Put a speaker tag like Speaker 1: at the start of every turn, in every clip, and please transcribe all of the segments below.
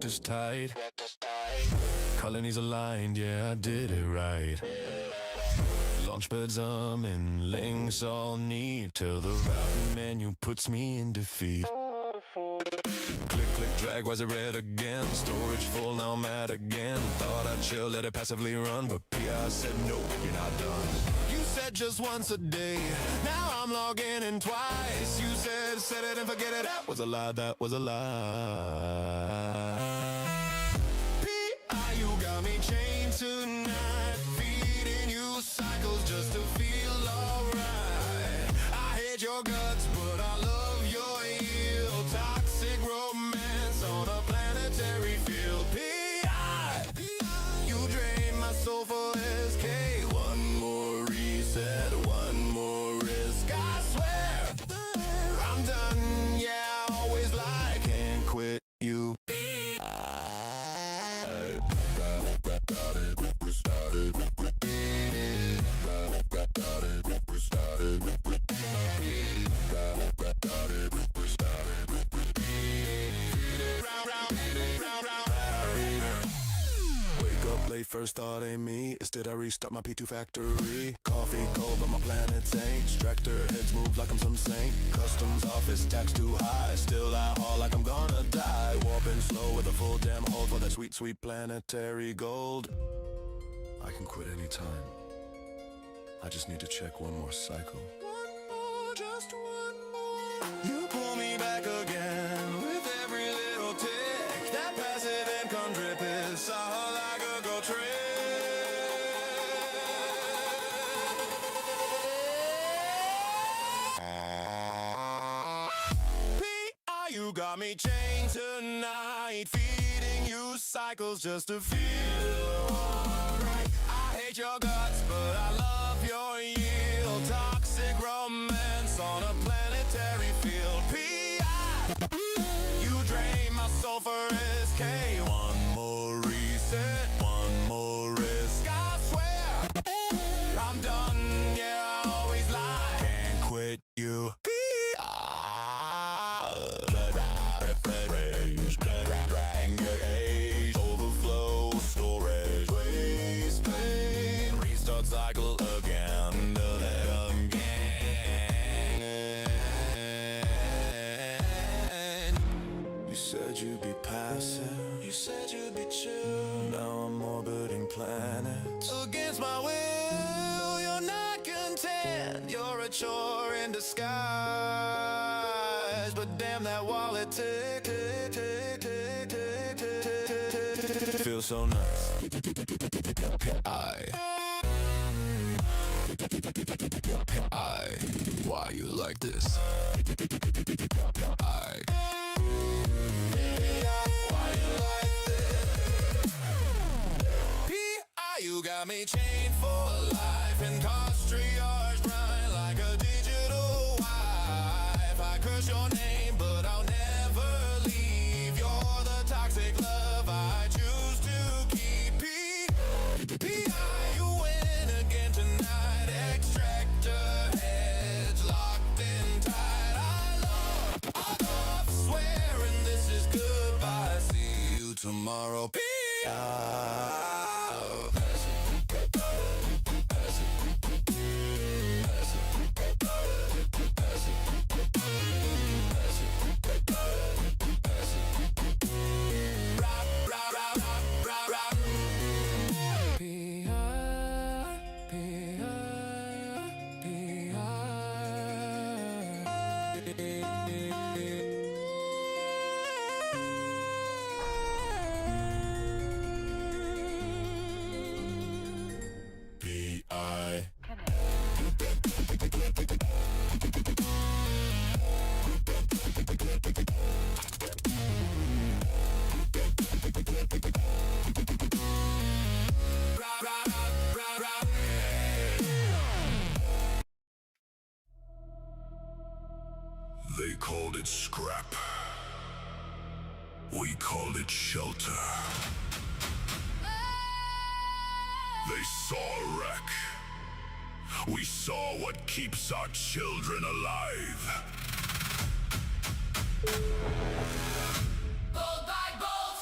Speaker 1: this tight. Colonies aligned, yeah, I did it right. Launchpads and links all neat till the routing menu puts me in defeat. Click, click, drag, why's it red again? Storage full, now I'm mad again. Thought I'd chill, let it passively run, but PI said no, you're not done. You said just once a day, now I'm logging in twice. You said set it and forget it, that was a lie, that was a lie. PI, you got me chained tonight, feeding you cycles just to feel alright. I hate your guts, but I love your yield. Toxic romance on a planetary field. PI, you drain my soul for SK. One more reset, one more risk. I swear, I'm done, yeah, I always lie. Can't quit you. First thought ain't me, instead I restart my P2 factory. Coffee cold but my planets ain't. Extractor heads move like I'm some saint. Customs office tax too high, still I haul like I'm gonna die. Warping slow with a full damn hold for that sweet, sweet planetary gold. I can quit anytime. I just need to check one more cycle. One more, just one more. You pull me back again with every little tick. That passive income drip is all like a go trick. PI, you got me chained tonight, feeding you cycles just to feel alright. I hate your guts, but I love your yield. Toxic romance on a planetary field. PI, you drain my soul for SK. One more reset, one more risk. I swear, I'm done, yeah, I always lie. Can't quit you. Overflow, storage, waste, pain, restart cycle again, do that again. You said you'd be passive, you said you'd be chill. Now I'm orbiting planets against my will. You're not content, you're a chore in disguise. But damn, that wallet tick, tick, tick, tick, tick, tick, tick. Feels so nice. I, why you like this? Why you like this? PI, you got me chained for life and cost triage grind like a digital wife. I curse your name, but I'll never leave. You're the toxic love I choose to keep. PI, you win again tonight. Extractor heads locked in tight. I love swearing this is goodbye. See you tomorrow. PI.
Speaker 2: They called it scrap. We called it shelter. They saw a wreck. We saw what keeps our children alive.
Speaker 3: Bolt by bolt,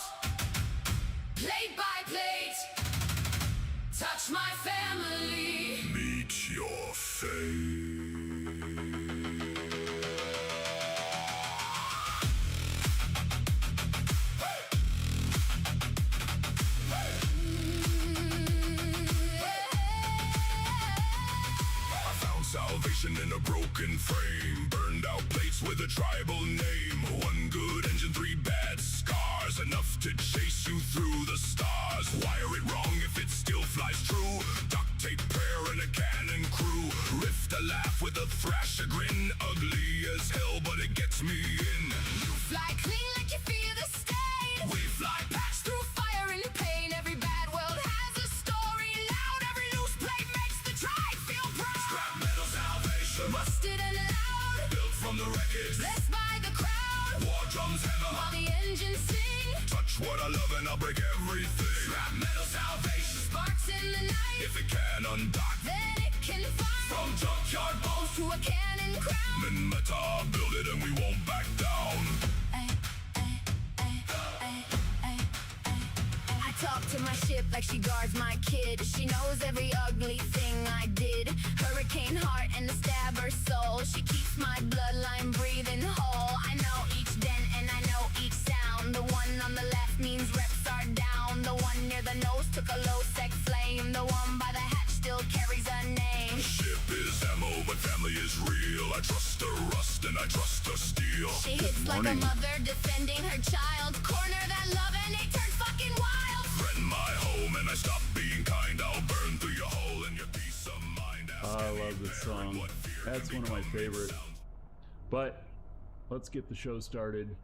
Speaker 2: Crashing in a broken frame, burned out plates with a tribal name. One good engine, three bad scars, enough to chase you through the stars. Wire it wrong if it still flies true. Duct tape prayer and a cannon crew. Rift a laugh with a thrash, a grin. Ugly as hell, but it gets me in.
Speaker 3: You fly clean like you fear the stain.
Speaker 2: We fly past
Speaker 3: Through fire and pain, every bad world has a story loud. Every loose plate makes the tribe feel proud.
Speaker 2: scrap metal salvation,
Speaker 3: Busted and loud,
Speaker 2: built from the wreckage.
Speaker 3: blessed by the crowd.
Speaker 2: War drums hammer,
Speaker 3: While the engines sing,
Speaker 2: touch what I love and I'll break everything. Scrap metal salvation,
Speaker 3: sparks in the night.
Speaker 2: if it can undock.
Speaker 3: Then it can fly
Speaker 2: From junkyard bones
Speaker 3: to a cannon crown.
Speaker 2: and metal, build it and we won't back down.
Speaker 3: Ay, ay, ay, ay, ay, ay. I talk to my ship like she guards my kid. She knows every ugly thing I did. Hurricane heart and the stabber soul. She keeps my bloodline breathing whole. I know each dent and I know each sound. The one on the left means reps are down. The one near the nose took a low sec flame. The one by the hatch still carries a name.
Speaker 2: Ship is ammo, but family is real. I trust her rust and I trust her steel.
Speaker 3: She hits like a mother defending her child. Corner that love and it turns fucking wild.
Speaker 2: Threaten my home and I stop being kind. I'll burn through your hole and your peace of mind.
Speaker 4: I love this song. That's one of my favorites. But let's get the show started.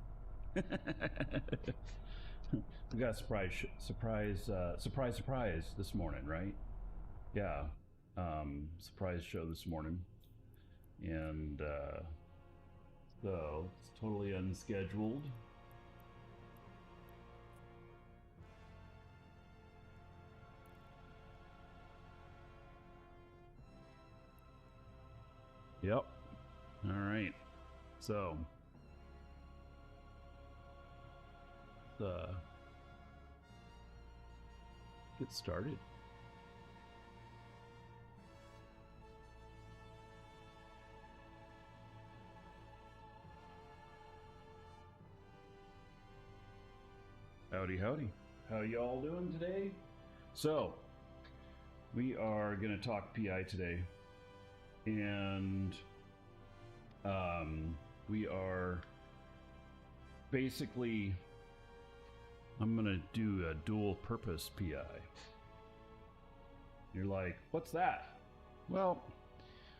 Speaker 4: We got a surprise this morning, right? Yeah, surprise show this morning, and so it's totally unscheduled. Yep. All right. So, get started. Howdy, howdy. How y'all doing today? So, we are going to talk PI today. And we are basically, I'm going to do a dual purpose PI. You're like, what's that? Well,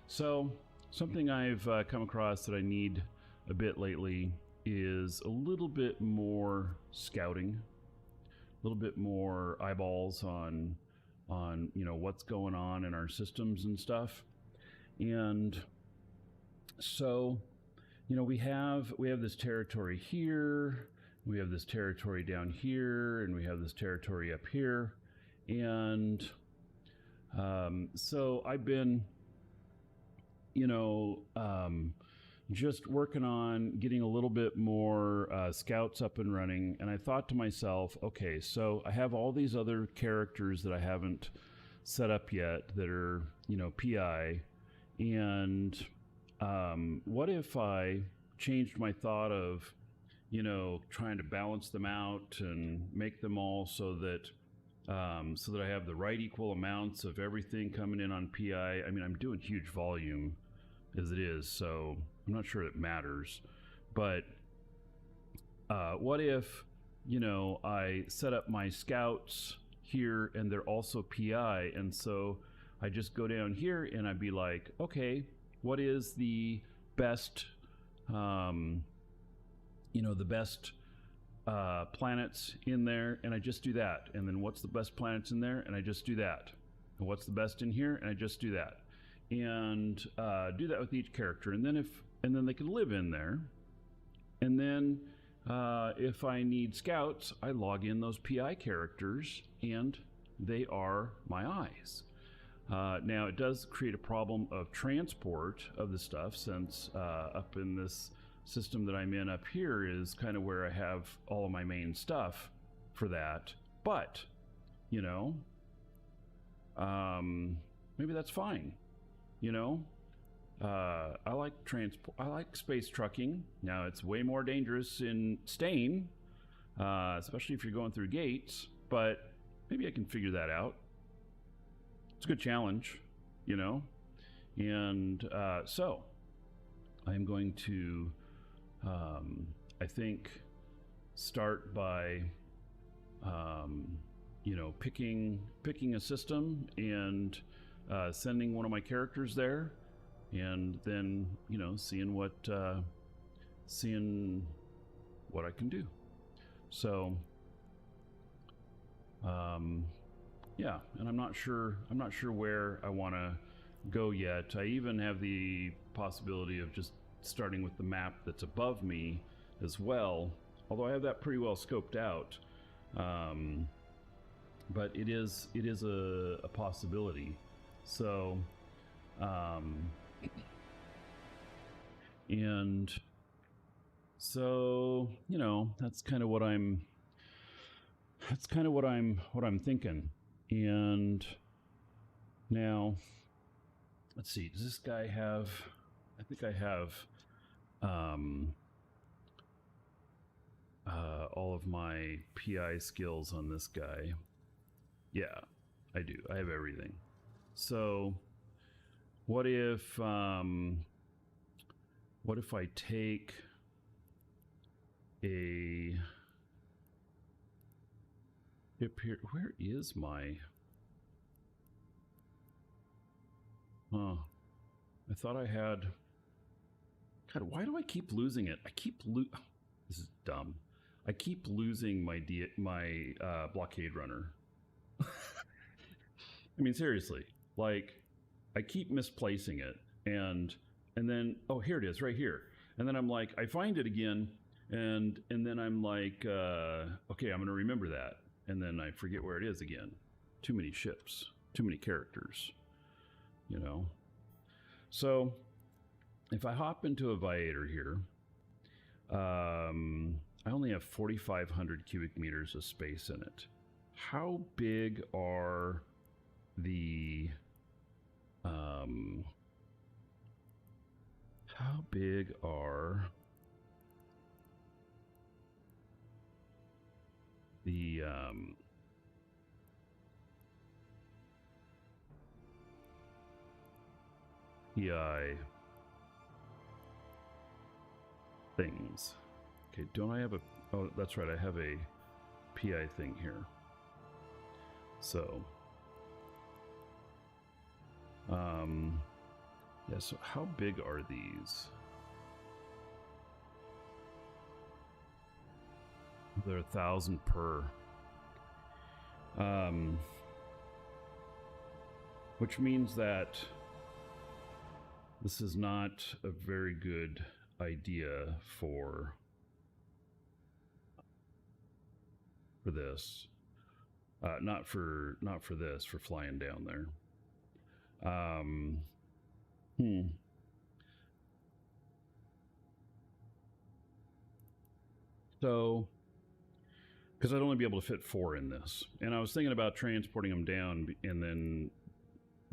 Speaker 4: so something I've come across that I need a bit lately is a little bit more scouting, a little bit more eyeballs on you know what's going on in our systems and stuff. And so, you know, we have this territory here, we have this territory down here, and we have this territory up here. And so I've been, you know, just working on getting a little bit more scouts up and running. And I thought to myself, okay, so I have all these other characters that I haven't set up yet that are, you know, PI. And what if I changed my thought of, you know, trying to balance them out and make them all so that I have the right equal amounts of everything coming in on PI. I mean, I'm doing huge volume as it is, so I'm not sure it matters. But what if, you know, I set up my scouts here and they're also PI, and so I just go down here and I'd be like, okay, what is the best, you know, the best planets in there, and I just do that. And then what's the best planets in there, and I just do that. And what's the best in here, and I just do that. And do that with each character. And then they can live in there. And then if I need scouts, I log in those PI characters, and they are my eyes. Now, it does create a problem of transport of the stuff, since up in this system that I'm in up here is kind of where I have all of my main stuff for that. But, you know, maybe that's fine. You know, I like transport. I like space trucking. Now, it's way more dangerous in Stain, especially if you're going through gates, but maybe I can figure that out. It's a good challenge, you know, And so I'm going to, I think, start by, you know, picking a system and sending one of my characters there, and then, you know, seeing what I can do. So yeah, and I'm not sure where I want to go yet. I even have the possibility of just starting with the map that's above me as well, although I have that pretty well scoped out. But it is a possibility. So and so, you know, that's kind of what I'm thinking. And now, let's see, does this guy have, I think I have all of my PI skills on this guy. Yeah, I do. I have everything. So what if I take a here, where is my, I thought I had, God, why do I keep losing it? This is dumb. I keep losing my blockade runner. I mean, seriously, like, I keep misplacing it, and then, oh, here it is, right here. And then I'm like, I find it again, and then I'm like, okay, I'm gonna remember that, and then I forget where it is again. Too many ships, too many characters, you know. So if I hop into a Viator here, I only have 4,500 cubic meters of space in it. How big are the how big are the PI things? Okay, don't I have a, oh, that's right, I have a PI thing here. So yeah, so how big are these? They're 1,000 per. Which means that this is not a very good idea for this. Not for this, for flying down there. So, because I'd only be able to fit 4 in this, and I was thinking about transporting them down, and then,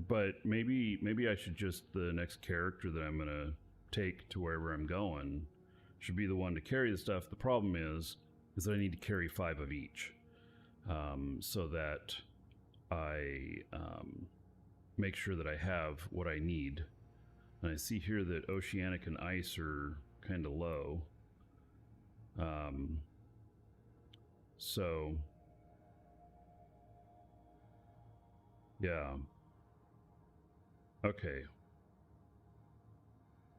Speaker 4: but maybe I should just, the next character that I'm gonna take to wherever I'm going should be the one to carry the stuff. The problem is that I need to carry 5 of each, so that I make sure that I have what I need. And I see here that oceanic and ice are kind of low. So yeah. Okay.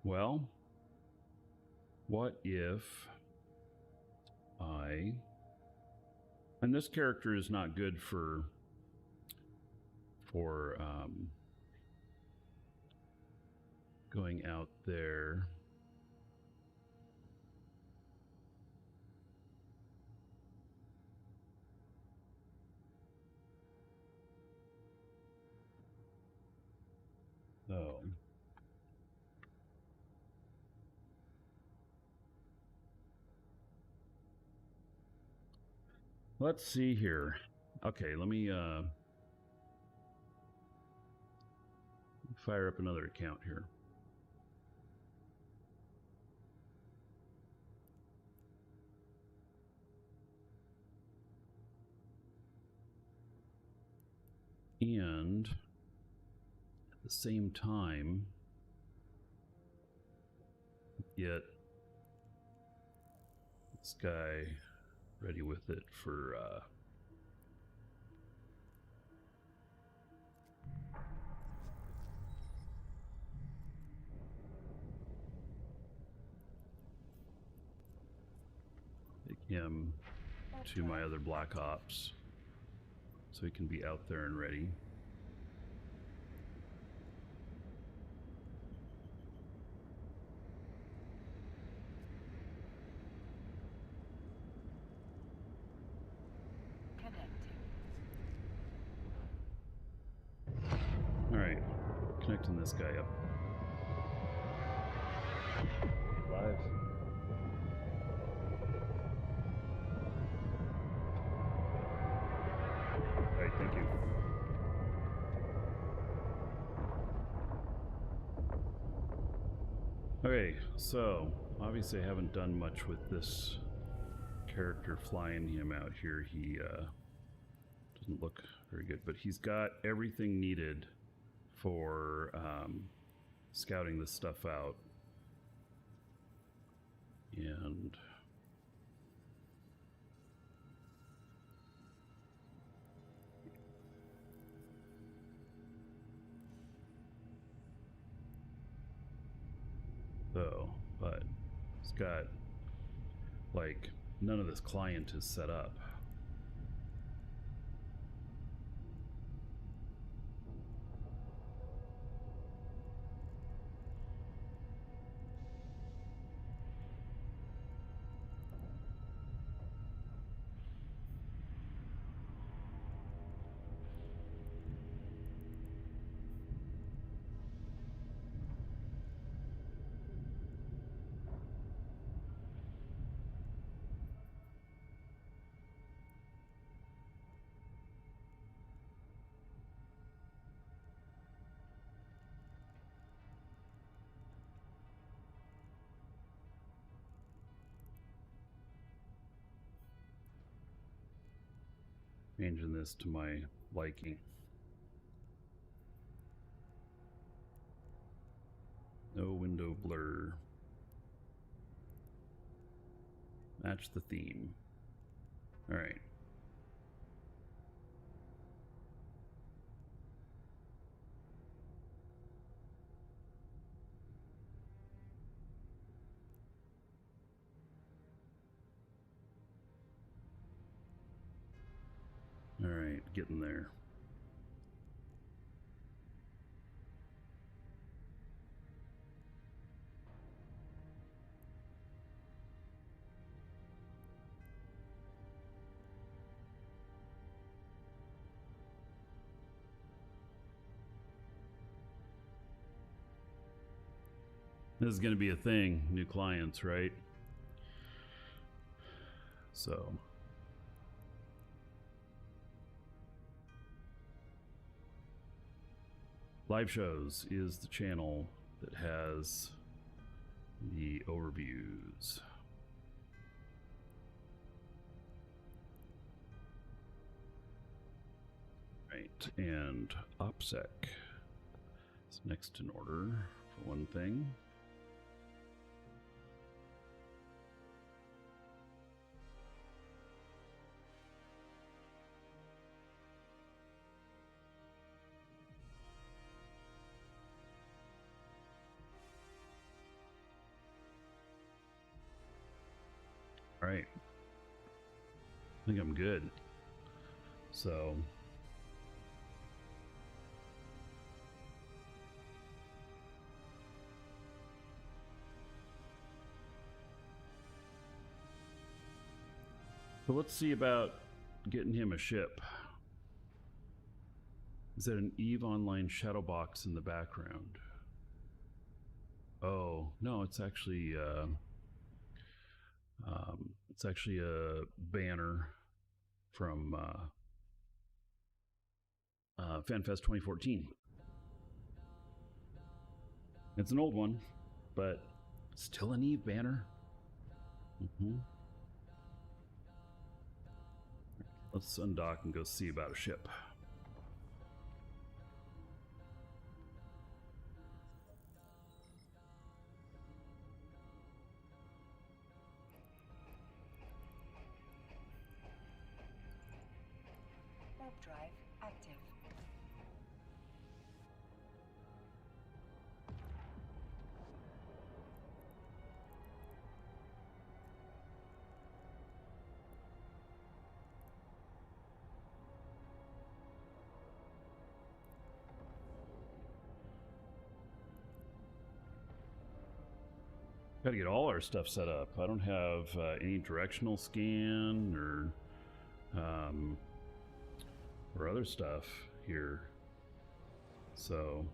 Speaker 4: Well, what if and this character is not good for going out there. So let's see here. Okay, let me fire up another account here. And at the same time, get this guy ready with it for take him to my other Black Ops so he can be out there and ready. Alright, connecting this guy up. Live. Alright, thank you. Okay, so obviously I haven't done much with this character flying him out here. He doesn't look very good, but he's got everything needed for scouting this stuff out. And so, but it's got, like, none of this client is set up. Changing this to my liking. No window blur. Match the theme. All right. All right, getting there. This is going to be a thing, new clients, right? So live shows is the channel that has the overviews. Right, and OPSEC is next in order for one thing. All right, I think I'm good. So let's see about getting him a ship. Is that an EVE Online shadow box in the background? Oh no, it's actually a banner from FanFest 2014. It's an old one, but still an EVE banner. Let's undock and go see about a ship.
Speaker 5: Warp drive active.
Speaker 4: Gotta get all our stuff set up. I don't have any directional scan or other stuff here. So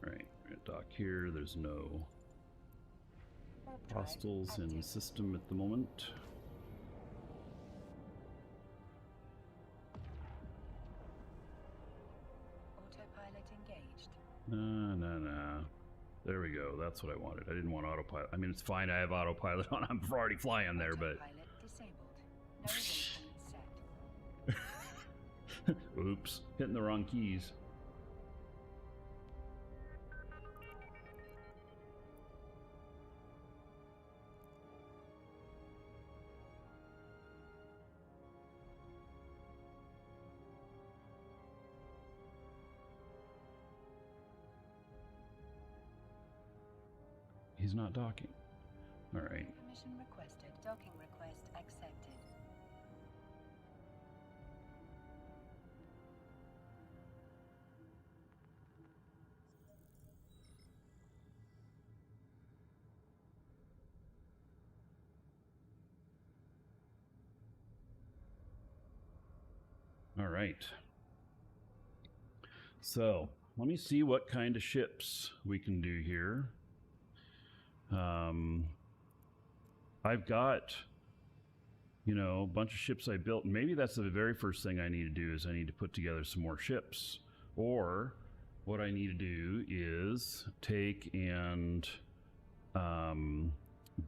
Speaker 4: right, dock here. There's no hostiles in the system at the moment.
Speaker 5: Autopilot engaged.
Speaker 4: No. There we go. That's what I wanted. I didn't want autopilot. I mean, it's fine. I have autopilot on. I'm already flying there, but...
Speaker 5: Autopilot disabled. No waypoint set.
Speaker 4: Oops. Hitting the wrong keys. He's not docking. All right.
Speaker 5: Permission requested. Docking request accepted.
Speaker 4: All right. So let me see what kind of ships we can do here. I've got, you know, a bunch of ships I built, and maybe that's the very first thing I need to do is I need to put together some more ships. Or what I need to do is take and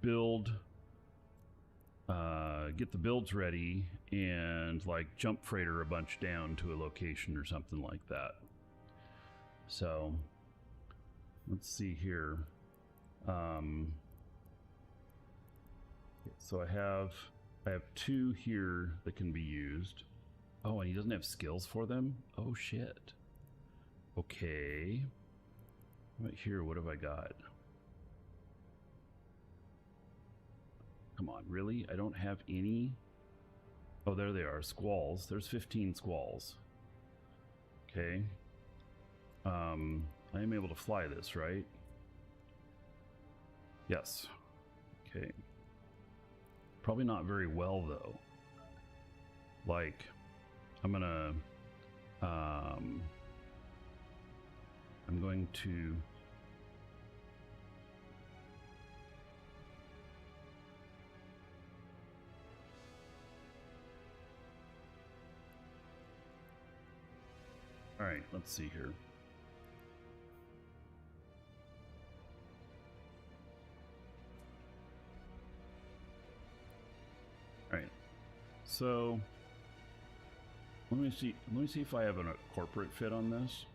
Speaker 4: build, get the builds ready and like jump freighter a bunch down to a location or something like that. So let's see here. So I have two here that can be used. Oh, and he doesn't have skills for them? Oh shit. Okay. Right here, what have I got? Come on, really? I don't have any? Oh, there they are, squalls. There's 15 squalls. Okay. I am able to fly this, right? Yes. Okay. Probably not very well though. Like, I'm gonna I'm going to all right, let's see here. All right, so let me see if I have a corporate fit on this.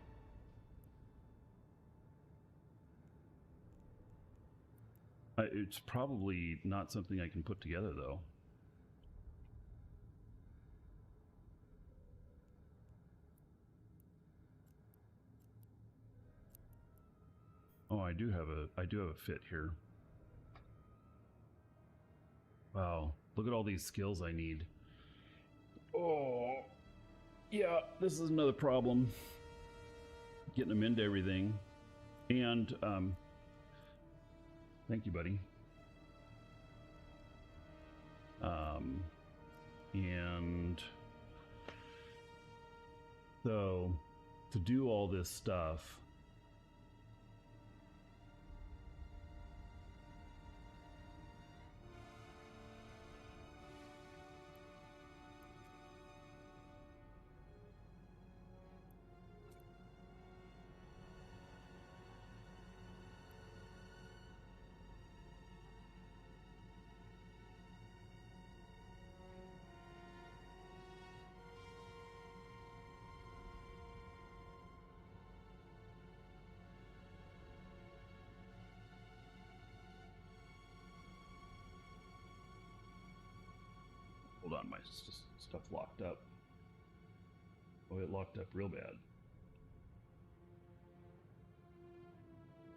Speaker 4: It's probably not something I can put together though. Oh, I do have a fit here. Wow, look at all these skills I need. Oh, yeah, this is another problem. Getting them into everything. And, thank you, buddy. And so to do all this stuff, on, my stuff locked up. Oh, it locked up real bad.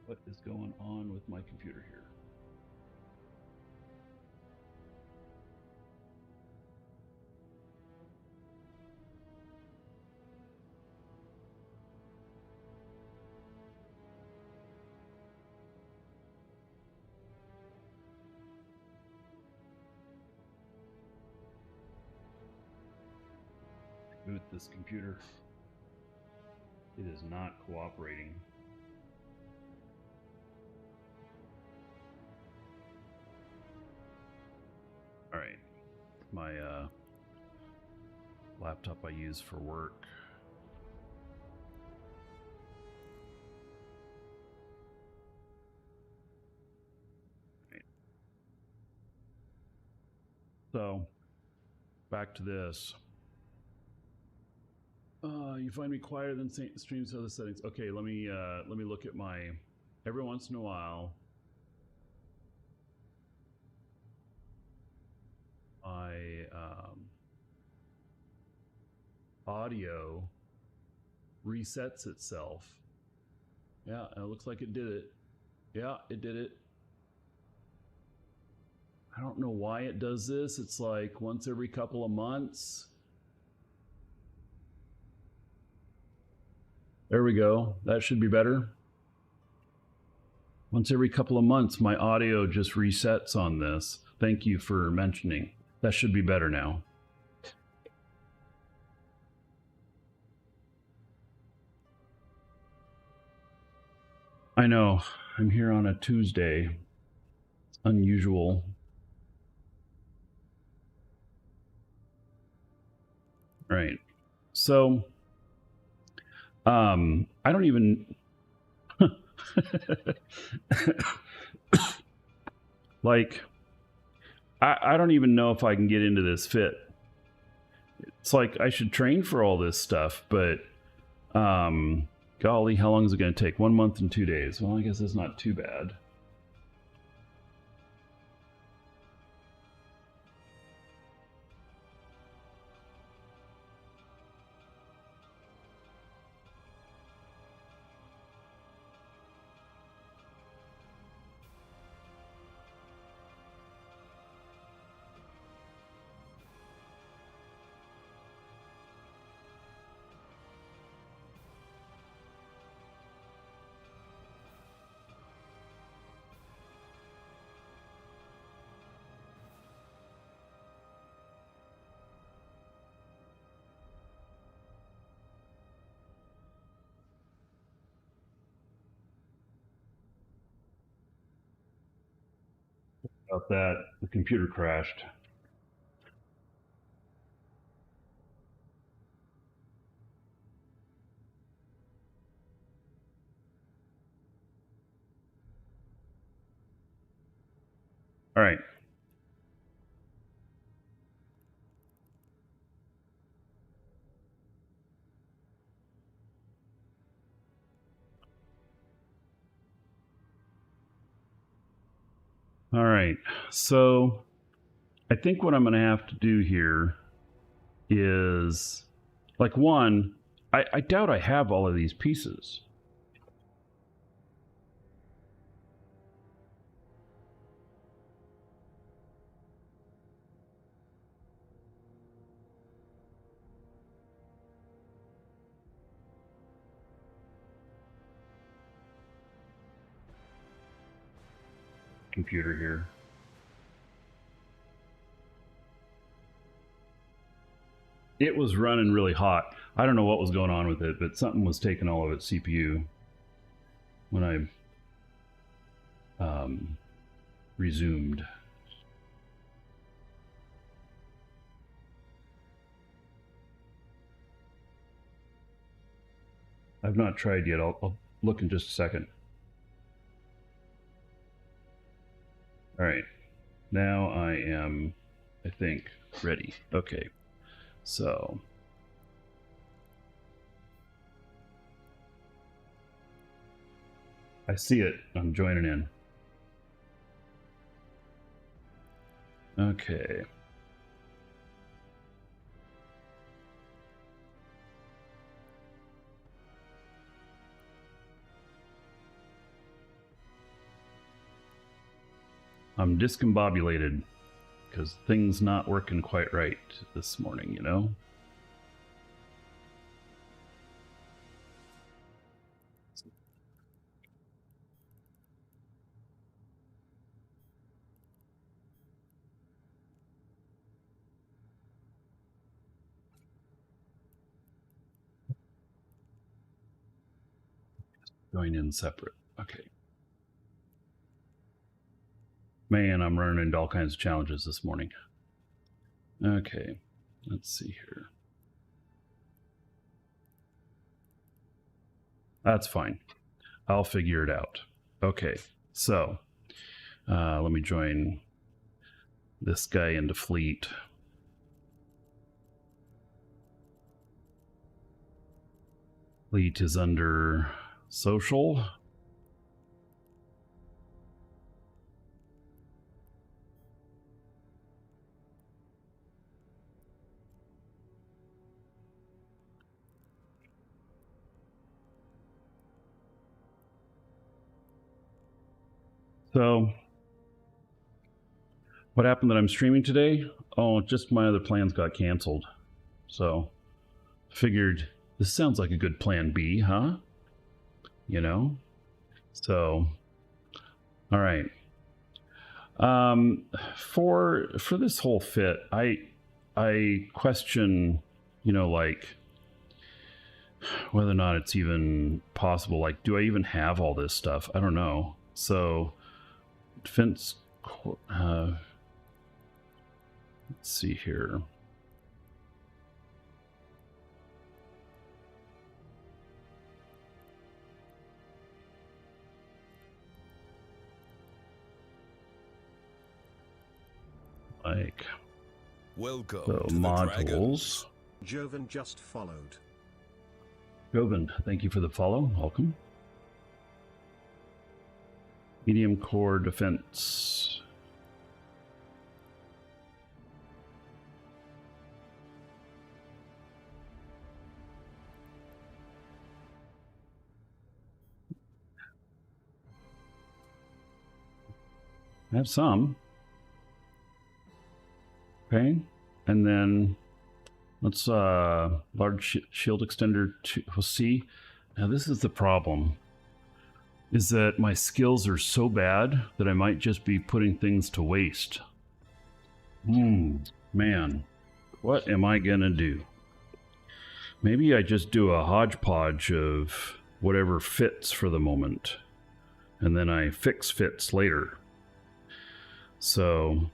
Speaker 4: What is going on with my computer here? Boot this computer. It is not cooperating. All right, my laptop I use for work. Right. So, back to this. You find me quieter than streams other settings. Okay, let me look at my. Every once in a while, my audio resets itself. Yeah, it looks like it did it. Yeah, it did it. I don't know why it does this. It's like once every couple of months. There we go. That should be better. Once every couple of months, my audio just resets on this. Thank you for mentioning. That should be better now. I know. I'm here on a Tuesday. It's unusual. All right. So, I don't even like I don't even know if I can get into this fit. It's like I should train for all this stuff, but golly, how long is it going to take? 1 month and 2 days. Well, I guess that's not too bad. About that, the computer crashed. All right. All right. So I think what I'm going to have to do here is, like, one, I doubt I have all of these pieces. Computer here. It was running really hot. I don't know what was going on with it, but something was taking all of its CPU when I resumed. I've not tried yet. I'll look in just a second. All right, now I am, I think, ready. Okay, so I see it. I'm joining in. Okay. I'm discombobulated because things not working quite right this morning, you know? Going in separate. Okay. Man, I'm running into all kinds of challenges this morning. Okay, let's see here. That's fine. I'll figure it out. Okay, so let me join this guy into fleet. Fleet is under social. So what happened that I'm streaming today? Oh, just my other plans got canceled. So figured this sounds like a good plan B, huh? You know? So, all right. For this whole fit, I question, you know, like whether or not it's even possible. Like, do I even have all this stuff? I don't know. So, defense. Let's see here. Like,
Speaker 6: welcome
Speaker 4: so
Speaker 6: to the
Speaker 4: modules.
Speaker 6: Joven just followed.
Speaker 4: Joven, thank you for the follow. Welcome. Medium core defense. I have some. Okay, and then let's large shield extender to C. Now this is the problem, is that my skills are so bad that I might just be putting things to waste. Man, what am I gonna do? Maybe I just do a hodgepodge of whatever fits for the moment, and then I fix fits later. So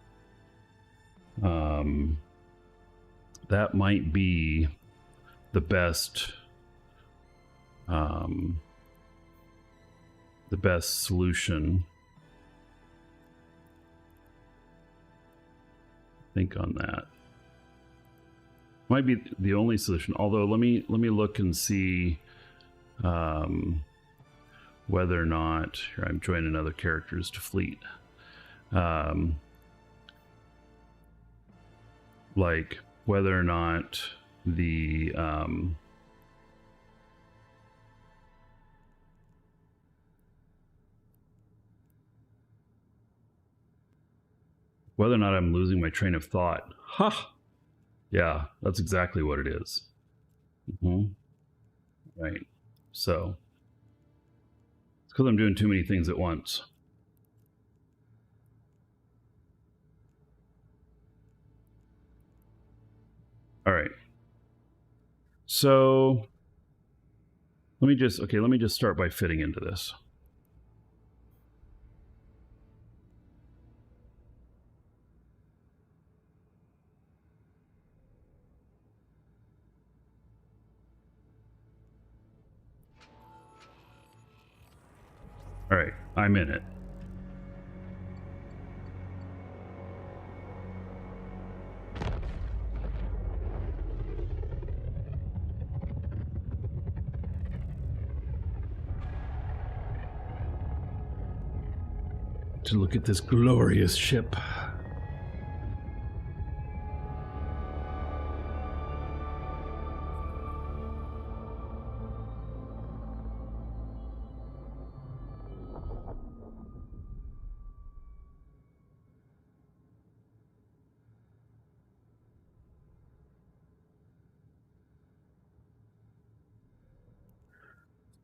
Speaker 4: that might be the best solution. Think on that. Might be the only solution. Although let me look and see whether or not here I'm joining other characters to fleet. Like whether or not the whether or not I'm losing my train of thought. Ha! Yeah, that's exactly what it is. Right. So it's because I'm doing too many things at once. All right. So let me just start by fitting into this. All right, I'm in it. To look at this glorious ship.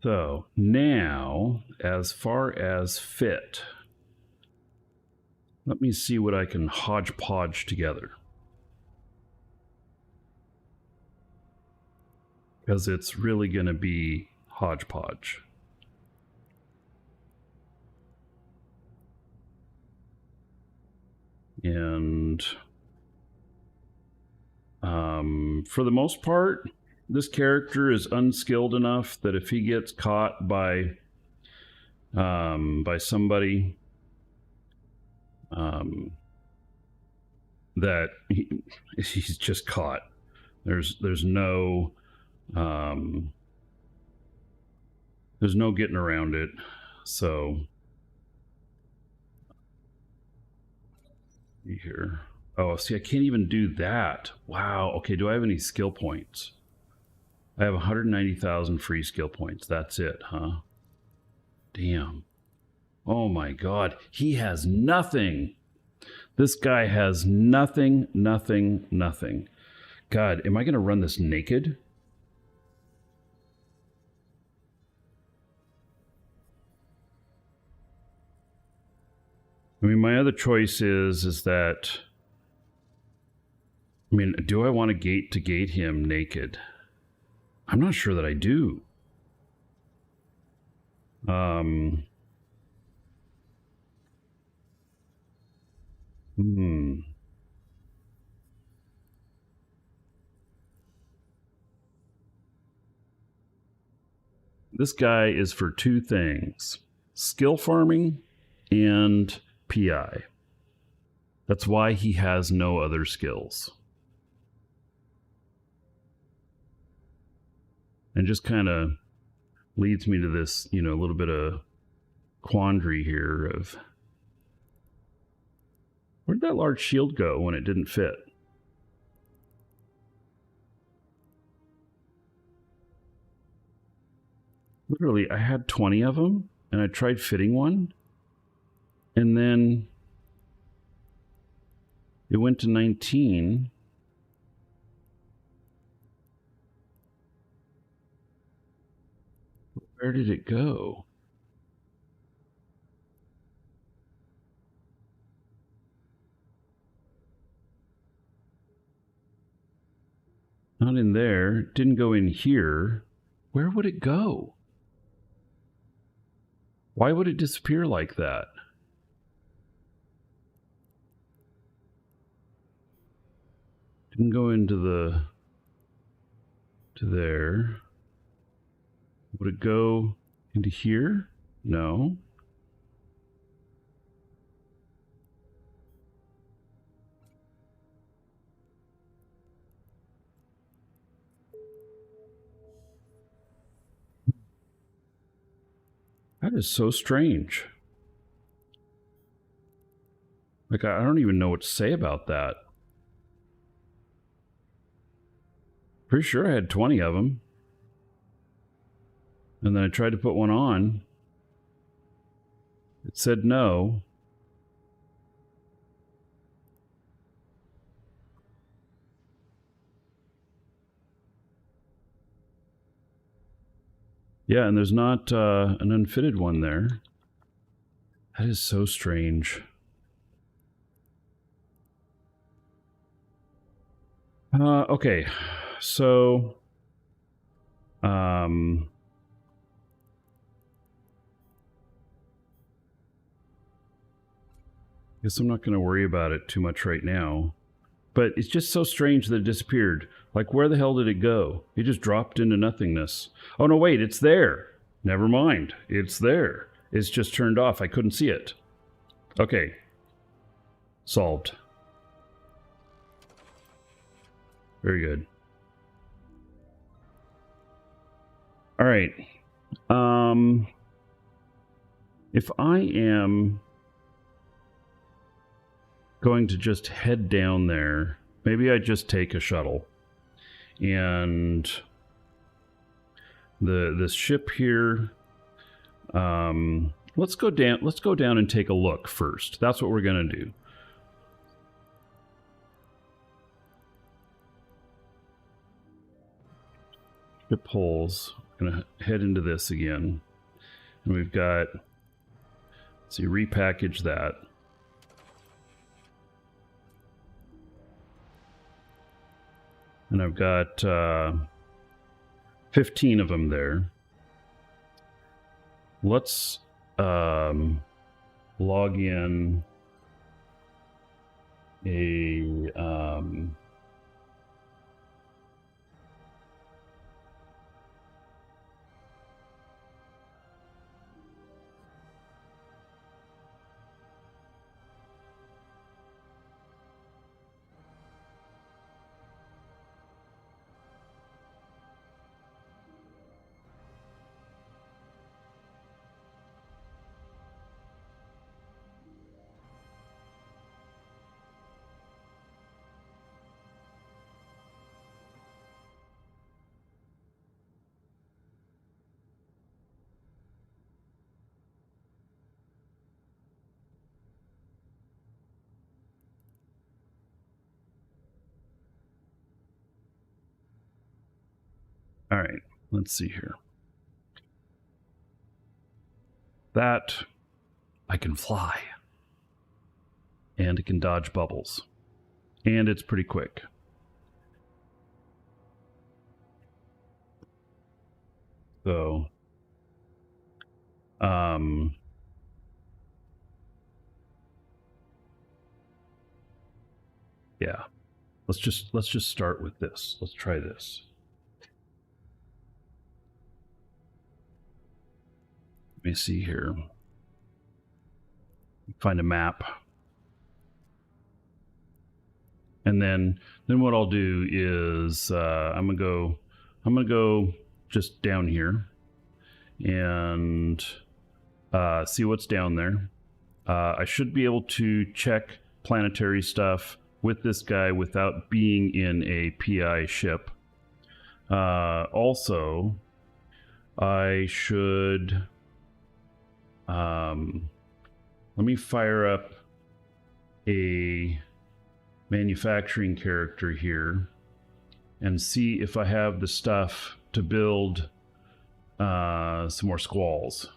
Speaker 4: So now, as far as fit, let me see what I can hodgepodge together. Because it's really going to be hodgepodge. And for the most part, this character is unskilled enough that if he gets caught by somebody that he's just caught. There's no getting around it. So here. Oh, see, I can't even do that. Wow. Okay, do I have any skill points? I have 190,000 free skill points. That's it, huh? Damn. Oh my God. He has nothing. This guy has nothing, nothing, nothing. God, am I going to run this naked? I mean, my other choice is that, I mean, do I want to gate him naked? I'm not sure that I do. This guy is for two things: skill farming and PI. That's why he has no other skills. And just kind of leads me to this, you know, a little bit of quandary here of where'd that large shield go when it didn't fit? Literally, I had 20 of them, and I tried fitting one, and then it went to 19. Where did it go? Not in there. Didn't go in here. Where would it go? Why would it disappear like that? Didn't go into to there. Would it go into here? No. That is so strange. Like, I don't even know what to say about that. Pretty sure I had 20 of them. And then I tried to put one on. It said no. Yeah, and there's not an unfitted one there. That is so strange. Okay, so guess I'm not going to worry about it too much right now. But it's just so strange that it disappeared. Like, where the hell did it go? It just dropped into nothingness. Oh, no, wait, it's there. Never mind. It's there. It's just turned off. I couldn't see it. Okay. Solved. Very good. All right. If I am going to just head down there, maybe I just take a shuttle. And this ship here, let's go down and take a look first. That's what we're going to do. Ship holes. gonna head into this again, and we've got, let's see, repackage that. And I've got 15 of them there. Let's log in a all right, let's see here. That I can fly. And it can dodge bubbles. And it's pretty quick. So yeah. Let's just start with this. Let's try this. Let me see here. Find a map. And then what I'll do is I'm gonna go just down here and see what's down there. I should be able to check planetary stuff with this guy without being in a PI ship. Also, I should let me fire up a manufacturing character here and see if I have the stuff to build some more squalls.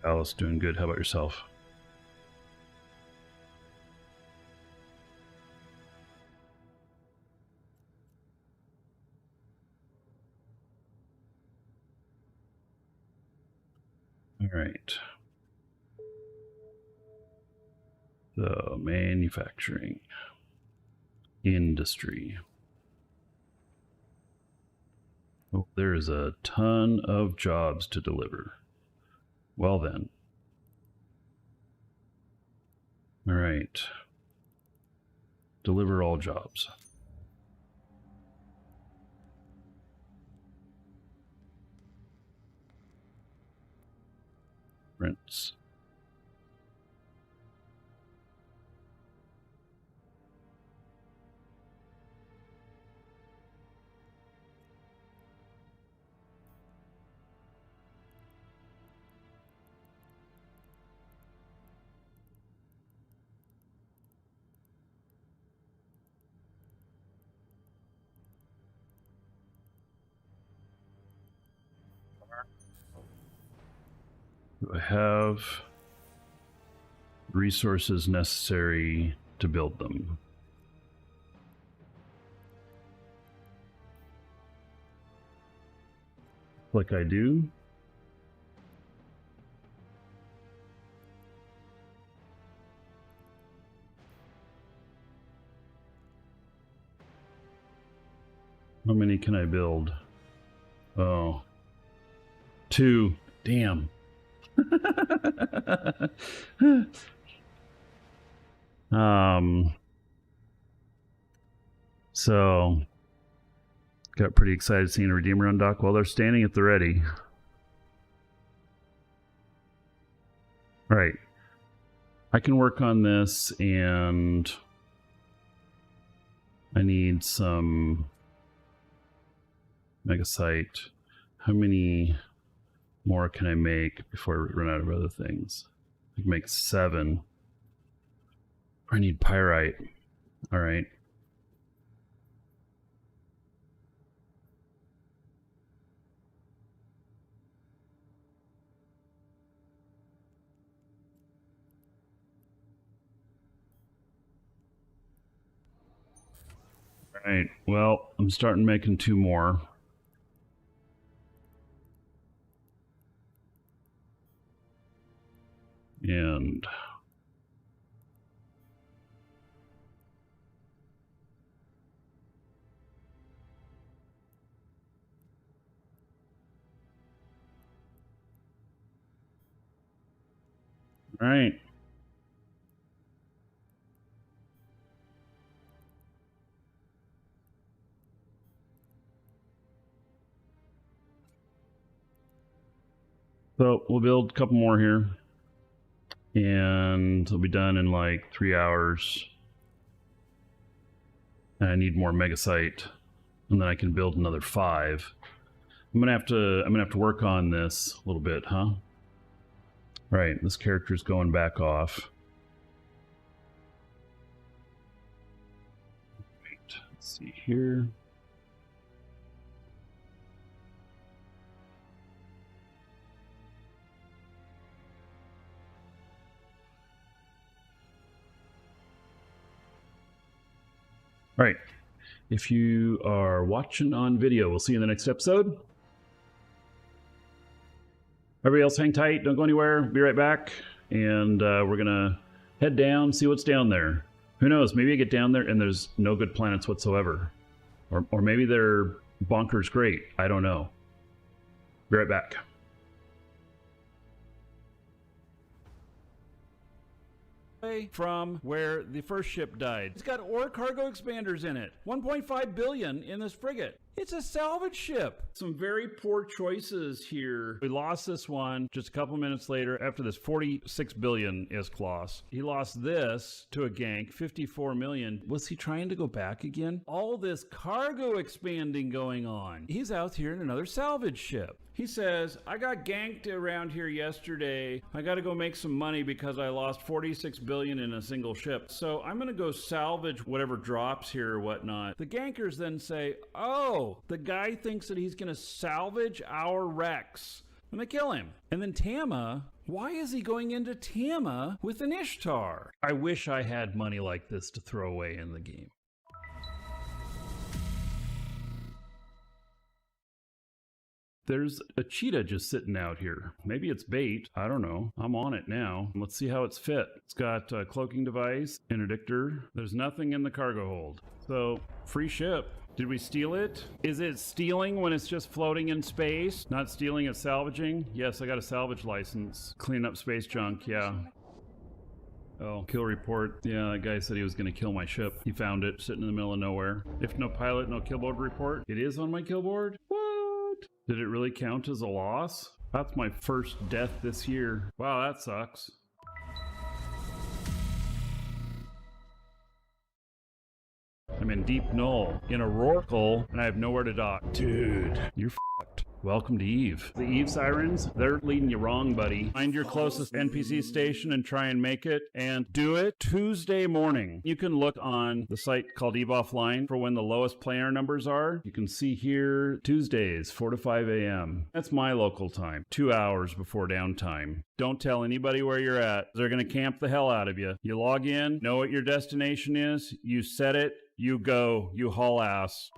Speaker 4: Alice, doing good. How about yourself? All right. So, manufacturing, industry. Oh, there's a ton of jobs to deliver. Well then. All right. Deliver all jobs. Rinse. Do I have resources necessary to build them? Like I do. How many can I build? Oh, 2. Damn. So got pretty excited seeing a Redeemer on dock. Well, they're standing at the ready. All right. I can work on this, and I need some megasite. How many more can I make before I run out of other things? I can make 7. I need pyrite. All right. All right. Well, I'm starting making 2 more. And all right. So we'll build a couple more here, and it'll be done in like 3 hours. And I need more megasite, and then I can build another 5. I'm gonna have to work on this a little bit, huh? Right, this character's going back off. Wait, let's see here. All right, if you are watching on video, we'll see you in the next episode. Everybody else hang tight, don't go anywhere, be right back. And we're gonna head down, see what's down there. Who knows, maybe I get down there and there's no good planets whatsoever. Or maybe they're bonkers great, I don't know. Be right back. From where the first ship died. It's got ore cargo expanders in it. 1.5 billion in this frigate. It's a salvage ship. Some very poor choices here. We lost this one just a couple minutes later after this 46 billion is-class. He lost this to a gank, 54 million. Was he trying to go back again? All this cargo expanding going on. He's out here in another salvage ship. He says, I got ganked around here yesterday. I got to go make some money because I lost 46 billion in a single ship. So I'm going to go salvage whatever drops here or whatnot. The gankers then say, oh, the guy thinks that he's going to salvage our wrecks. And they kill him. And then Tama, why is he going into Tama with an Ishtar? I wish I had money like this to throw away in the game. There's a cheetah just sitting out here. Maybe it's bait. I don't know. I'm on it now. Let's see how it's fit. It's got a cloaking device, interdictor. There's nothing in the cargo hold. So, free ship. Did we steal it? Is it stealing when it's just floating in space? Not stealing, it's salvaging? Yes, I got a salvage license. Clean up space junk, yeah. Oh, kill report. Yeah, that guy said he was going to kill my ship. He found it sitting in the middle of nowhere. If no pilot, no killboard report. It is on my killboard? What? Did it really count as a loss? That's my first death this year. Wow, that sucks. I'm in deep null, in a rorqual, and I have nowhere to dock. Dude, you're fucked. Welcome to Eve. The Eve sirens, they're leading you wrong, buddy. Find your closest NPC station and try and make it, and do it Tuesday morning. You can look on the site called Eve Offline for when the lowest player numbers are. You can see here Tuesdays, 4 to 5 a.m. That's my local time, 2 hours before downtime. Don't tell anybody where you're at. They're going to camp the hell out of you. You log in, know what your destination is, you set it, you go, you haul ass.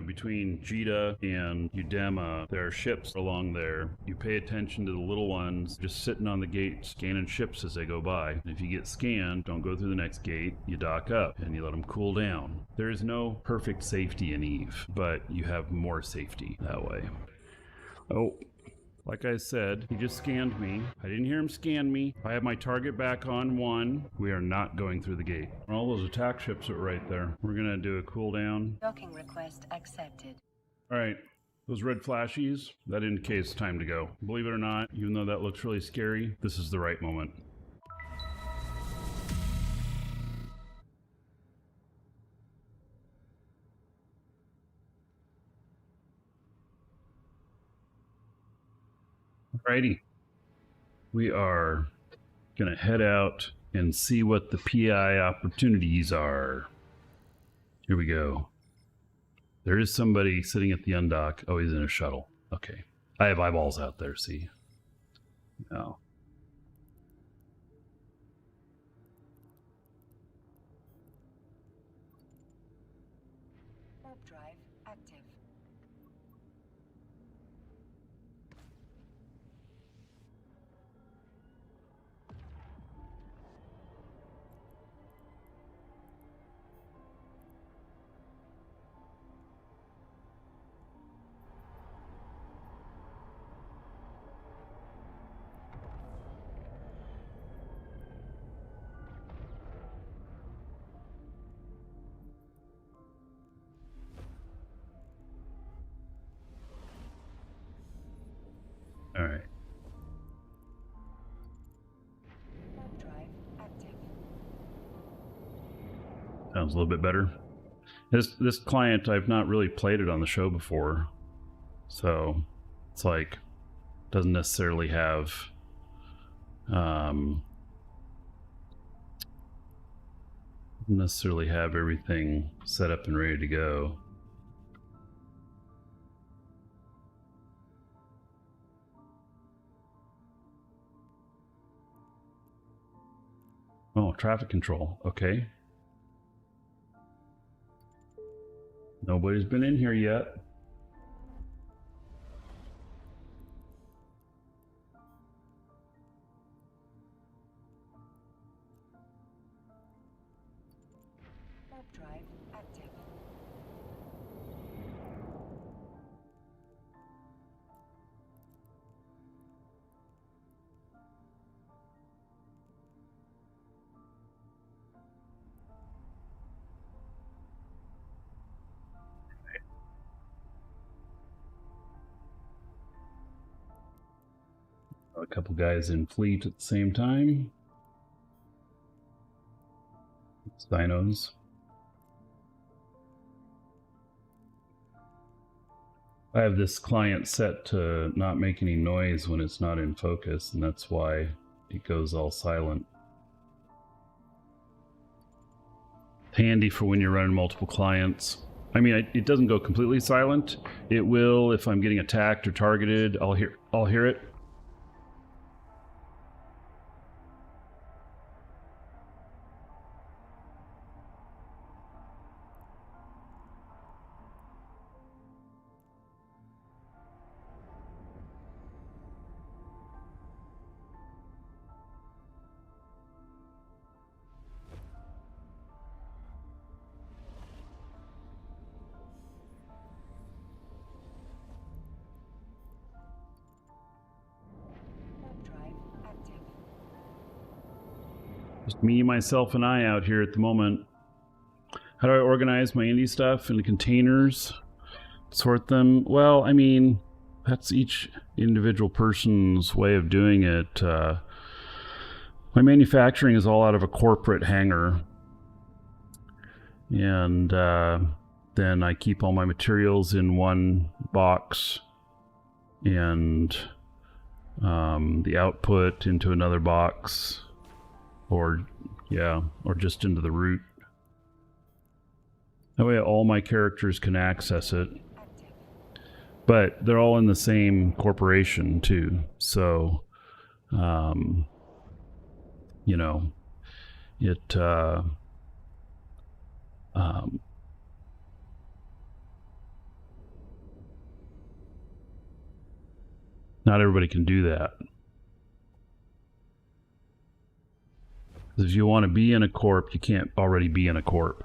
Speaker 4: Between Jita and Udema, there are ships along there. You pay attention to the little ones just sitting on the gate scanning ships as they go by. And if you get scanned, don't go through the next gate. You dock up and you let them cool down. There is no perfect safety in Eve, but you have more safety that way. Oh. Like I said, he just scanned me. I didn't hear him scan me. I have my target back on 1. We are not going through the gate. All those attack ships are right there. We're gonna do a cooldown.
Speaker 5: Docking request accepted.
Speaker 4: All right, Those red flashies, that indicates time to go. Believe it or not, even though that looks really scary, this is the right moment. Alrighty. We are gonna head out and see what the PI opportunities are. Here we go. There is somebody sitting at the undock. Oh, he's in a shuttle. Okay. I have eyeballs out there, see? No.
Speaker 5: Warp drive active.
Speaker 4: All right.
Speaker 5: Warp drive active.
Speaker 4: Sounds a little bit better. This client, I've not really played it on the show before, so it's like doesn't necessarily have everything set up and ready to go. Oh, traffic control. Okay. Nobody's been in here yet.
Speaker 5: Warp drive active.
Speaker 4: A couple guys in fleet at the same time. Sinos. I have this client set to not make any noise when it's not in focus, and that's why it goes all silent. Handy for when you're running multiple clients. I mean, it doesn't go completely silent. It will if I'm getting attacked or targeted. I'll hear it.
Speaker 5: Warp drive active.
Speaker 4: Just me, myself, and I out here at the moment. How do I organize my indie stuff into containers? Sort them? Well, I mean, that's each individual person's way of doing it. My manufacturing is all out of a corporate hangar. And then I keep all my materials in one box and the output into another box, or just into the root. That way all my characters can access it.
Speaker 5: Active.
Speaker 4: But they're all in the same corporation too. So, not everybody can do that. If you want to be in a corp, you can't already be in a corp.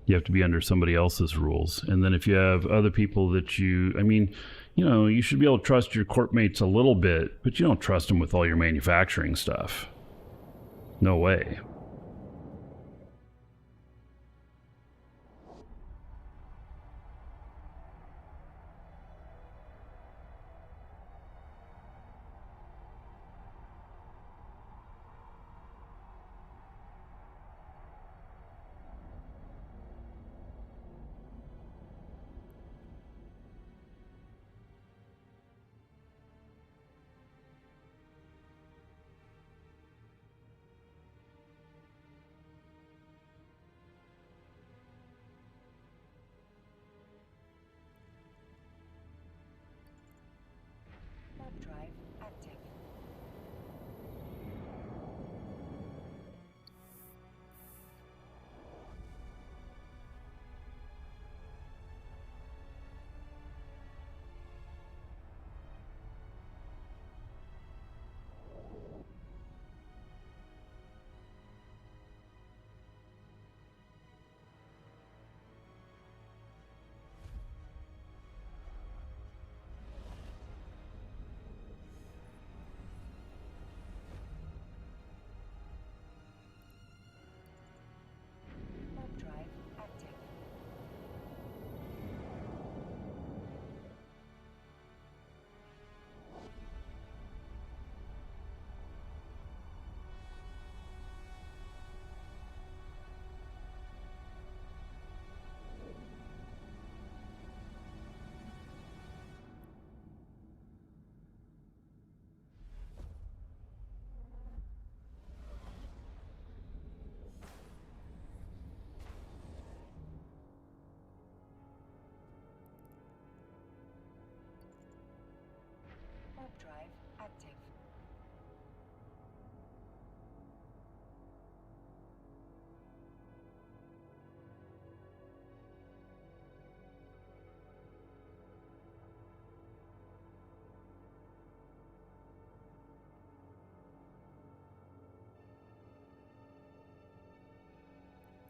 Speaker 4: You have to be under somebody else's rules. And then if you have other people that you should be able to trust your corp mates a little bit, but you don't trust them with all your manufacturing stuff. No way.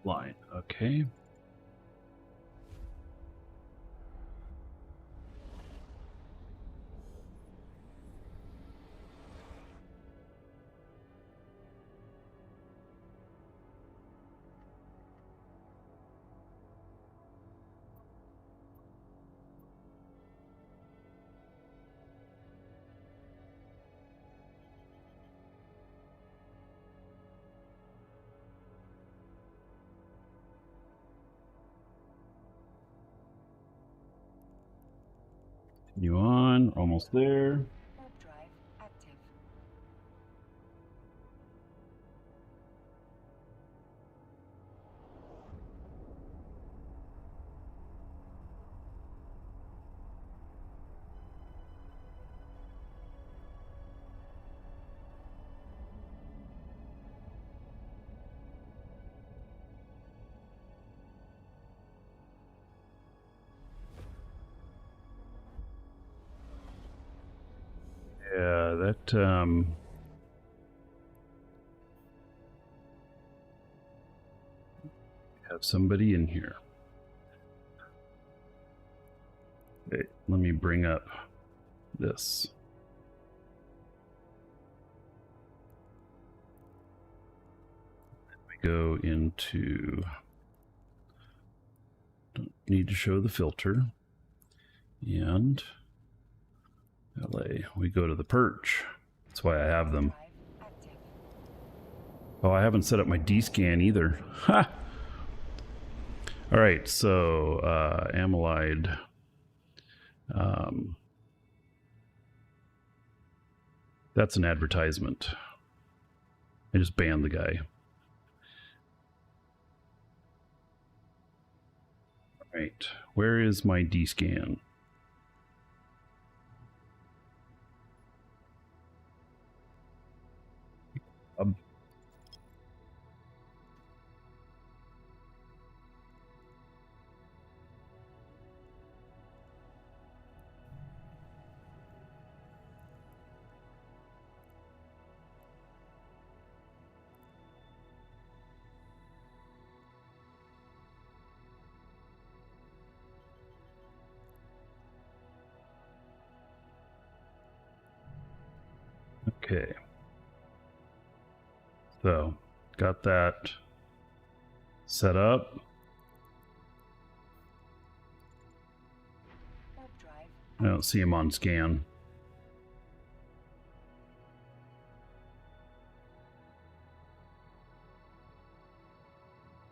Speaker 4: line. Okay. Continue on. Almost there.
Speaker 5: Warp drive active.
Speaker 4: Yeah, that have somebody in here. Wait, let me bring up this. We go into, don't need to show the filter, and LA. We go to the perch. That's why I have them.
Speaker 5: Drive active.
Speaker 4: Oh, I haven't set up my D-scan either. Ha! All right, so amylide. That's an advertisement. I just banned the guy. All right, where is my D-scan? Okay. So, got that set up.
Speaker 5: Warp drive.
Speaker 4: I don't see him on scan.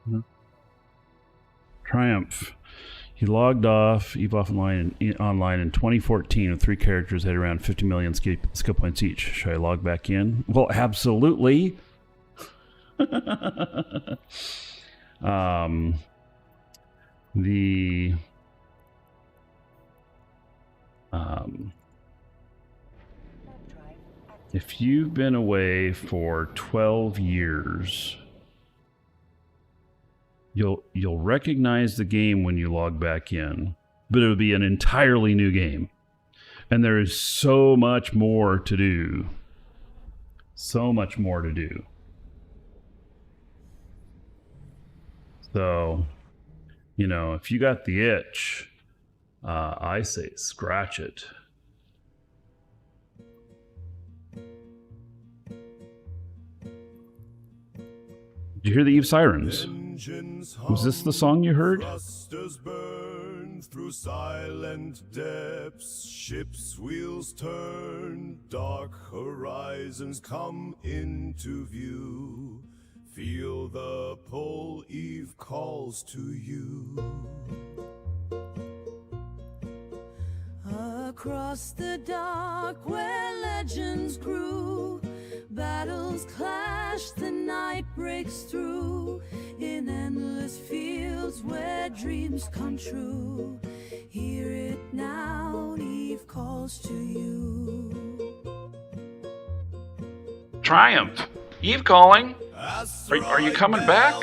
Speaker 4: No. Triumph. He logged off EVE online in 2014 with 3 characters had around 50 million skill points each. Should I log back in? Well, absolutely.
Speaker 5: Warp drive active.
Speaker 4: If you've been away for 12 years, you'll recognize the game when you log back in, but it'll be an entirely new game. And there is so much more to do. So much more to do. So, you know, if you got the itch, I say scratch it. Did you hear the Eve Sirens? Was this the song you heard?
Speaker 2: Thrusters burn through silent depths, ships' wheels turn, dark horizons come into view. Feel the pull, Eve calls to you.
Speaker 3: Across the dark where legends grew, battles clash, the night breaks through. In endless fields where dreams come true, hear it now, Eve calls to you.
Speaker 4: Triumph! Eve calling! Are you coming back?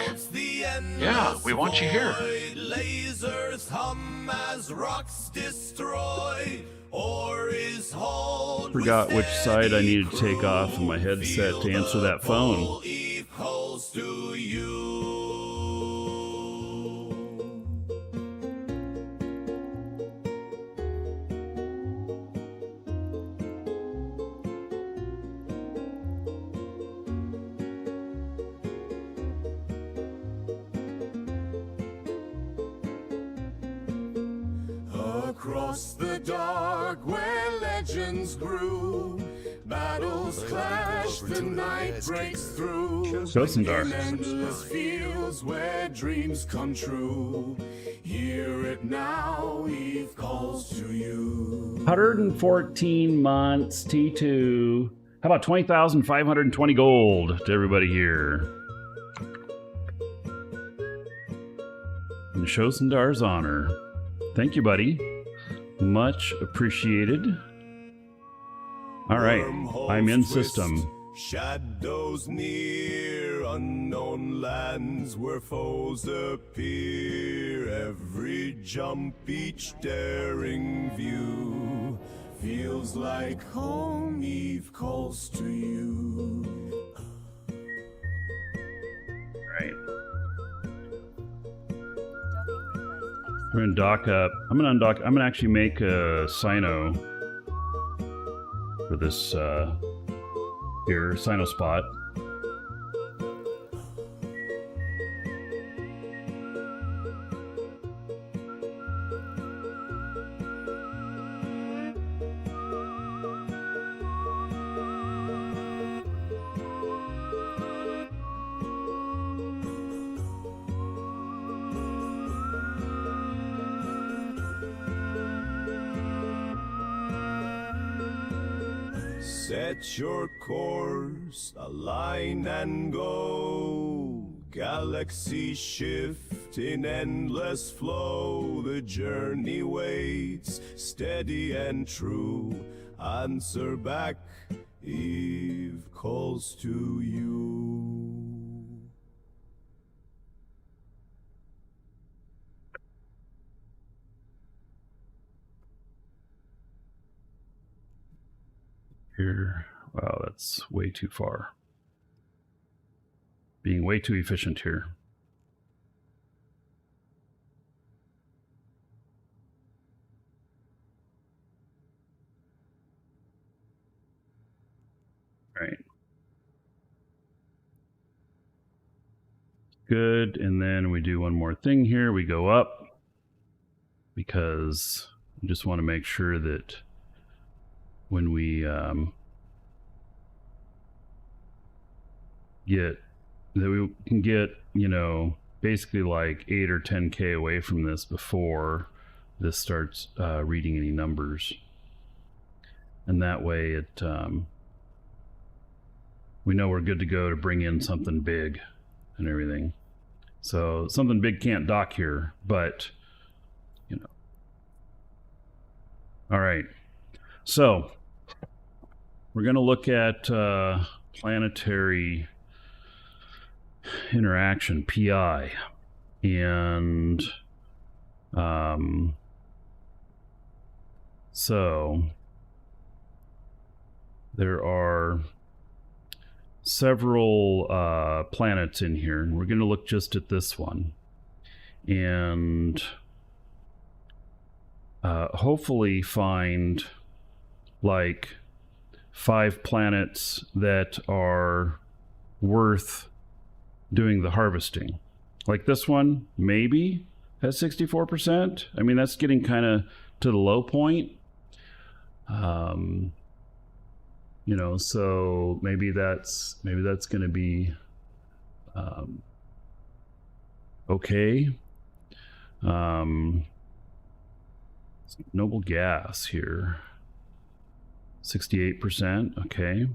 Speaker 4: Yeah, we want you here.
Speaker 2: Lasers hum as rocks destroy. Ore is hauled.
Speaker 4: Forgot which side I needed to take off in my headset to answer that phone.
Speaker 2: Eve calls to you.
Speaker 1: Across the dark where legends grew, battles clash, the night breaks through.
Speaker 4: Gosendar.
Speaker 1: In endless fields where dreams come true. Hear it now, Eve calls to you.
Speaker 4: 114 months, T2. How about 20,520 gold to everybody here? In Shosendar's honor. Thank you, buddy. Much appreciated. All right, I'm in system.
Speaker 1: Shadows near, unknown lands where foes appear. Every jump, each daring view feels like home. Eve calls to you.
Speaker 4: All right. We're gonna dock up. I'm gonna undock. I'm gonna actually make a Sino for this here Sino spot.
Speaker 1: Set your course, align and go. Galaxy shift in endless flow. The journey waits, steady and true. Answer back, Eve calls to you.
Speaker 4: Here, wow, that's way too far. Being way too efficient here. All right. Good, and then we do one more thing here. We go up because we just want to make sure that when we we can get, you know, basically like 8 or 10K away from this before this starts reading any numbers. And that way it we know we're good to go to bring in something big and everything. So something big can't dock here, but you know. All right. So we're going to look at planetary interaction, PI, and so there are several planets in here, and we're going to look just at this one, and hopefully find like 5 planets that are worth doing the harvesting. Like this one maybe has 64%. I mean, that's getting kind of to the low point. You know, so maybe that's going to be okay. Noble gas here, 68%. Okay.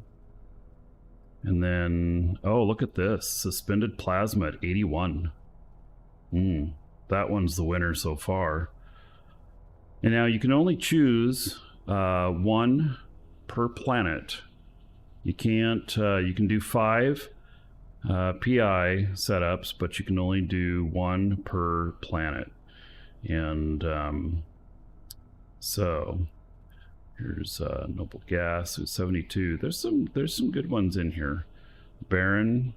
Speaker 4: And then, oh, look at this. Suspended plasma at 81. That one's the winner so far. And now you can only choose 1 per planet. You can't, you can do 5 PI setups, but you can only do 1 per planet. And so here's noble gas with 72. There's some good ones in here. Baron,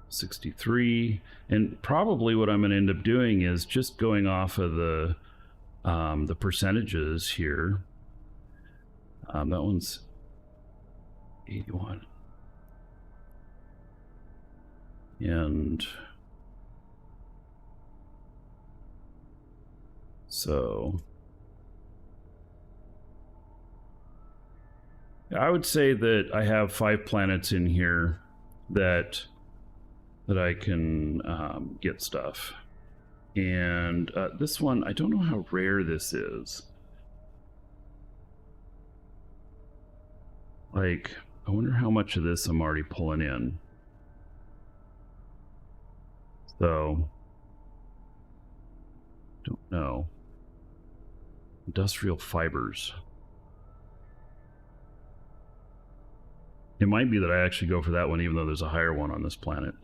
Speaker 4: 63, and probably what I'm going to end up doing is just going off of the percentages here. That one's 81, and So I would say that I have 5 planets in here that I can get stuff. And this one, I don't know how rare this is. Like, I wonder how much of this I'm already pulling in. So, don't know. Industrial fibers. It might be that I actually go for that one, even though there's a higher one on this planet.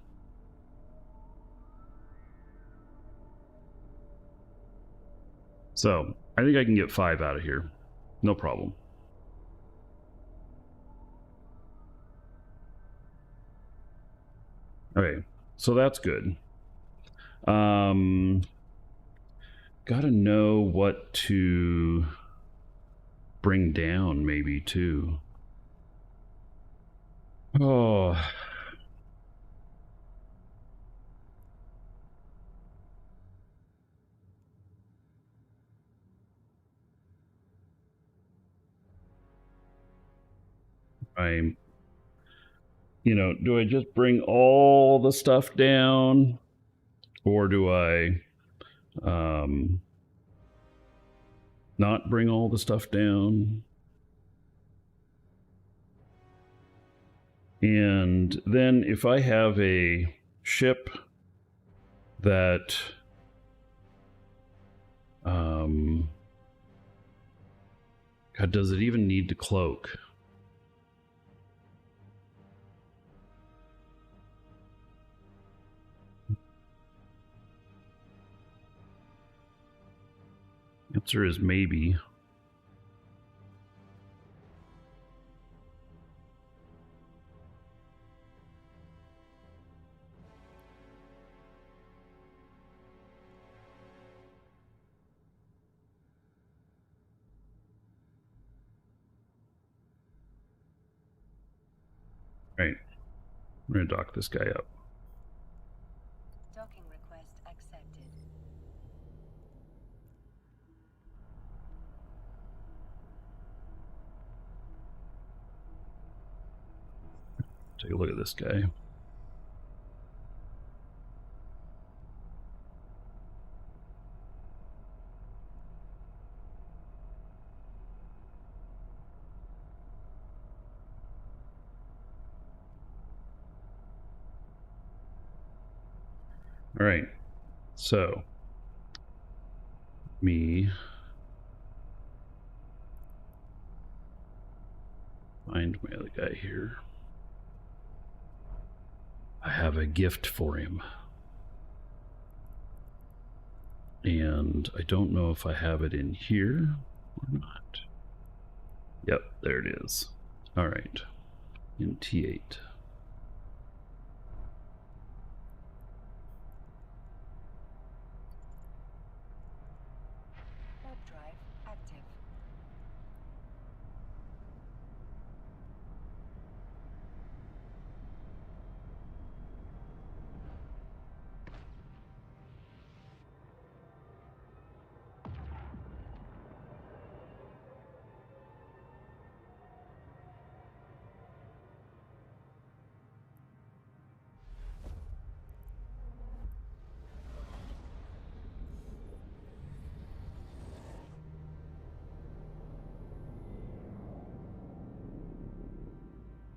Speaker 4: So, I think I can get 5 out of here. No problem. Okay, so that's good. Gotta know what to bring down, maybe, too. Oh. Do I just bring all the stuff down, or do I not bring all the stuff down? And then if I have a ship that God, does it even need to cloak? Answer is maybe. Right. I'm going to dock this guy up.
Speaker 5: Docking request accepted.
Speaker 4: Take a look at this guy. All right, so me find my other guy here. I have a gift for him. And I don't know if I have it in here or not. Yep, there it is. All right, in T8.
Speaker 5: Warp drive active.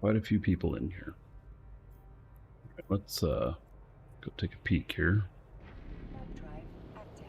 Speaker 4: Quite a few people in here. Let's go take a peek here.
Speaker 5: Warp drive active.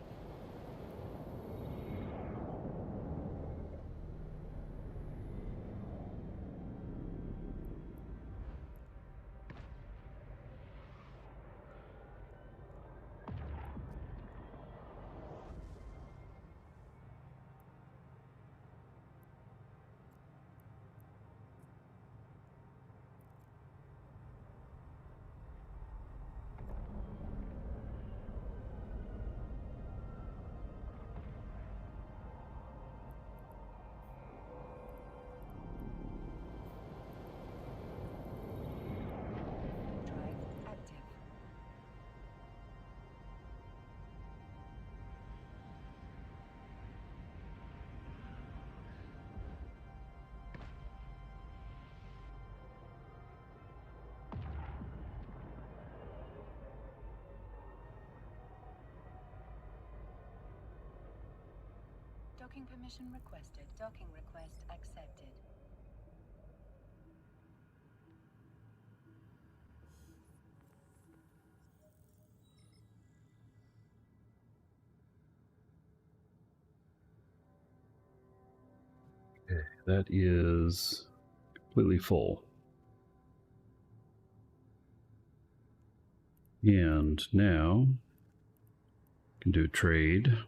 Speaker 5: Docking permission requested. Docking request accepted.
Speaker 4: Okay, that is completely full. And now can do a trade.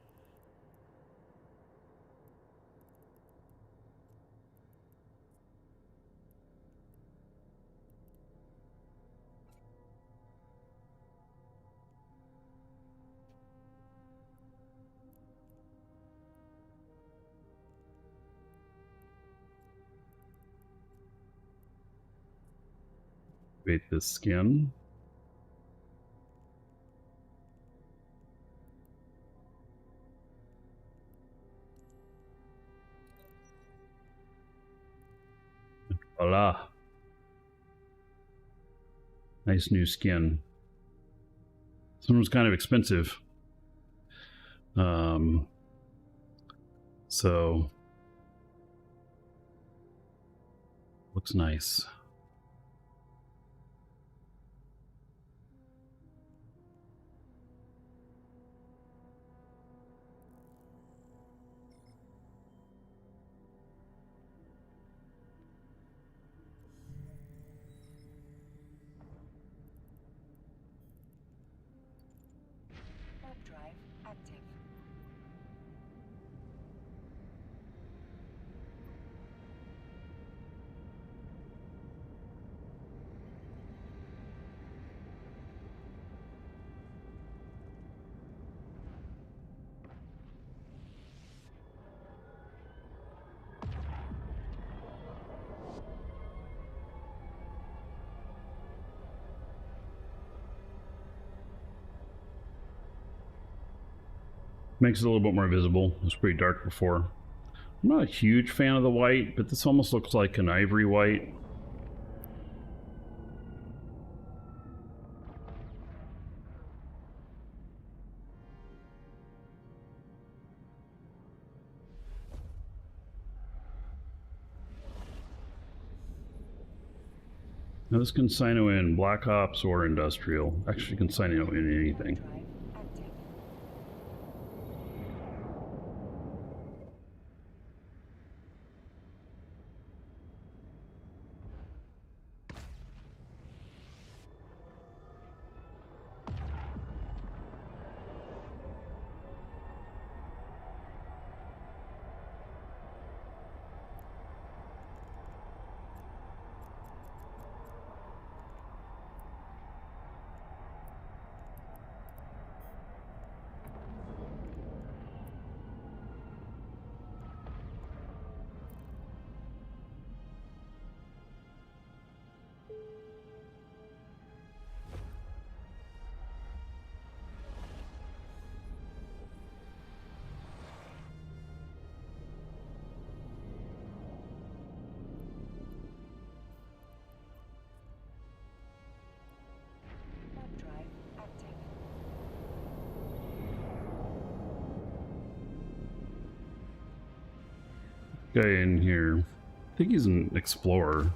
Speaker 4: Activate this skin. Voila. Nice new skin. This one was kind of expensive. So looks nice.
Speaker 5: Warp drive active.
Speaker 4: Makes it a little bit more visible. It was pretty dark before. I'm not a huge fan of the white, but this almost looks like an ivory white. Now this can sino in Black Ops or Industrial. Actually, you can sino in anything.
Speaker 5: Drive active. Warp drive active.
Speaker 4: Guy in here. I think he's an explorer.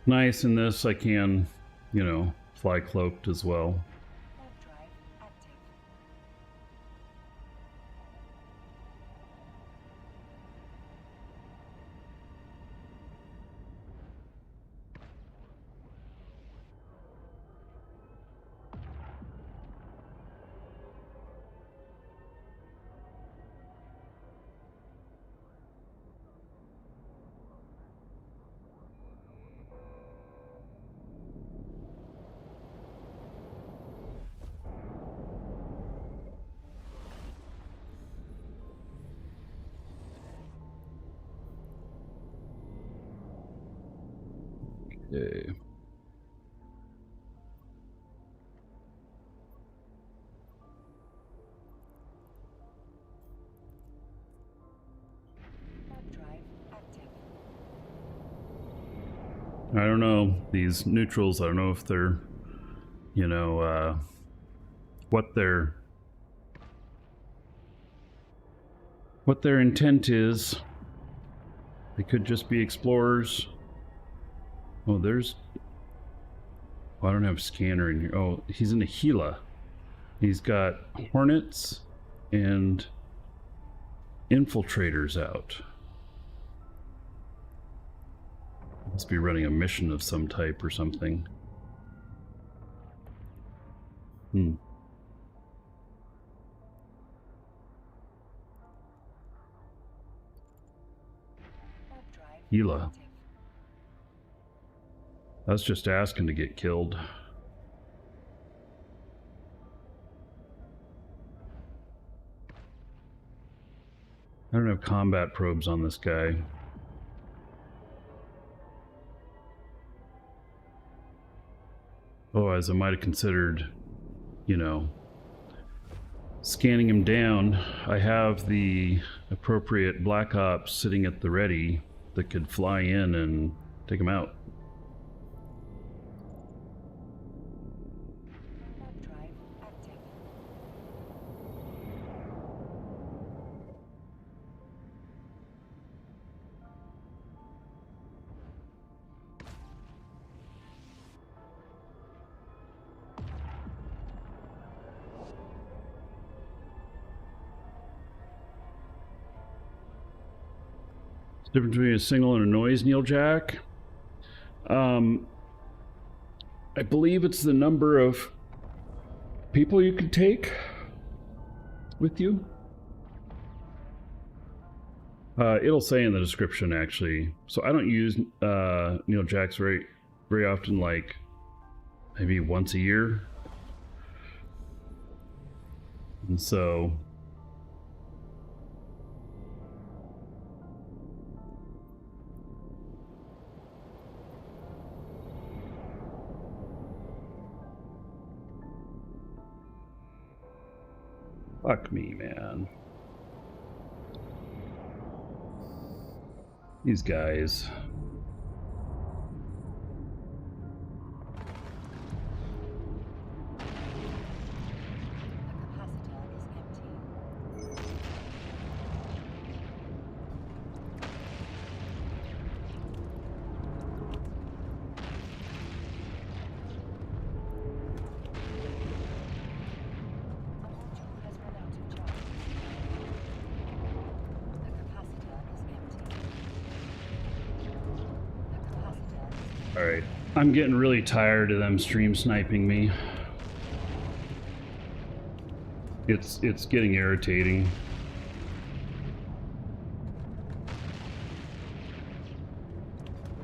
Speaker 4: Nice in this, I can, you know, fly cloaked as well.
Speaker 5: Warp drive active.
Speaker 4: Okay.
Speaker 5: Warp drive active.
Speaker 4: I don't know. These neutrals, I don't know if they're, you know, what their intent is. They could just be explorers. Oh, there's... Oh, I don't have a scanner in here. Oh, he's in a Gila. He's got hornets and infiltrators out. Must be running a mission of some type or something. Hmm.
Speaker 5: Warp drive
Speaker 4: Gila.
Speaker 5: active.
Speaker 4: That's just asking to get killed. I don't have combat probes on this guy. Otherwise, I might have considered, you know, scanning him down. I have the appropriate Black Ops sitting at the ready that could fly in and take him out.
Speaker 5: Warp drive active.
Speaker 4: Difference between a signal and a noise, Neil Jack. I believe it's the number of people you can take with you. It'll say in the description, actually. So I don't use Neil Jack's very often, like maybe once a year. And so fuck me, man. These guys.
Speaker 5: The capacitor is empty. A module has run out of charge. The capacitor is empty. The capacitor is
Speaker 4: All right. I'm getting really tired of them stream sniping me. It's getting irritating.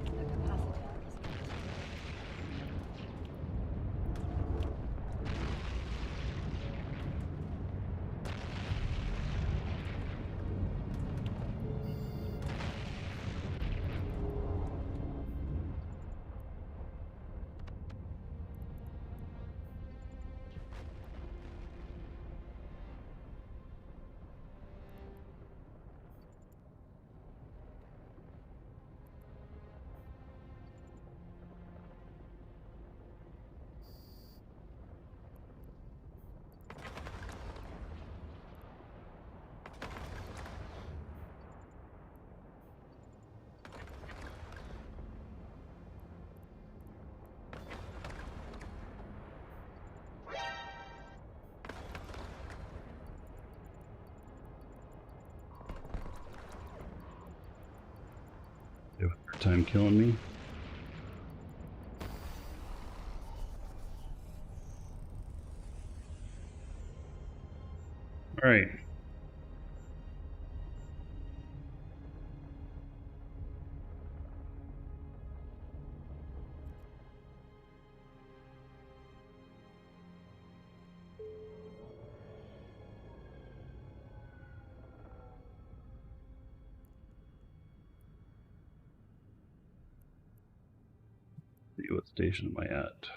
Speaker 5: The capacitor is empty.
Speaker 4: They have a hard time killing me. All right. See, what station am I at?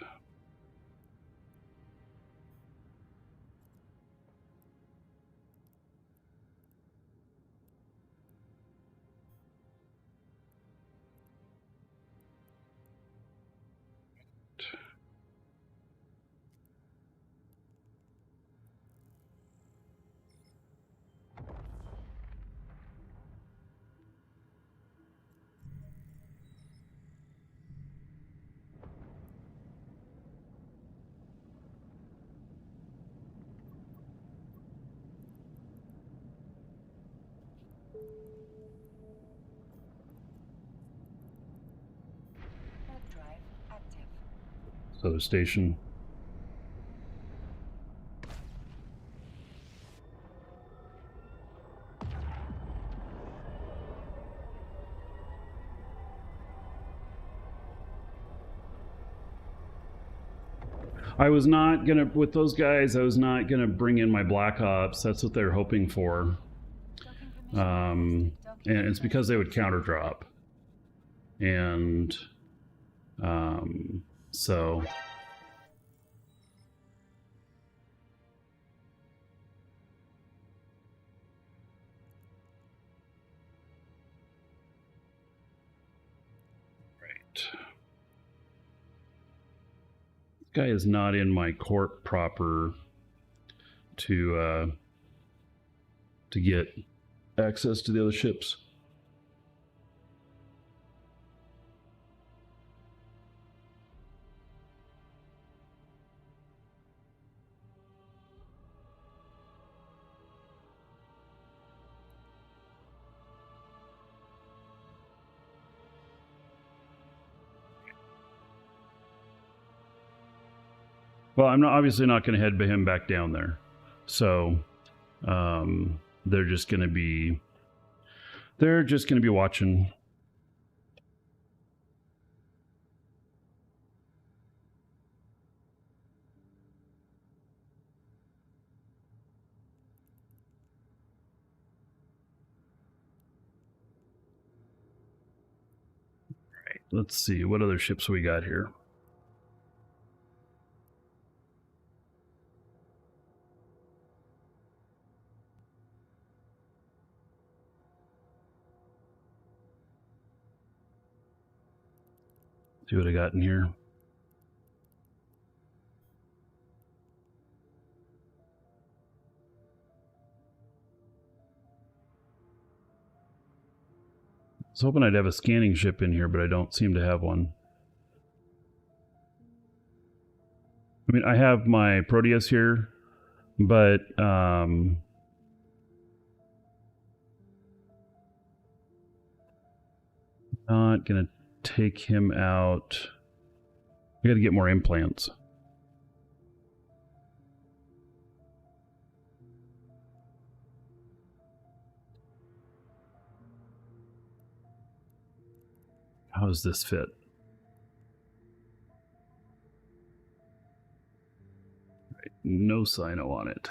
Speaker 5: Warp drive active.
Speaker 4: So station. I was not gonna, with those guys, I was not gonna bring in my Black Ops. That's what they're hoping for.
Speaker 5: Docking permission.
Speaker 4: And it's because they would counter drop. And so right. This guy is not in my corp proper to get access to the other ships. Well, I'm obviously not going to head him back down there. So they're just going to be watching. All right, let's see what other ships we got here. See what I got in here. I was hoping I'd have a scanning ship in here, but I don't seem to have one. I mean, I have my Proteus here, but not gonna take him out. I gotta get more implants. How does this fit? Right, no Sino on it.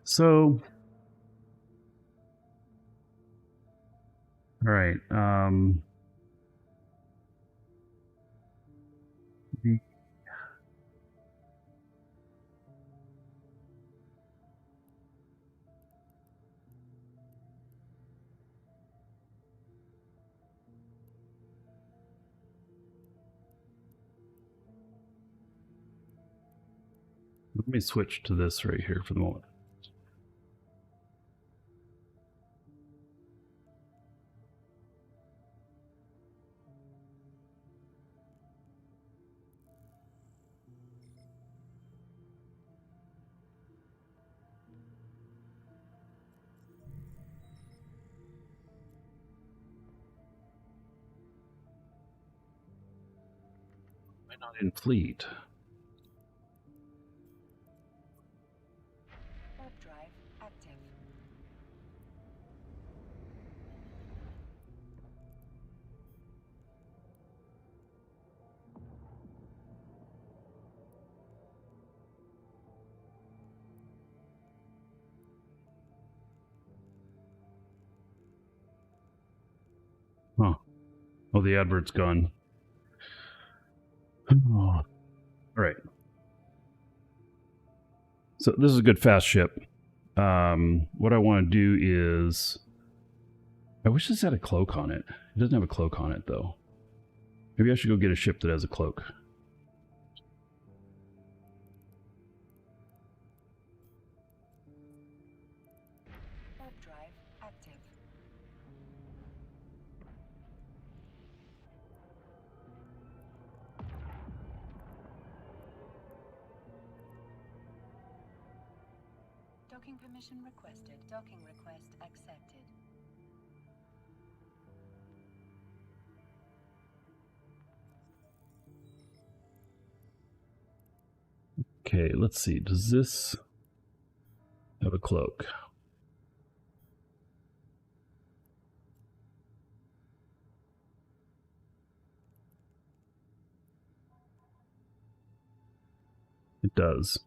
Speaker 4: So, all right. Let me switch to this right here for the moment. Why not in fleet?
Speaker 5: Warp drive active.
Speaker 4: Oh, the advert's gone. All right. So this is a good fast ship. What I want to do is... I wish this had a cloak on it. It doesn't have a cloak on it, though. Maybe I should go get a ship that has a cloak.
Speaker 5: Warp drive active. Docking permission requested. Docking request accepted.
Speaker 4: Okay, let's see. Does this have a cloak? It does.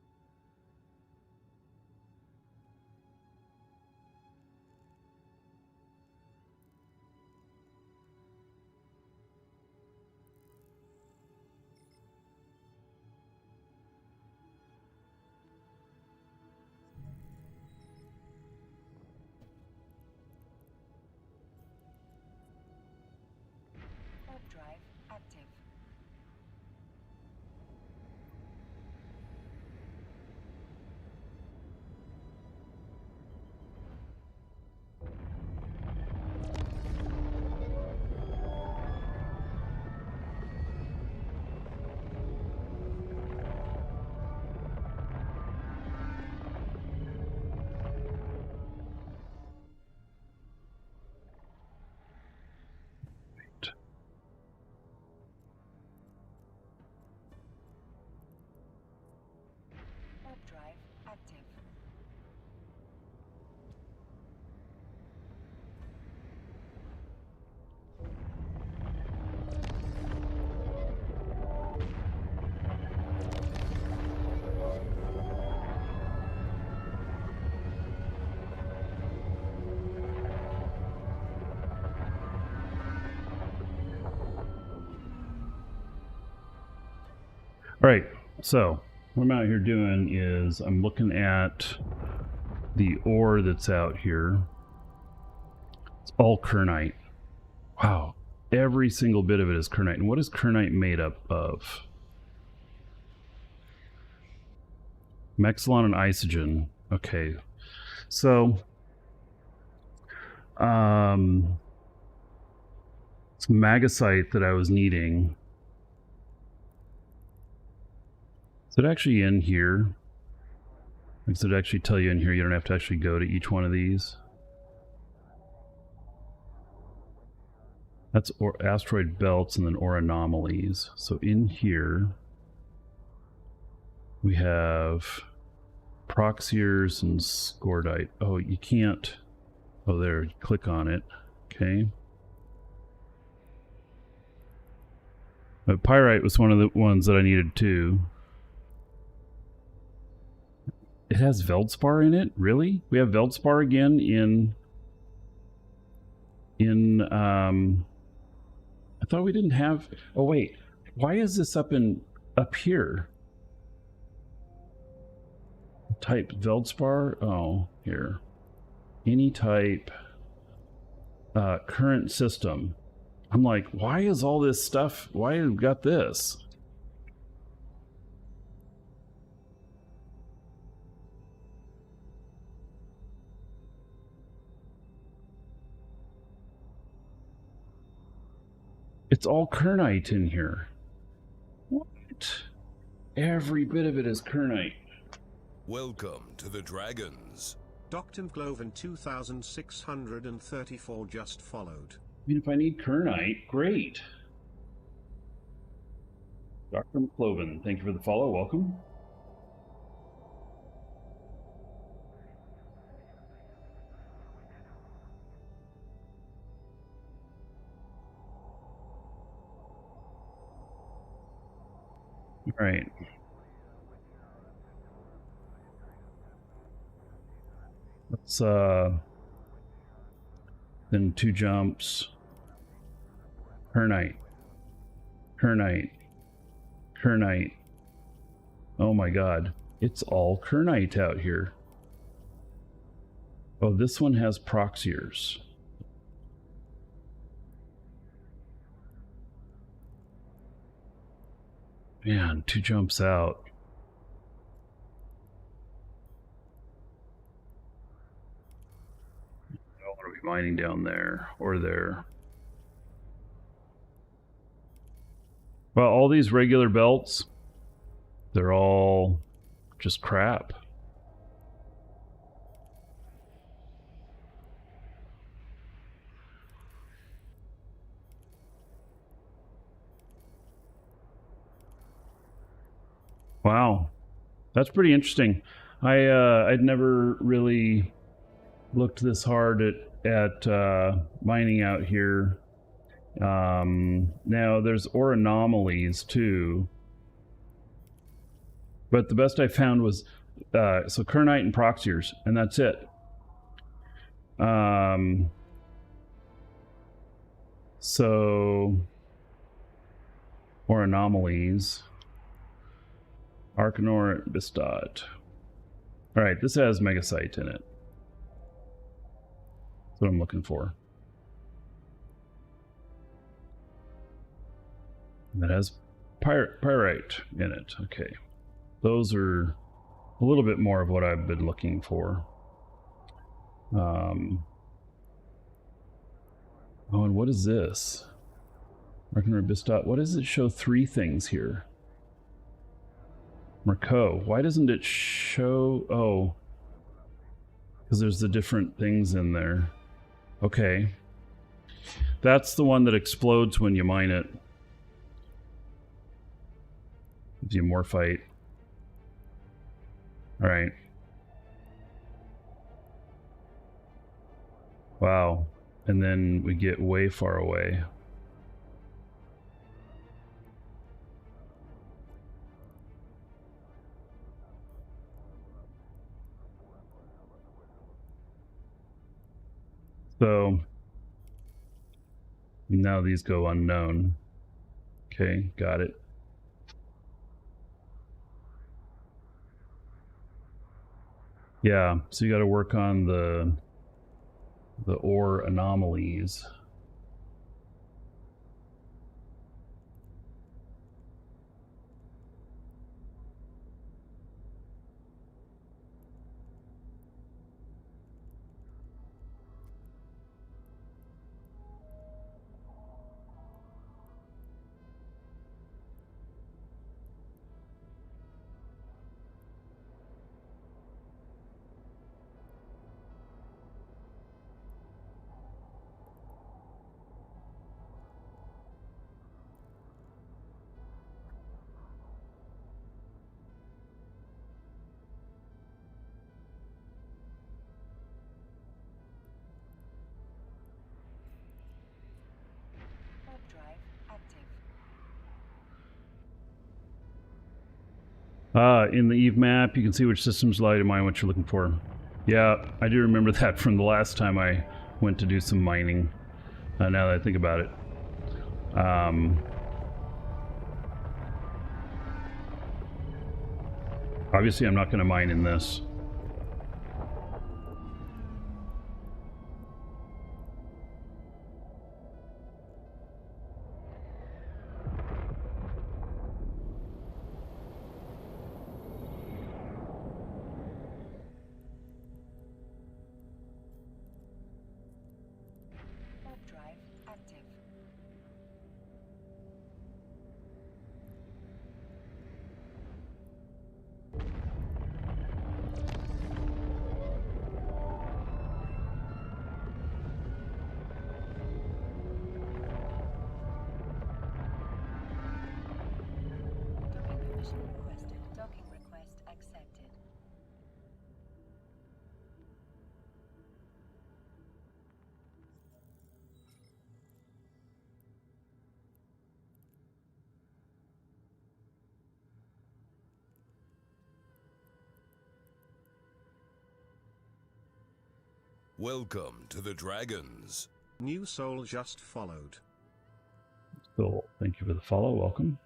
Speaker 5: Warp drive active. Warp drive active.
Speaker 4: All right, so what I'm out here doing is I'm looking at the ore that's out here. It's all kernite. Wow, every single bit of it is kernite. And what is kernite made up of? Mexilon and isogen. Okay, so it's magasite that I was needing. Is it actually in here? Does it actually tell you in here? You don't have to actually go to each one of these. That's asteroid belts and then ore anomalies. So in here, we have proxiers and scordite. Oh, you can't. Oh, there. Click on it. Okay. But pyrite was one of the ones that I needed too. It has Veldspar in it? Really? We have Veldspar again I thought we didn't have... Oh wait, why is this up here? Type Veldspar? Oh, here. Any type current system. I'm like, why is all this stuff? Why have we got this? It's all kernite in here. What? Every bit of it is kernite.
Speaker 6: Welcome to the Dragons. Dr. Cloven 2634 just followed.
Speaker 4: I mean, if I need kernite, great. Dr. McCloven, thank you for the follow. Welcome. All right. Let's then 2 jumps. Kernite. Kernite. Kernite. Oh my god. It's all Kernite out here. Oh, this one has proxiers. Man, 2 jumps out. I don't want to be mining down there or there. Well, all these regular belts, they're all just crap. Wow, that's pretty interesting. I'd never really looked this hard at mining out here. Now there's ore anomalies too, but the best I found was so Kernite and proxiers, and that's it. So ore anomalies. Arcanor Bistot. Alright, this has Megasite in it. That's what I'm looking for. And that has Pyrite in it. Okay. Those are a little bit more of what I've been looking for. Oh, and what is this? Arcanor Bistot. What does it show 3 things here? Markee. Why doesn't it show... Oh. Because there's the different things in there. Okay. That's the one that explodes when you mine it. Gives you Morphite. Alright. Wow. And then we get way far away. So now these go unknown. Okay, got it. Yeah, so you got to work on the ore anomalies.
Speaker 5: Warp drive active.
Speaker 4: In the Eve map, you can see which systems allow you to mine what you're looking for. Yeah, I do remember that from the last time I went to do some mining. Now that I think about it. Obviously, I'm not going to mine in this.
Speaker 5: Warp drive active. Docking permission requested. Docking request accepted.
Speaker 6: Welcome to the Dragons.
Speaker 7: New soul just followed.
Speaker 4: Cool. Thank you for the follow. Welcome.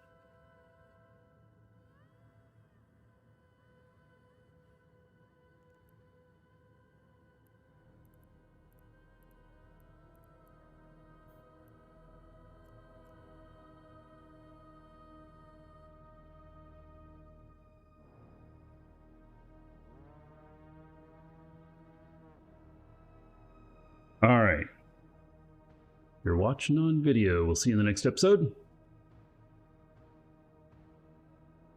Speaker 4: All right. You're watching on video. We'll see you in the next episode.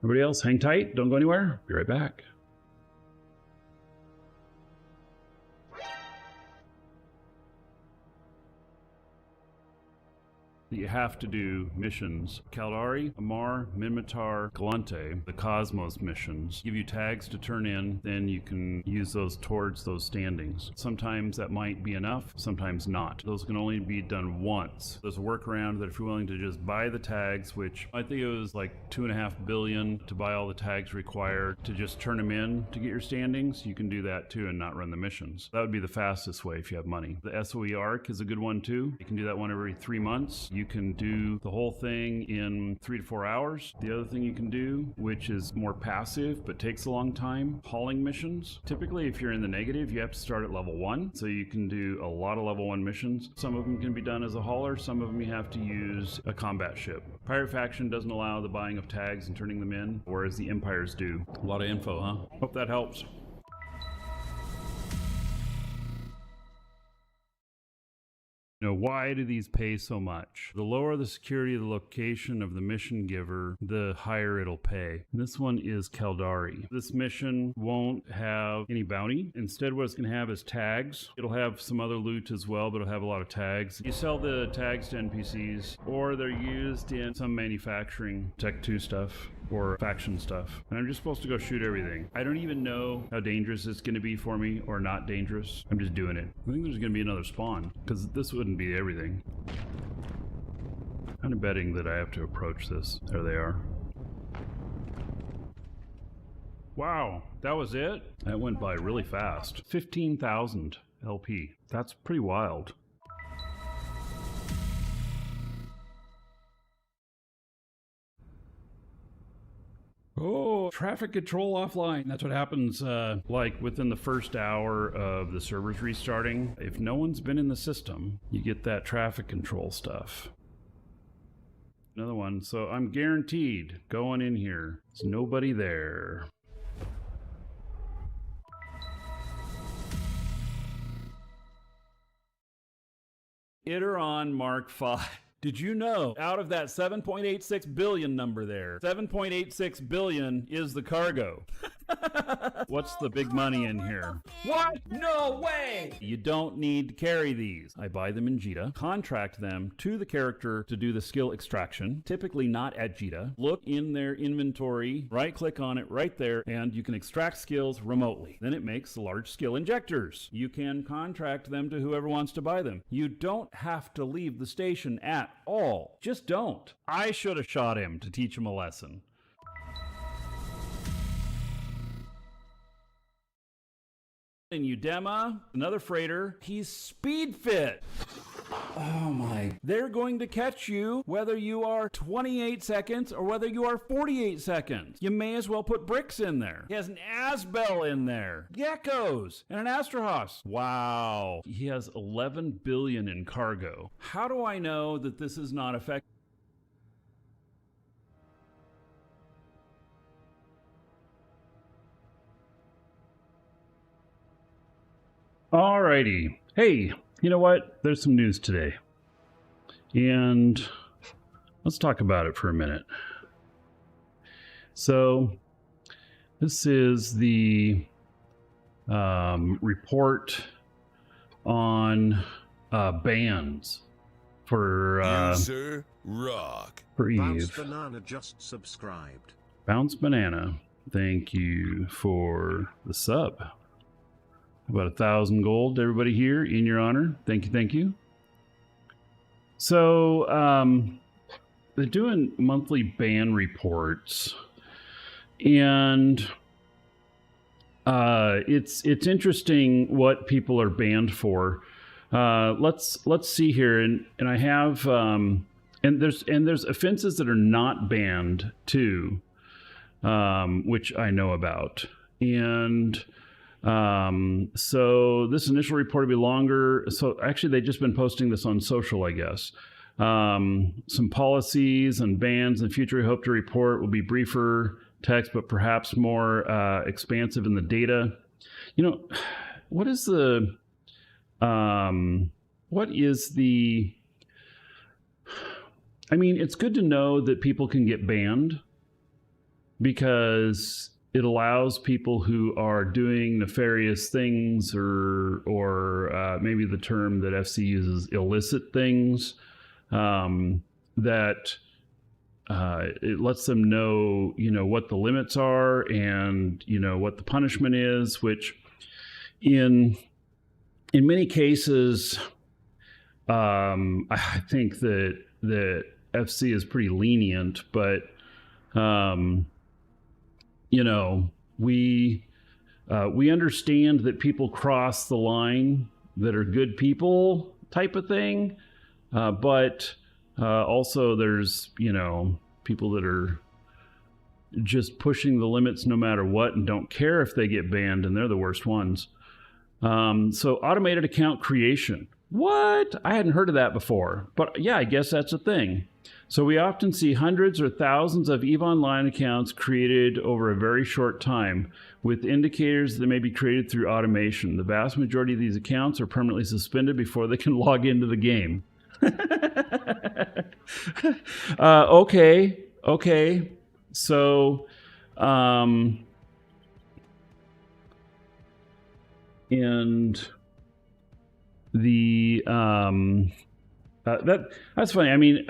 Speaker 4: Everybody else, hang tight. Don't go anywhere. Be right back. You have to do missions. Caldari, Amar, Minmatar, Galante, the Cosmos missions, give you tags to turn in, then you can use those towards those standings. Sometimes that might be enough, sometimes not. Those can only be done once. There's a workaround that if you're willing to just buy the tags, which I think it was like 2.5 billion to buy all the tags required to just turn them in to get your standings, you can do that too and not run the missions. That would be the fastest way if you have money. The SOE ARC is a good one too. You can do that one every 3 months. You can do the whole thing in 3 to 4 hours. The other thing you can do, which is more passive but takes a long time, hauling missions. Typically, if you're in the negative, you have to start at level 1, so you can do a lot of level 1 missions. Some of them can be done as a hauler, some of them you have to use a combat ship. Pirate Faction doesn't allow the buying of tags and turning them in, whereas the Empires do. A lot of info, huh? Hope that helps. Now, why do these pay so much? The lower the security of the location of the mission giver, the higher it'll pay. And this one is Caldari. This mission won't have any bounty. Instead, what it's going to have is tags. It'll have some other loot as well, but it'll have a lot of tags. You sell the tags to NPCs, or they're used in some manufacturing Tech 2 stuff or faction stuff. And I'm just supposed to go shoot everything. I don't even know how dangerous it's going to be for me or not dangerous. I'm just doing it. I think there's going to be another spawn because this wouldn't be everything. I'm betting that I have to approach this. There they are. Wow, that was it? That went by really fast. 15,000 LP. That's pretty wild. Oh, traffic control offline. That's what happens like within the first hour of the servers restarting. If no one's been in the system, you get that traffic control stuff. Another one. So I'm guaranteed going in here. There's nobody there. Iteron Mark V. Did you know, out of that 7.86 billion number there, 7.86 billion is the cargo. What's the big money in here? What? No way! You don't need to carry these. I buy them in Jita, contract them to the character to do the skill extraction, typically not at Jita. Look in their inventory, right click on it right there, and you can extract skills remotely. Then it makes large skill injectors. You can contract them to whoever wants to buy them. You don't have to leave the station at all. Just don't. I should have shot him to teach him a lesson. In Udema, another freighter, he's speed fit. Oh my. They're going to catch you whether you are 28 seconds or whether you are 48 seconds. You may as well put bricks in there. He has an Asbel in there, geckos, and an Astrohaus. Wow. He has 11 billion in cargo. How do I know that this is not effective? Alrighty. Hey, you know what? There's some news today. And let's talk about it for a minute. So, this is the report on bans for
Speaker 6: User Rock.
Speaker 4: for Eve.
Speaker 7: Bounce Banana just subscribed.
Speaker 4: Bounce Banana, thank you for the sub. About 1,000 gold to everybody here in your honor. Thank you, thank you. So, they're doing monthly ban reports, and it's interesting what people are banned for. Let's see here, and I have and there's offenses that are not banned too, which I know about. And so this initial report will be longer. So actually, they've just been posting this on social, I guess. Some policies and bans in the future we hope to report will be briefer text, but perhaps more expansive in the data. You know, what is the I mean, it's good to know that people can get banned because it allows people who are doing nefarious things or maybe the term that FC uses, illicit things, that it lets them know, what the limits are and, what the punishment is, which in many cases, I think that FC is pretty lenient, but, we understand that people cross the line that are good people type of thing. But also there's, people that are just pushing the limits no matter what and don't care if they get banned, and they're the worst ones. So automated account creation. What? I hadn't heard of that before. But yeah, I guess that's a thing. So we often see hundreds or thousands of EVE Online accounts created over a very short time, with indicators that may be created through automation. The vast majority of these accounts are permanently suspended before they can log into the game. Okay. So, and the, that's funny. I mean,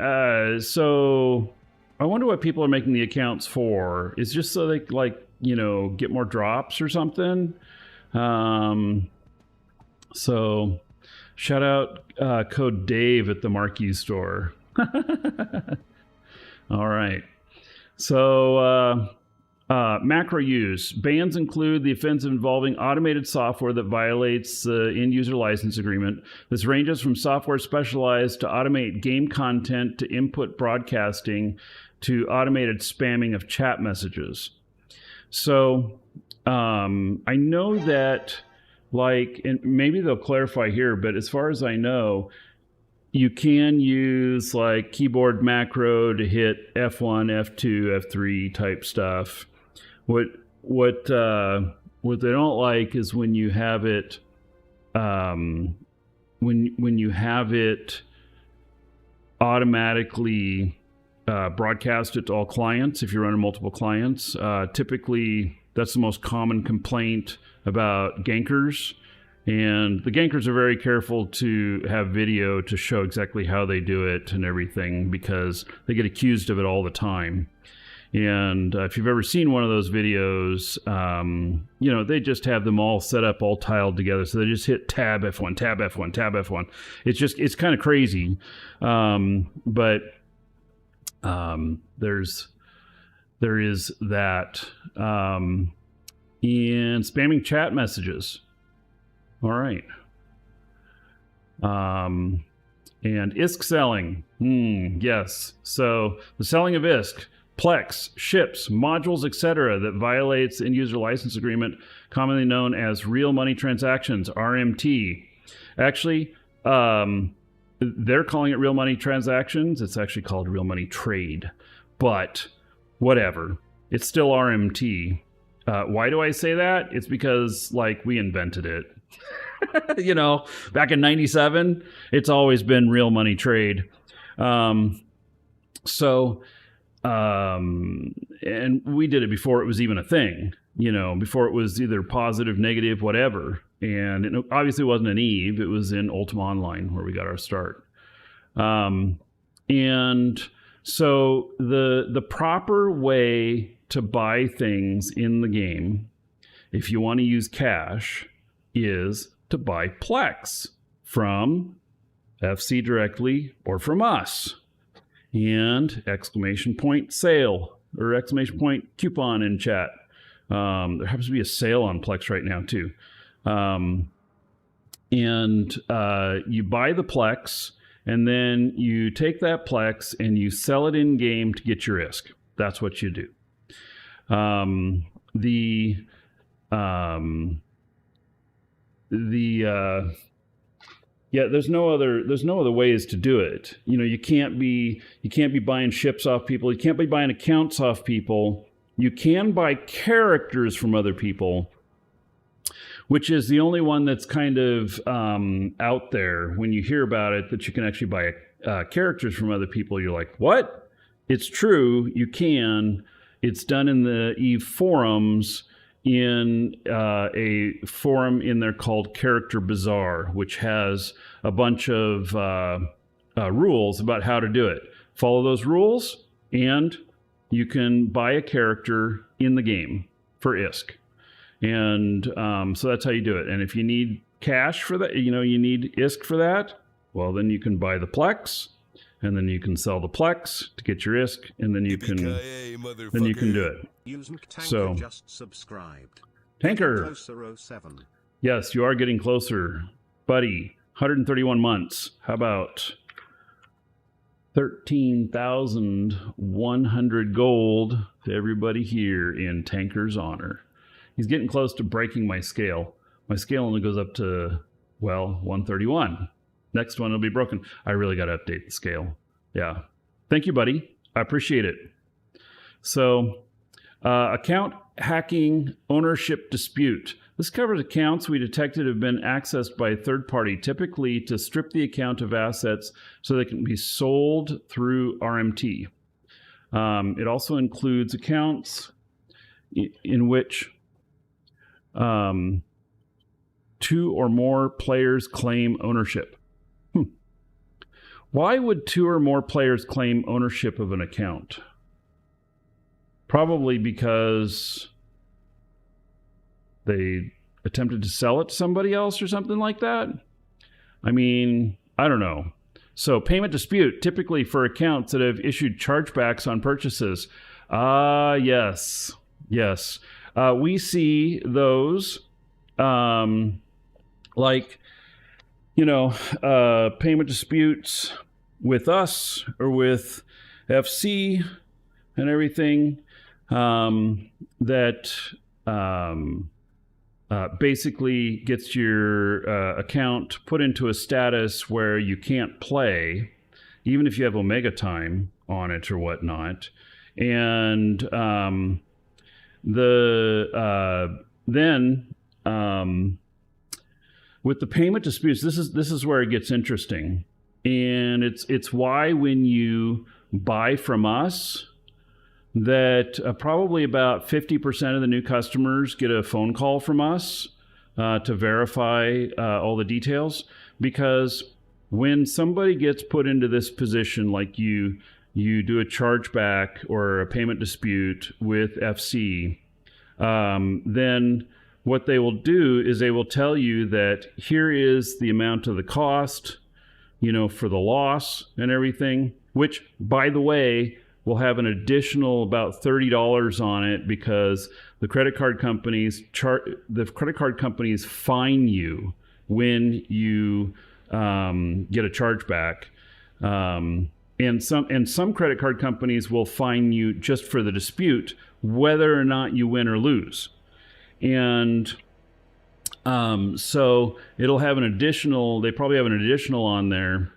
Speaker 4: so I wonder what people are making the accounts for. It's just so they get more drops or something. So shout out code Dave at the Markee store. All right. So macro use. Bans include the offense involving automated software that violates the end-user license agreement. This ranges from software specialized to automate game content to input broadcasting to automated spamming of chat messages. So I know that, and maybe they'll clarify here, but as far as I know, you can use keyboard macro to hit F1, F2, F3 type stuff. What they don't like is when you have it when you have it automatically broadcast it to all clients if you're running multiple clients. Typically, that's the most common complaint about gankers. And the gankers are very careful to have video to show exactly how they do it and everything, because they get accused of it all the time. And if you've ever seen one of those videos, they just have them all set up, all tiled together. So they just hit tab F1, tab F1, tab F1. It's kind of crazy. But there is that. And spamming chat messages. All right. And ISK selling. Yes. So the selling of ISK, PLEX, ships, modules, etc. that violates end-user license agreement, commonly known as real money transactions, RMT. Actually, they're calling it real money transactions. It's actually called real money trade. But whatever. It's still RMT. Why do I say that? It's because, we invented it. Back in 97, it's always been real money trade. And we did it before it was even a thing, before it was either positive, negative, whatever. And it obviously wasn't in EVE. It was in Ultima Online where we got our start. And so the proper way to buy things in the game, if you want to use cash, is to buy PLEX from FC directly or from us. And exclamation point sale or exclamation point coupon in chat. There happens to be a sale on PLEX right now too. And you buy the PLEX and then you take that Plex and you sell it in game to get your ISK. That's what you do. Yeah, there's no other ways to do it. You know, you can't be buying ships off people. You can't be buying accounts off people. You can buy characters from other people, which is the only one that's kind of out there when you hear about it, that you can actually buy characters from other people. You're like, what? It's true. You can. It's done in the EVE forums, in a forum in there called Character Bazaar, which has a bunch of rules about how to do it. Follow those rules, and you can buy a character in the game for ISK. And so that's how you do it. And if you need cash for that, you need ISK for that, well, then you can buy the Plex, and then you can sell the Plex to get your ISK, and then you can do it. So,
Speaker 7: just subscribed.
Speaker 4: Tanker.
Speaker 7: Closer 07.
Speaker 4: Yes, you are getting closer, buddy. 131 months. How about 13,100 gold to everybody here in Tanker's honor? He's getting close to breaking my scale. My scale only goes up to, well, 131. Next one will be broken. I really got to update the scale. Yeah. Thank you, buddy. I appreciate it. So, account hacking ownership dispute. This covers accounts we detected have been accessed by a third party, typically to strip the account of assets so they can be sold through RMT. It also includes accounts in which 2 or more players claim ownership. Why would 2 or more players claim ownership of an account? Probably because they attempted to sell it to somebody else or something like that. I mean, I don't know. So payment dispute, typically for accounts that have issued chargebacks on purchases. Yes. We see those payment disputes with us or with FC and everything that basically gets your account put into a status where you can't play, even if you have Omega time on it or whatnot. And then with the payment disputes, this is where it gets interesting, and it's why when you buy from us, that probably about 50% of the new customers get a phone call from us to verify all the details. Because when somebody gets put into this position, like you do a chargeback or a payment dispute with FC, then what they will do is they will tell you that here is the amount of the cost, for the loss and everything, which, by the way, will have an additional about $30 on it because the credit card companies fine you when you get a chargeback. And some credit card companies will fine you just for the dispute, whether or not you win or lose. And so it'll have they probably have an additional on there.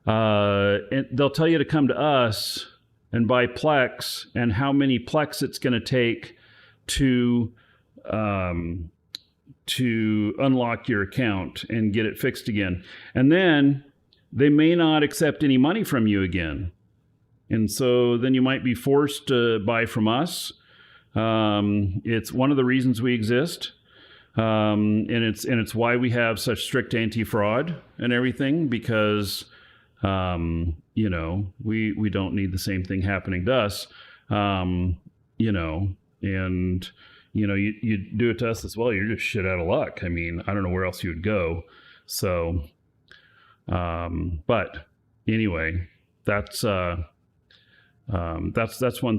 Speaker 4: And they'll tell you to come to us and buy Plex, and how many Plex it's going to take to unlock your account and get it fixed again. And then they may not accept any money from you again. And so then you might be forced to buy from us. It's one of the reasons we exist. And it's why we have such strict anti-fraud and everything, because we don't need the same thing happening to us. And you do it to us as well, you're just shit out of luck. I mean, I don't know where else you would go. So, but anyway, that's one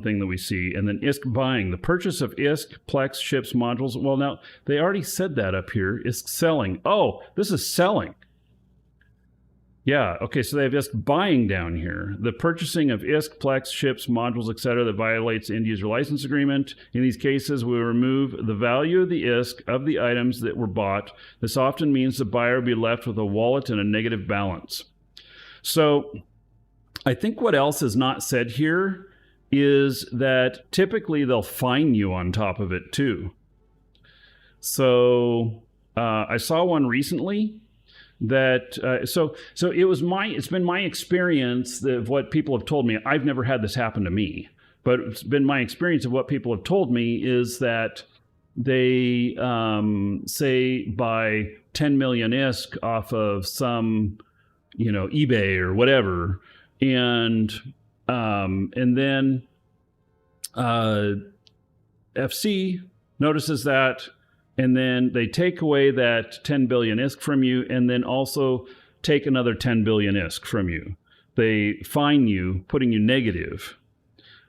Speaker 4: thing that we see. And then ISK buying, the purchase of ISK, Plex, ships, modules. Well, now they already said that up here. ISK selling. Oh, this is selling. Yeah, okay, so they have ISK buying down here. The purchasing of ISK, PLEX, chips, modules, etc. that violates the end user license agreement. In these cases, we will remove the value of the ISK of the items that were bought. This often means the buyer will be left with a wallet and a negative balance. So I think what else is not said here is that typically they'll fine you on top of it too. So I saw one recently that it's been my experience of what people have told me. I've never had this happen to me, but it's been my experience of what people have told me is that they say buy 10 million ISK off of some, eBay or whatever, and then FC notices that. And then they take away that 10 billion ISK from you and then also take another 10 billion ISK from you. They fine you, putting you negative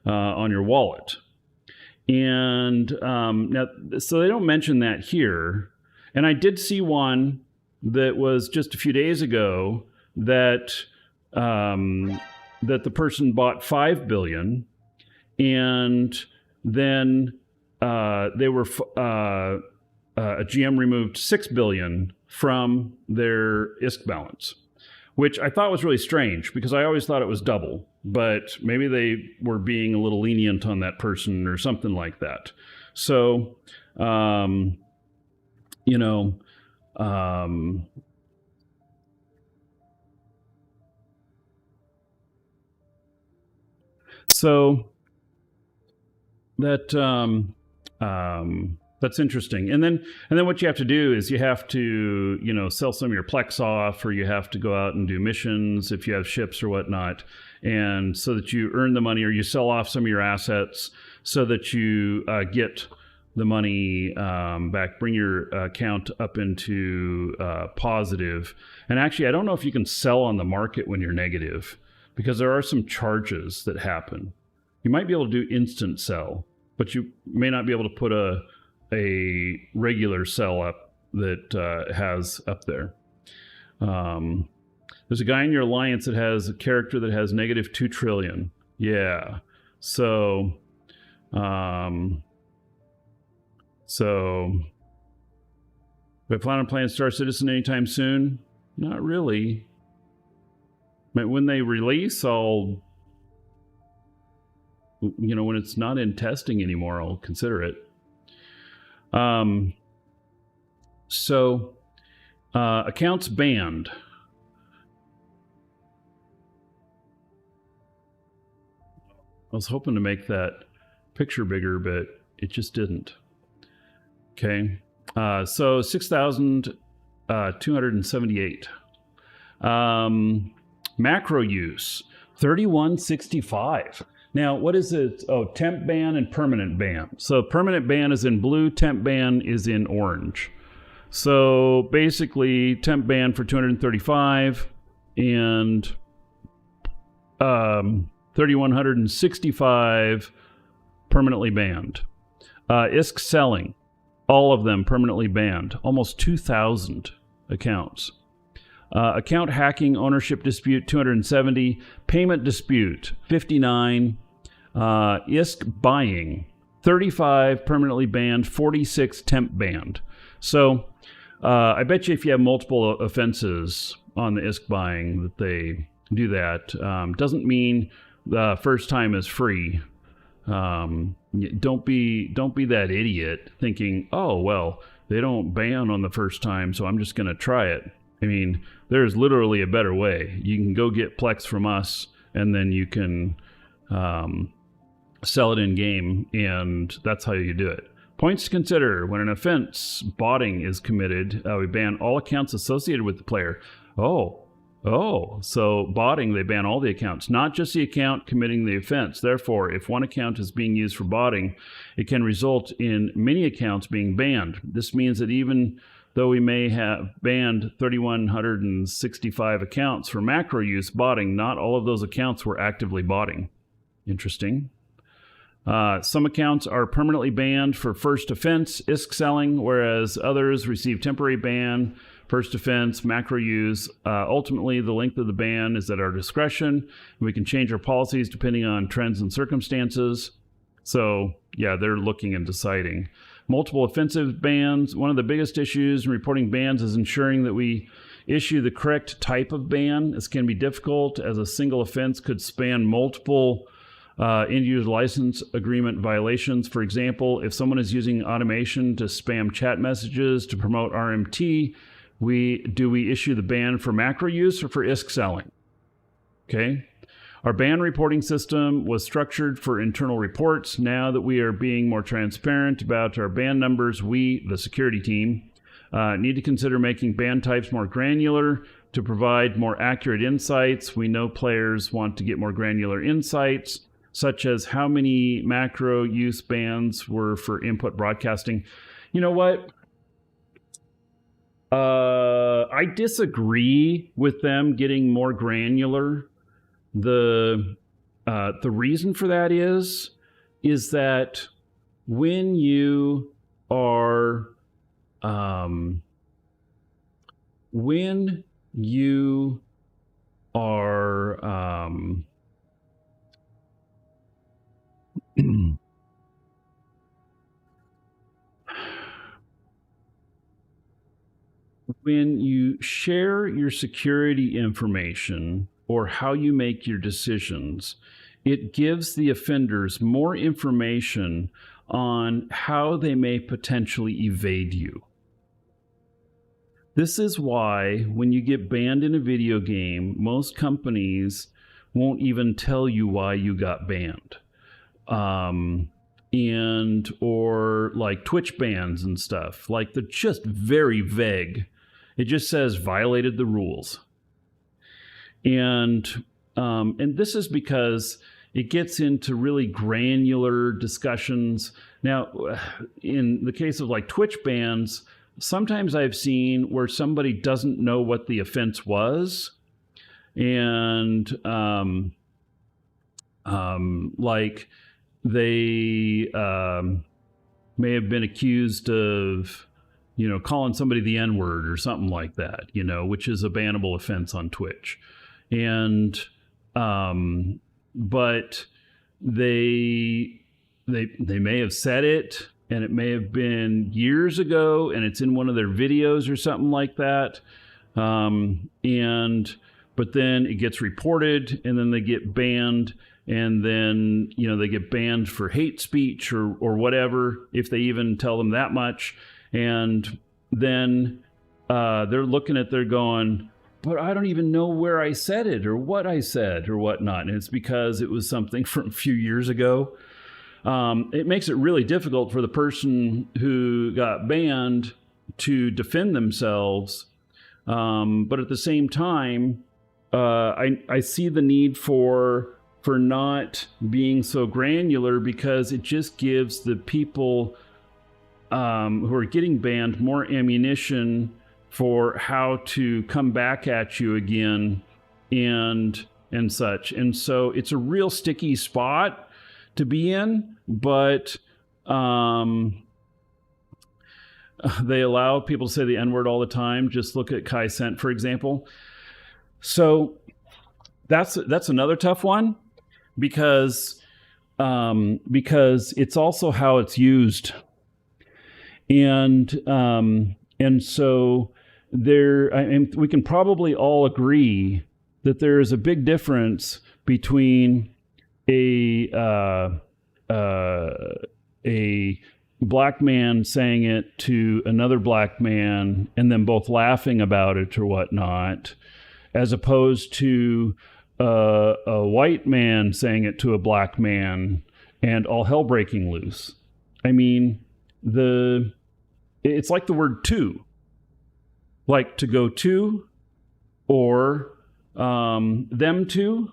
Speaker 4: on your wallet. And now, so they don't mention that here. And I did see one that was just a few days ago that that the person bought 5 billion and then they were... a GM removed 6 billion from their ISK balance, which I thought was really strange because I always thought it was double, but maybe they were being a little lenient on that person or something like that. So, so that, that's interesting. And then what you have to do is you have to, sell some of your PLEX off, or you have to go out and do missions if you have ships or whatnot. And so that you earn the money, or you sell off some of your assets so that you get the money back, bring your account up into positive. And actually, I don't know if you can sell on the market when you're negative, because there are some charges that happen. You might be able to do instant sell, but you may not be able to put a regular sell up that has up there. There's a guy in your alliance that has a character that has negative 2 trillion. Yeah. So do I plan on playing Star Citizen anytime soon? Not really. But when they release, when it's not in testing anymore, I'll consider it. Accounts banned. I was hoping to make that picture bigger, but it just didn't. Okay. So 6,278. Macro use, 3165. Now, what is it? Oh, temp ban and permanent ban. So permanent ban is in blue, temp ban is in orange. So basically, temp ban for 235 and 3,165 permanently banned. ISK selling, all of them permanently banned. Almost 2,000 accounts. Account hacking, ownership dispute, 270. Payment dispute, 59. ISK buying, 35 permanently banned, 46 temp banned. So I bet you if you have multiple offenses on the ISK buying that they do that. Doesn't mean the first time is free. Don't be that idiot thinking, oh, well, they don't ban on the first time, so I'm just going to try it. I mean, there's literally a better way. You can go get PLEX from us, and then you can sell it in game, and that's how you do it. Points to consider: when an offense, botting, is committed, we ban all accounts associated with the player. So botting, they ban all the accounts, not just the account committing the offense. Therefore, if one account is being used for botting, it can result in many accounts being banned. This means that even though we may have banned 3,165 accounts for macro use botting, not all of those accounts were actively botting. Interesting. Some accounts are permanently banned for first offense, ISK selling, whereas others receive temporary ban first offense, macro use. Ultimately, the length of the ban is at our discretion. We can change our policies depending on trends and circumstances. So, yeah, they're looking and deciding. Multiple offensive bans. One of the biggest issues in reporting bans is ensuring that we issue the correct type of ban. This can be difficult as a single offense could span multiple end-user license agreement violations. For example, if someone is using automation to spam chat messages to promote RMT, do we issue the ban for macro use or for ISK selling? Okay. Our ban reporting system was structured for internal reports. Now that we are being more transparent about our ban numbers, we, the security team, need to consider making ban types more granular to provide more accurate insights. We know players want to get more granular insights, such as how many macro use bans were for input broadcasting. You know what? I disagree with them getting more granular. The reason for that is that when you are when you share your security information or how you make your decisions, it gives the offenders more information on how they may potentially evade you. This is why when you get banned in a video game, most companies won't even tell you why you got banned. Or like Twitch bans and stuff, like they're just very vague. It just says violated the rules. And this is because it gets into really granular discussions. Now, in the case of like Twitch bans, sometimes I've seen where somebody doesn't know what the offense was. And like they may have been accused of, calling somebody the N-word or something like that, which is a bannable offense on Twitch. And but they may have said it, and it may have been years ago, and it's in one of their videos or something like that. But then it gets reported, and then they get banned, and then they get banned for hate speech or whatever, if they even tell them that much. And then they're looking at, they're going, but I don't even know where I said it or what I said or whatnot. And it's because it was something from a few years ago. It makes it really difficult for the person who got banned to defend themselves. But at the same time, I see the need for not being so granular, because it just gives the people who are getting banned more ammunition for how to come back at you again and such. And so it's a real sticky spot to be in, but they allow people to say the N-word all the time. Just look at Kai Cent, for example. So that's another tough one, because it's also how it's used. And so we can probably all agree that there is a big difference between a black man saying it to another black man and then both laughing about it or whatnot, as opposed to a white man saying it to a black man and all hell breaking loose. I mean, it's like the word to, like to go to, or them to,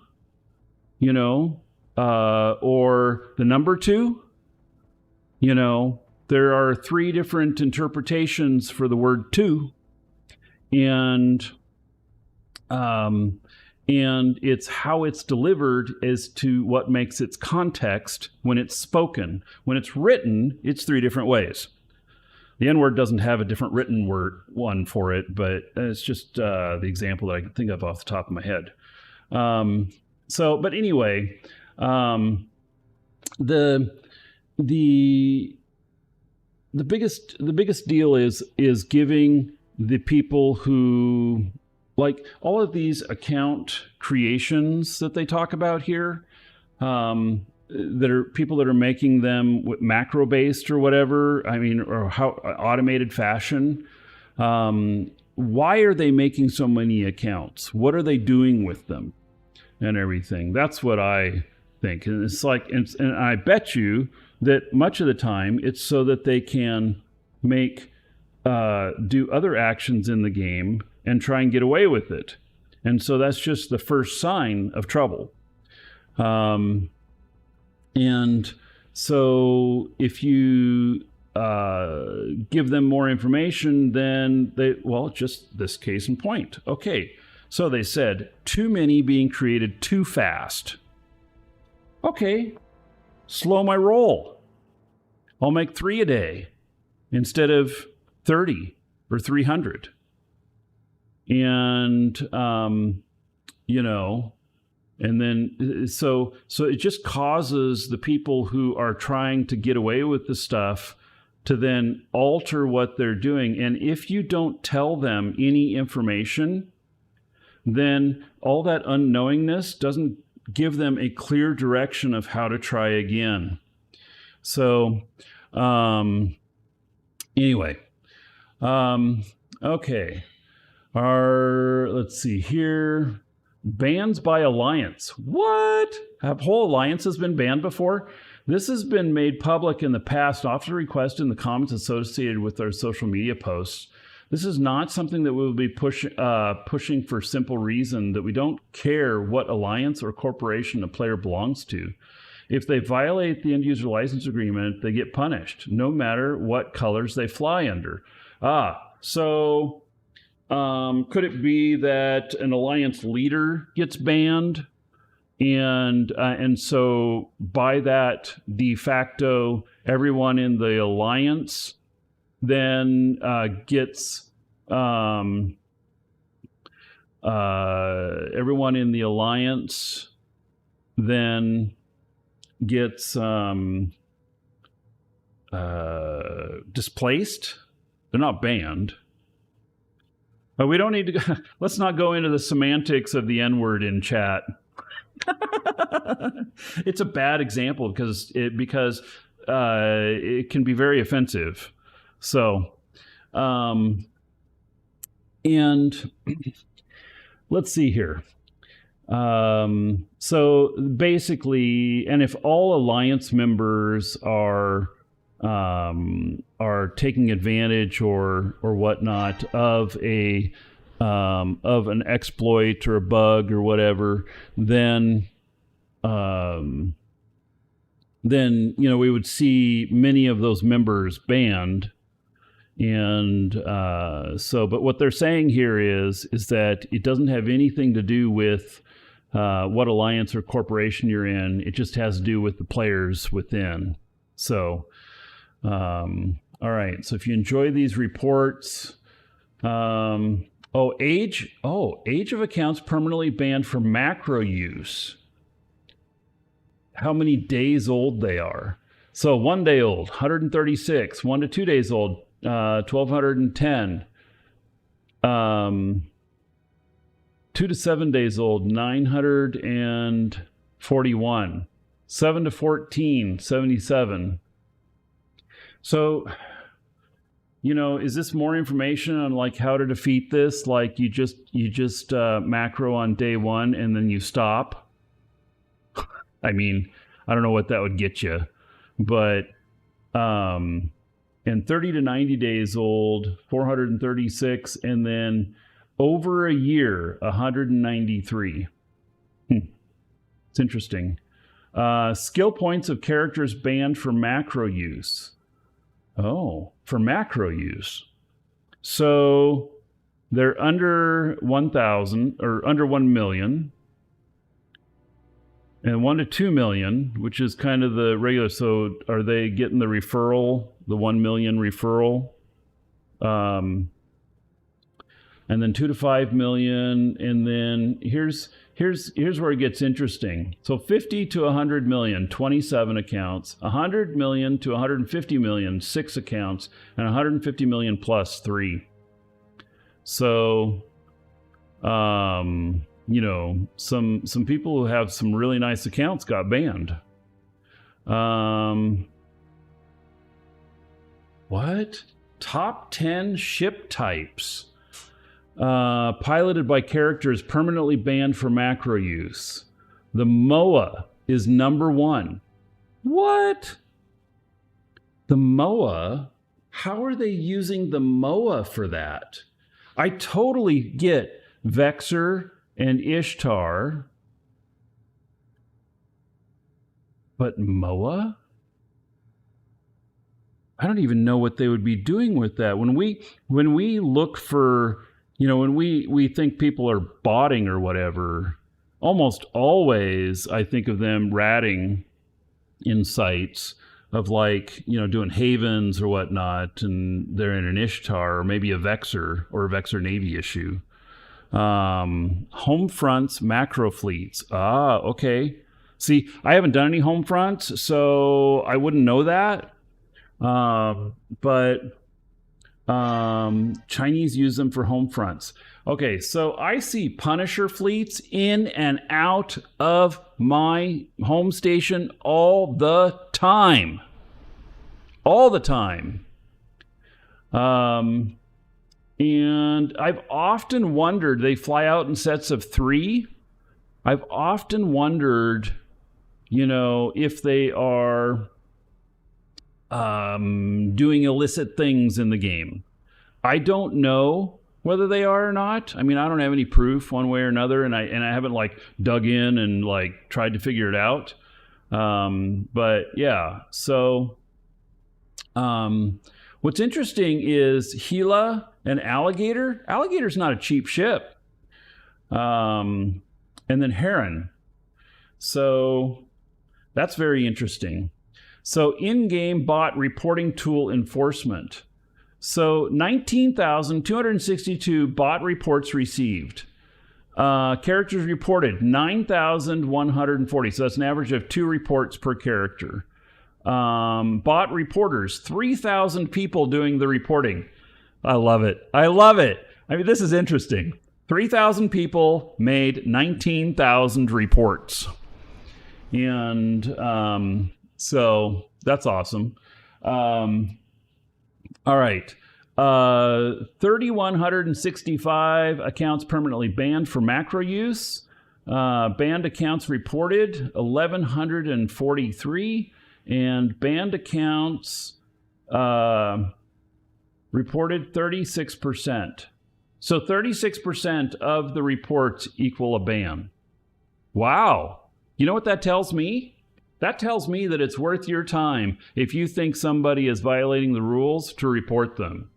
Speaker 4: or the number two. There are three different interpretations for the word to, and it's how it's delivered as to what makes its context when it's spoken. When it's written, it's three different ways. The N word doesn't have a different written one for it, but it's just the example that I can think of off the top of my head. But anyway, the biggest deal is giving the people who, like all of these account creations that they talk about here, that are people that are making them macro based or whatever. I mean, or how automated fashion. Why are they making so many accounts? What are they doing with them and everything? That's what I think. And it's like, and I bet you that much of the time it's so that they can make do other actions in the game and try and get away with it. And so that's just the first sign of trouble. And so if you give them more information, then just this case in point. Okay, so they said too many being created too fast. Okay, slow my roll. I'll make 3 a day instead of 30 or 300. And, and then so it just causes the people who are trying to get away with the stuff to then alter what they're doing. And if you don't tell them any information, then all that unknowingness doesn't give them a clear direction of how to try again. So, anyway, okay. Let's see here. Bans by alliance. What? Have whole alliances been banned before? This has been made public in the past, often requested in the comments associated with our social media posts. This is not something that we will be pushing for simple reason that we don't care what alliance or corporation a player belongs to. If they violate the end user license agreement, they get punished, no matter what colors they fly under. So could it be that an alliance leader gets banned? And so by that de facto, everyone in the alliance then gets everyone in the alliance then gets displaced. They're not banned. But we don't need to. Let's not go into the semantics of the N-word in chat. It's a bad example because it can be very offensive. So, and let's see here. So basically, and if all alliance members are taking advantage or whatnot of an exploit or a bug or whatever, then we would see many of those members banned. And but what they're saying here is that it doesn't have anything to do with what alliance or corporation you're in. It just has to do with the players within. So, all right. So if you enjoy these reports, age of accounts permanently banned for macro use. How many days old they are. So 1 day old, 136. 1 to 2 days old, 1,210. 2 to 7 days old, 941. 7 to 14, 77. So, is this more information on like how to defeat this? Like you just macro on day one and then you stop? I mean, I don't know what that would get you, but and 30 to 90 days old, 436, and then over a year, 193. It's interesting. Skill points of characters banned for macro use. Oh, for macro use. So they're under 1,000 or under 1 million. And 1 to 2 million, which is kind of the regular. So are they getting the referral, the 1 million referral And then 2 to 5 million. And then here's where it gets interesting. So 50 to 100 million, 27 accounts. 100 million to 150 million, 6 accounts. And 150 million plus 3. So, you know, some people who have some really nice accounts got banned. What? Top 10 ship types piloted by characters permanently banned for macro use. The MOA is number 1. What? The MOA? How are they using the MOA for that? I totally get Vexor and Ishtar, but MOA? I don't even know what they would be doing with that. When we look for, you know, when we think people are botting or whatever, almost always I think of them ratting in sites of, like, you know, doing havens or whatnot, and they're in an Ishtar or maybe a Vexor or a Vexor Navy issue. Home fronts, macro fleets. Ah, okay. See, I haven't done any home fronts, so I wouldn't know that. But Chinese use them for home fronts. Okay, so I see Punisher fleets in and out of my home station all the time. All the time. And I've often wondered, they fly out in sets of 3. I've often wondered, you know, if they are doing illicit things in the game. I don't know whether they are or not. I mean, I don't have any proof one way or another, and I haven't, like, dug in and, like, tried to figure it out. But yeah, so what's interesting is Gila and Alligator. Alligator's not a cheap ship. And then Heron. So that's very interesting. So in-game bot reporting tool enforcement. So 19,262 bot reports received. Characters reported 9,140. So that's an average of 2 reports per character. Bot reporters, 3,000 people doing the reporting. I love it. I love it. I mean, this is interesting. 3,000 people made 19,000 reports. And so that's awesome. All right. 3,165 accounts permanently banned for macro use. Banned accounts reported 1,143. And banned accounts reported 36%. So 36% of the reports equal a ban. Wow. You know what that tells me? That tells me that it's worth your time, if you think somebody is violating the rules, to report them.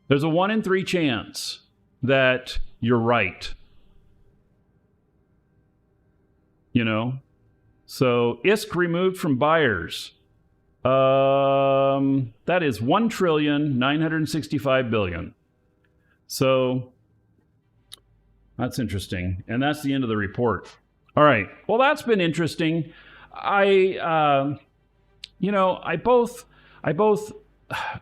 Speaker 4: There's a 1 in 3 chance that you're right. You know? So ISK removed from buyers. That is 1,965,000,000,000. So that's interesting. And that's the end of the report. All right. Well, that's been interesting. I both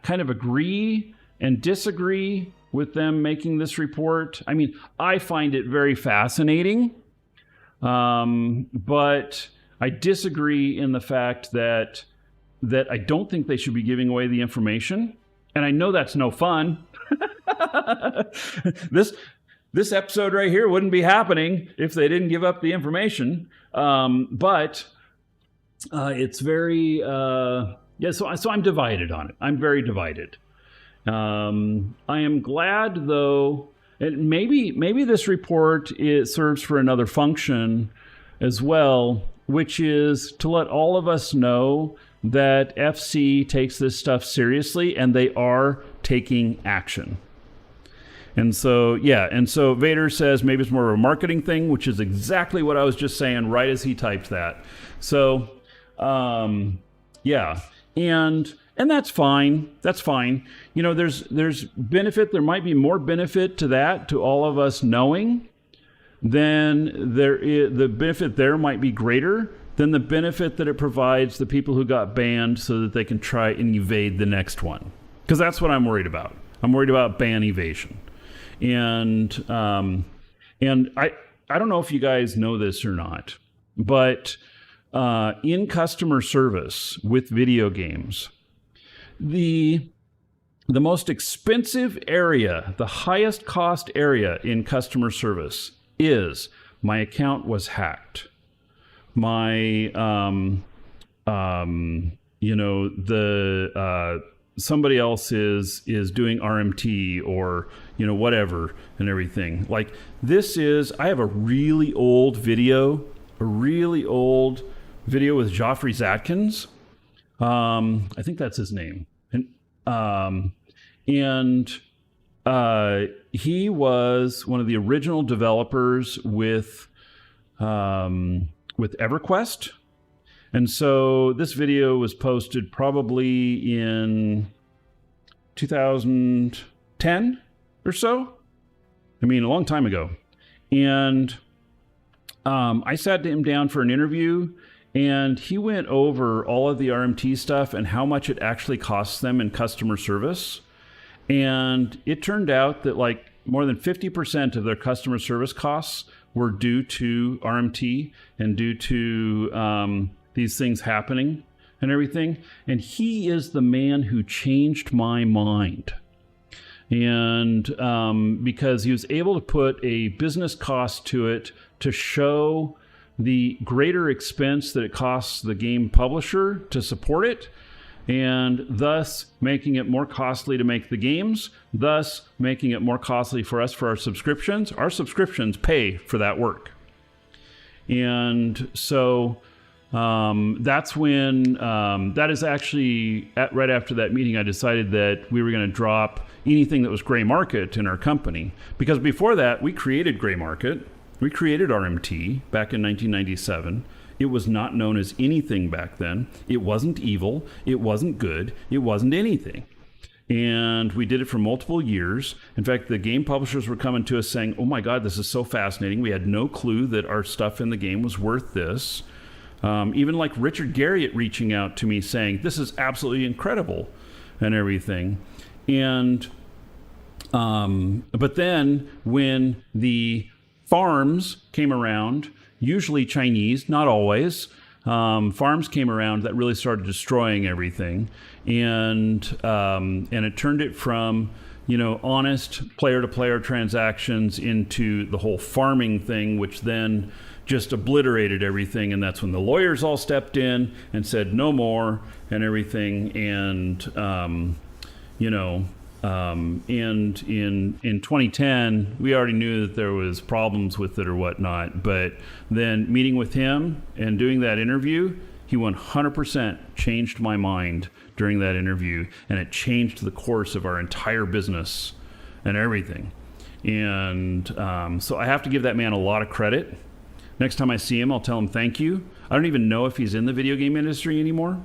Speaker 4: kind of agree and disagree with them making this report. I mean, I find it very fascinating, but I disagree in the fact that I don't think they should be giving away the information. And I know that's no fun. This episode right here wouldn't be happening if they didn't give up the information. But it's very, so I'm divided on it. I'm very divided. I am glad, though, and maybe this report serves for another function as well, which is to let all of us know that FC takes this stuff seriously and they are taking action. And so, yeah, and so Vader says maybe it's more of a marketing thing, which is exactly what I was just saying right as he typed that. So, yeah, and And that's fine. That's fine. You know, there's benefit. There might be more benefit to that, to all of us knowing, than there is, the benefit there might be greater than the benefit that it provides the people who got banned so that they can try and evade the next one. Because that's what I'm worried about. I'm worried about ban evasion. And I don't know if you guys know this or not, but in customer service with video games, the most expensive area, the highest cost area in customer service is my account was hacked. My, somebody else is doing RMT or, whatever and everything. Like I have a really old video with Joffrey Zatkins. I think that's his name. And he was one of the original developers with EverQuest. And so this video was posted probably in 2010 or so. I mean, a long time ago. And I sat him down for an interview, and he went over all of the RMT stuff and how much it actually costs them in customer service. And it turned out that like more than 50% of their customer service costs were due to RMT and due to these things happening and everything. And he is the man who changed my mind. And because he was able to put a business cost to it to show the greater expense that it costs the game publisher to support it, and thus making it more costly to make the games, thus making it more costly for us for our subscriptions. Our subscriptions pay for that work. And so that's when, that is actually, right after that meeting, I decided that we were going to drop anything that was gray market in our company. Because before that, we created gray market. We created RMT back in 1997. It was not known as anything back then. It wasn't evil. It wasn't good. It wasn't anything. And we did it for multiple years. In fact, the game publishers were coming to us saying, oh my God, this is so fascinating. We had no clue that our stuff in the game was worth this. Even like Richard Garriott reaching out to me saying, this is absolutely incredible and everything. And, but then when the farms came around, usually Chinese, not always, farms came around that really started destroying everything. And it turned it from, honest player-to-player transactions into the whole farming thing, which then just obliterated everything. And that's when the lawyers all stepped in and said no more and everything. And, and in 2010, we already knew that there was problems with it or whatnot. But then meeting with him and doing that interview, he 100% changed my mind during that interview. And it changed the course of our entire business and everything. And so I have to give that man a lot of credit. Next time I see him, I'll tell him thank you. I don't even know if he's in the video game industry anymore.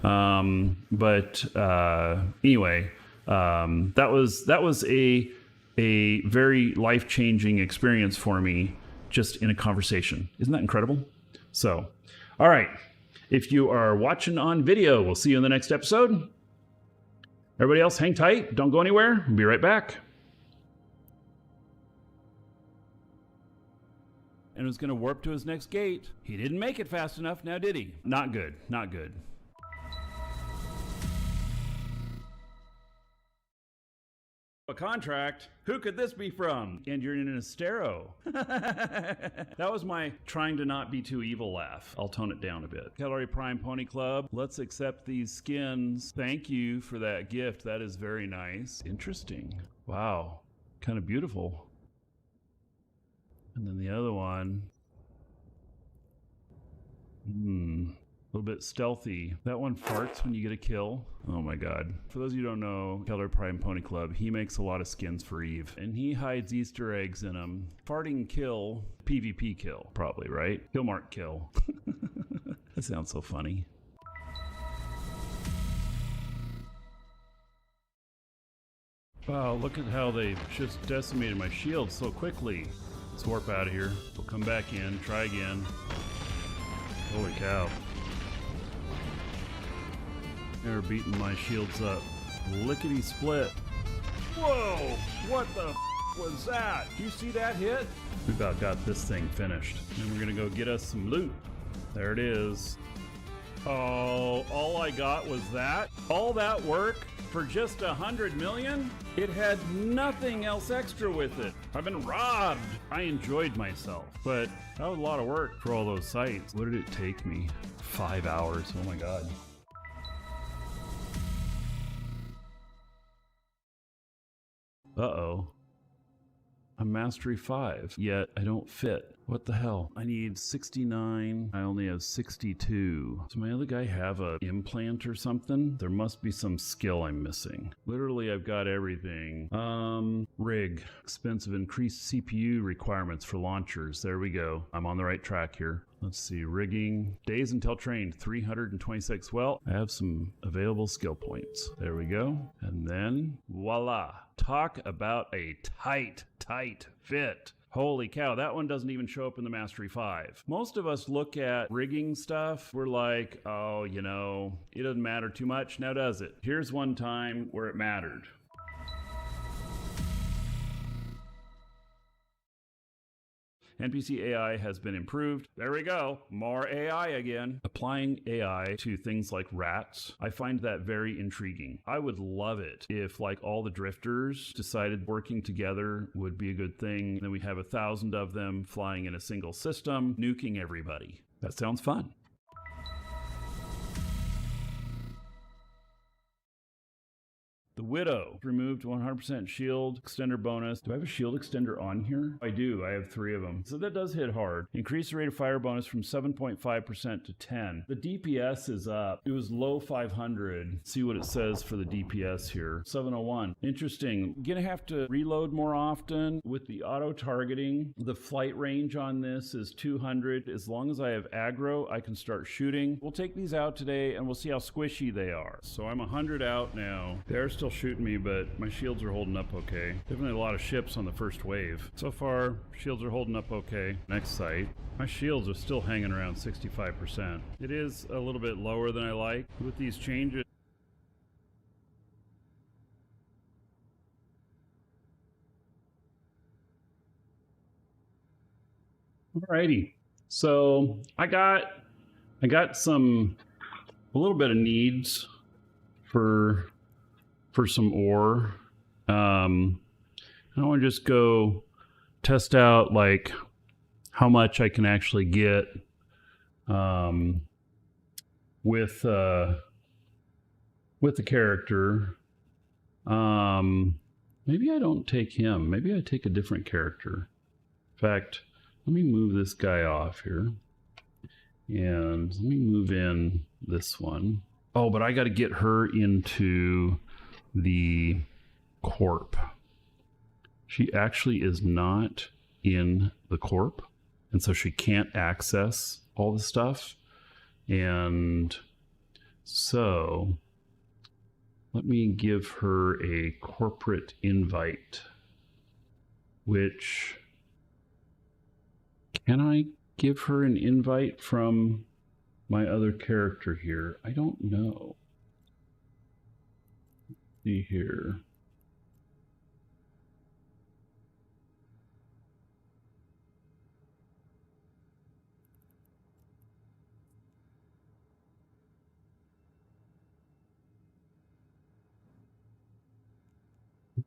Speaker 4: But anyway, that was a very life-changing experience for me, just in a conversation. Isn't that incredible? So, all right. If you are watching on video, we'll see you in the next episode. Everybody else, hang tight. Don't go anywhere. We'll be right back. And was going to warp to his next gate. He didn't make it fast enough, now did he? Not good. Not good. A contract? Who could this be from? And you're in an estero. That was my trying to not be too evil laugh. I'll tone it down a bit. Calorie Prime Pony Club, let's accept these skins. Thank you for that gift. That is very nice. Interesting. Wow. Kind of beautiful. And then the other one, a little bit stealthy. That one farts when you get a kill. Oh my God. For those of you who don't know, Keller Prime Pony Club, he makes a lot of skins for Eve. And he hides Easter eggs in them. Farting kill, PvP kill, probably, right? Kill mark kill. That sounds so funny. Wow, look at how they just decimated my shield so quickly. Let's warp out of here. We'll come back in, try again. Holy cow. They're beating my shields up. Lickety split. Whoa! What the was that? Did you see that hit? We about got this thing finished. And we're gonna go get us some loot. There it is. Oh, all I got was that? All that work for just 100 million? It had nothing else extra with it. I've been robbed. I enjoyed myself, but that was a lot of work for all those sites. What did it take me? 5 hours. Oh my God. Uh-oh. I'm Mastery 5, yet I don't fit. What the hell? I need 69. I only have 62. Does my other guy have a implant or something? There must be some skill I'm missing. Literally, I've got everything. Rig. Expensive increased CPU requirements for launchers. There we go. I'm on the right track here. Let's see, rigging. Days until trained, 326. Well, I have some available skill points. There we go. And then, voila. Talk about a tight fit. Holy cow, that one doesn't even show up in the Mastery 5. Most of us look at rigging stuff, we're like, oh, you know, it doesn't matter too much, now does it? Here's one time where it mattered. NPC AI has been improved. There we go. More AI again. Applying AI to things like rats, I find that very intriguing. I would love it if like all the drifters decided working together would be a good thing. Then we have 1,000 of them flying in a single system, nuking everybody. That sounds fun. The Widow removed 100% shield extender bonus. Do I have a shield extender on here? I do. I have 3 of them. So that does hit hard. Increase the rate of fire bonus from 7.5% to 10. The DPS is up. It was low 500. See what it says for the DPS here. 701. Interesting. I'm gonna have to reload more often with the auto targeting. The flight range on this is 200. As long as I have aggro, I can start shooting. We'll take these out today and we'll see how squishy they are. So I'm 100 out now. They're still shooting me, but my shields are holding up okay. Definitely a lot of ships on the first wave. So far, shields are holding up okay. Next site. My shields are still hanging around 65%. It is a little bit lower than I like. With these changes, alrighty. So I got a little bit of needs for some ore. I want to just go test out like how much I can actually get with the character. Maybe I don't take him. Maybe I take a different character. In fact, let me move this guy off here. And let me move in this one. Oh, but I got to get her into the corp. She actually is not in the corp, and so she can't access all the stuff. And so let me give her a corporate invite, which, can I give her an invite from my other character here? I don't know. See here.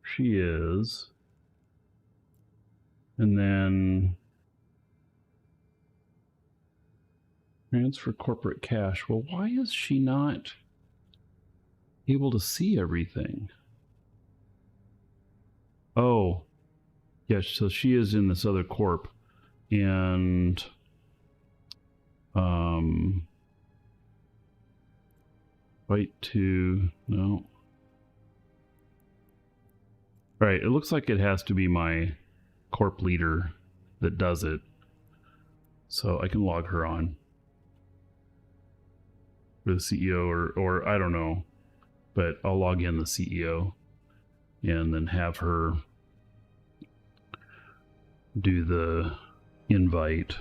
Speaker 4: She is. And then transfer corporate cash. Well, why is she not able to see everything? Oh, yes. So she is in this other corp, and fight to no. Right. It looks like it has to be my corp leader that does it, so I can log her on. Or the CEO, or I don't know, but I'll log in the CEO. and then have her do the invite.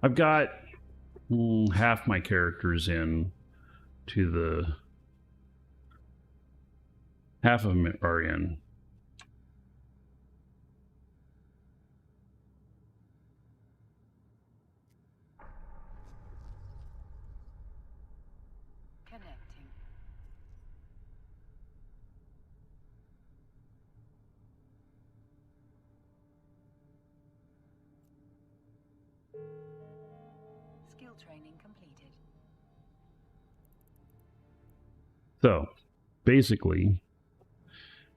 Speaker 4: I've got half my characters in to the... Half of them are in.
Speaker 5: Connecting. Skill training completed.
Speaker 4: So, basically,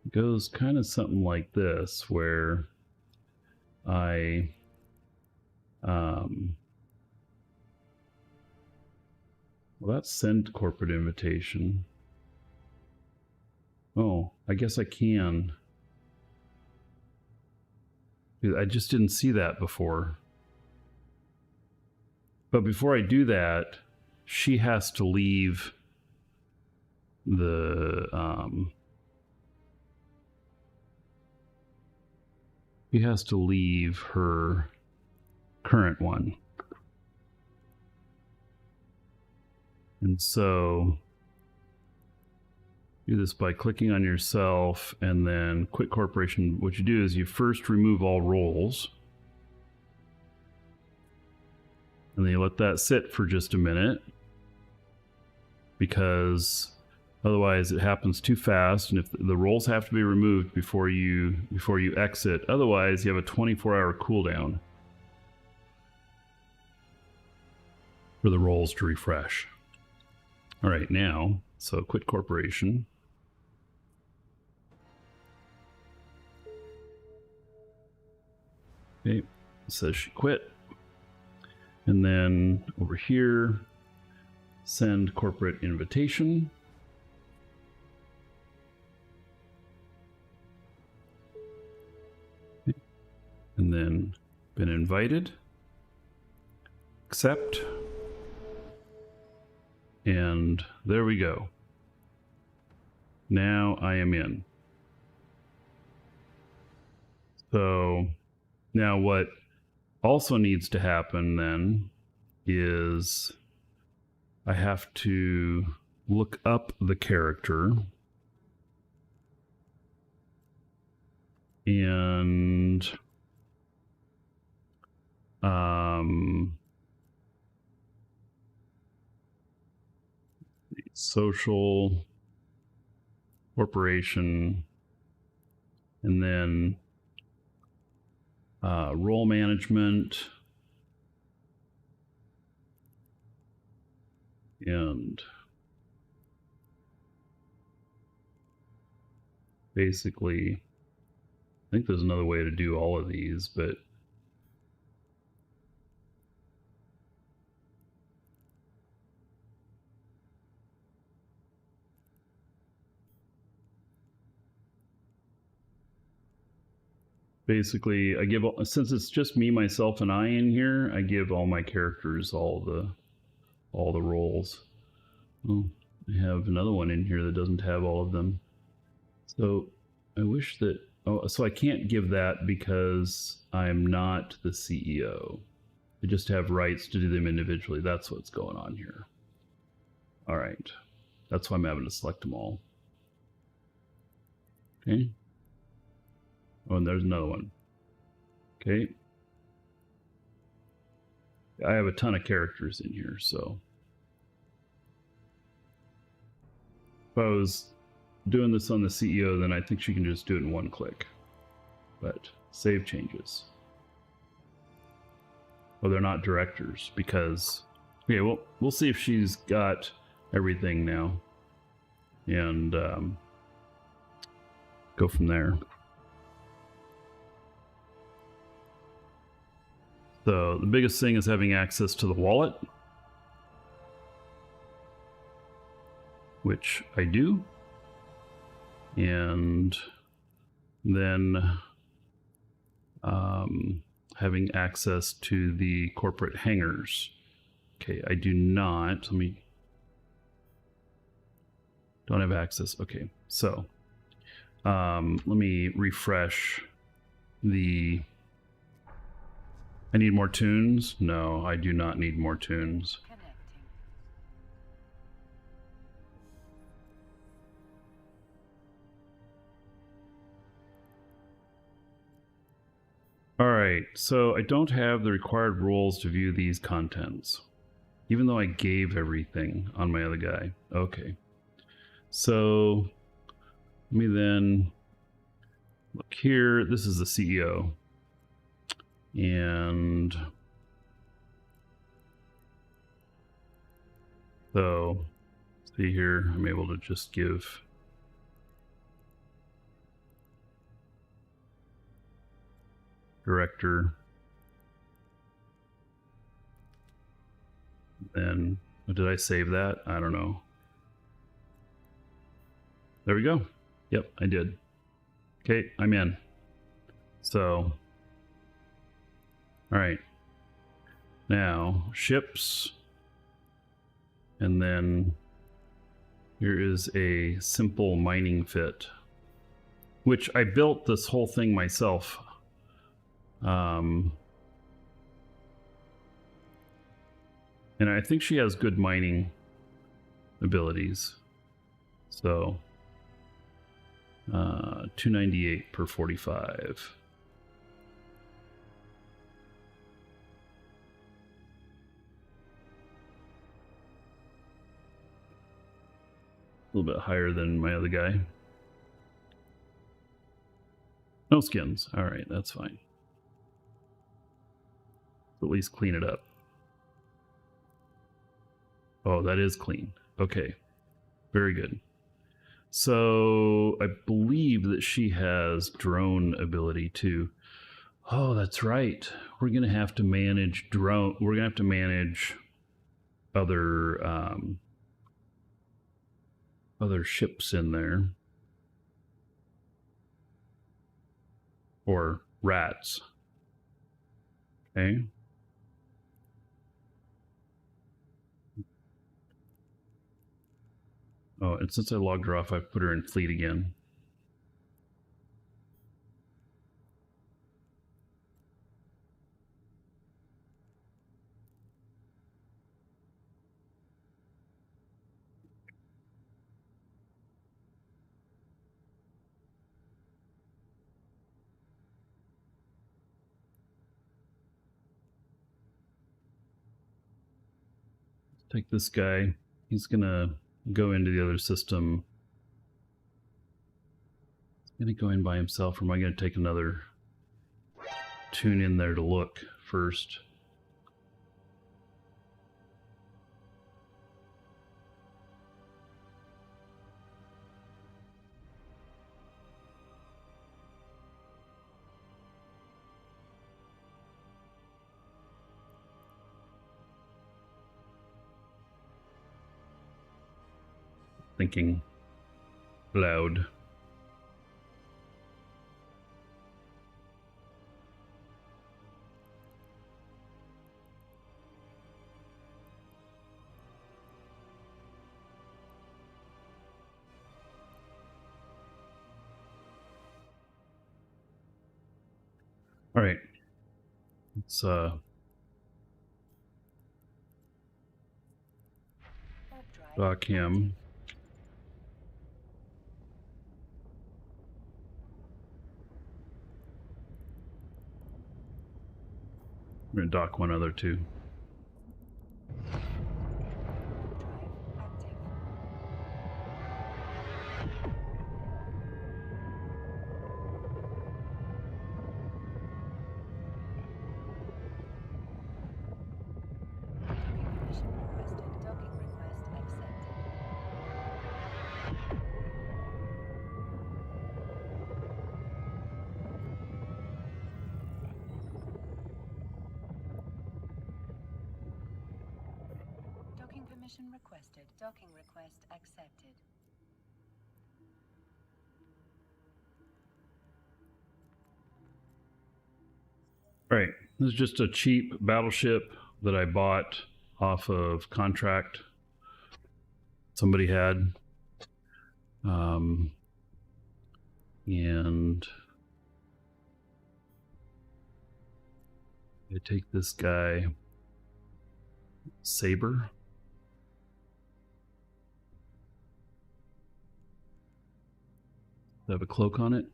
Speaker 4: it goes kind of something like this, where I well, that's send corporate invitation. Oh, I guess I can. I just didn't see that before. But before I do that, she has to leave the she has to leave her current one. And so do this by clicking on yourself and then quit corporation. What you do is you first remove all roles. And then you let that sit for just a minute, because otherwise it happens too fast, and if the roles have to be removed before you exit, otherwise you have a 24-hour cooldown for the roles to refresh. All right, now, so quit corporation. Okay, it says she quit. And then over here, send corporate invitation. Okay. And then been invited. Accept. And there we go. Now I am in. So now what also needs to happen then is I have to look up the character and social corporation, and then role management, and basically, I think there's another way to do all of these, but basically I give, since it's just me, myself, and I in here, I give all my characters all the roles. Oh, I have another one in here that doesn't have all of them. So I wish that, oh, so I can't give that because I'm not the CEO. I just have rights to do them individually. That's what's going on here. All right. That's why I'm having to select them all. Okay. Oh, and there's another one. Okay. I have a ton of characters in here, so if I was doing this on the CEO, then I think she can just do it in one click. But save changes. Oh, they're not directors because, okay, well, we'll see if she's got everything now and go from there. So the biggest thing is having access to the wallet, which I do. And then having access to the corporate hangars. Okay, I do not. Don't have access. Okay, So let me refresh the... I need more tunes? No, I do not need more tunes.
Speaker 5: Connecting.
Speaker 4: All right, so I don't have the required roles to view these contents, even though I gave everything on my other guy. Okay, so let me then look here. This is the CEO, and so see here, I'm able to just give director. Then, did I save that? I don't know. There we go. Yep, I did. Okay, I'm in. So, all right. Now, ships. And then here is a simple mining fit, which I built this whole thing myself. And I think she has good mining abilities. So 298 per 45. A little bit higher than my other guy. No skins. All right, that's fine. At least clean it up. Oh, that is clean. Okay. Very good. So I believe that she has drone ability too. Oh, that's right. We're going to have to manage drone. We're going to have to manage other ships in there. Or rats. Okay. Oh, and since I logged her off, I've put her in fleet again. Take this guy. He's gonna go into the other system. He's gonna go in by himself, or am I gonna take another tune in there to look first? Thinking loud. All right. Let's dock him. I'm going to dock one other too.
Speaker 5: Permission requested. Docking request accepted.
Speaker 4: All right, this is just a cheap battleship that I bought off of contract somebody had. And I take this guy, Saber. Do I have a cloak on it?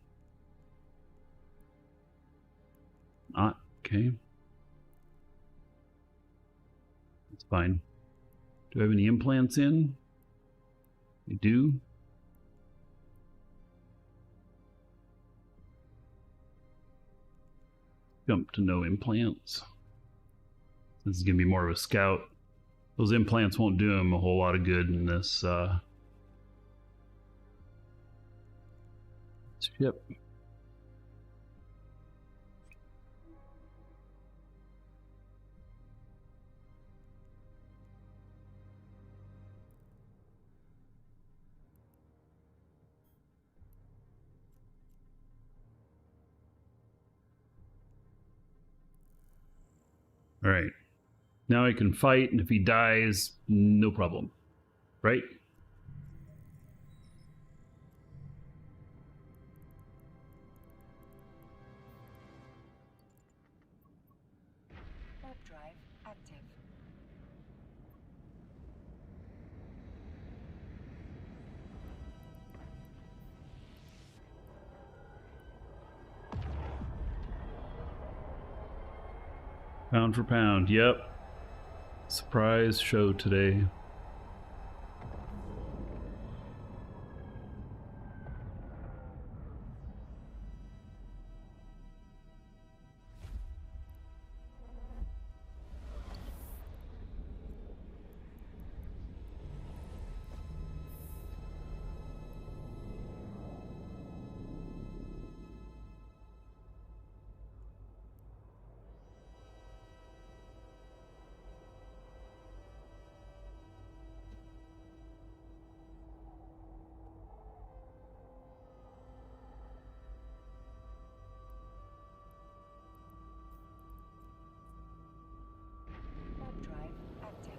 Speaker 4: Not. Okay. That's fine. Do I have any implants in? I do. Jump to no implants. This is going to be more of a scout. Those implants won't do him a whole lot of good in this ship. All right. Now I can fight, and if he dies, no problem. Right?
Speaker 5: Warp drive active.
Speaker 4: Pound for pound. Yep. Surprise show today.
Speaker 5: Warp drive active.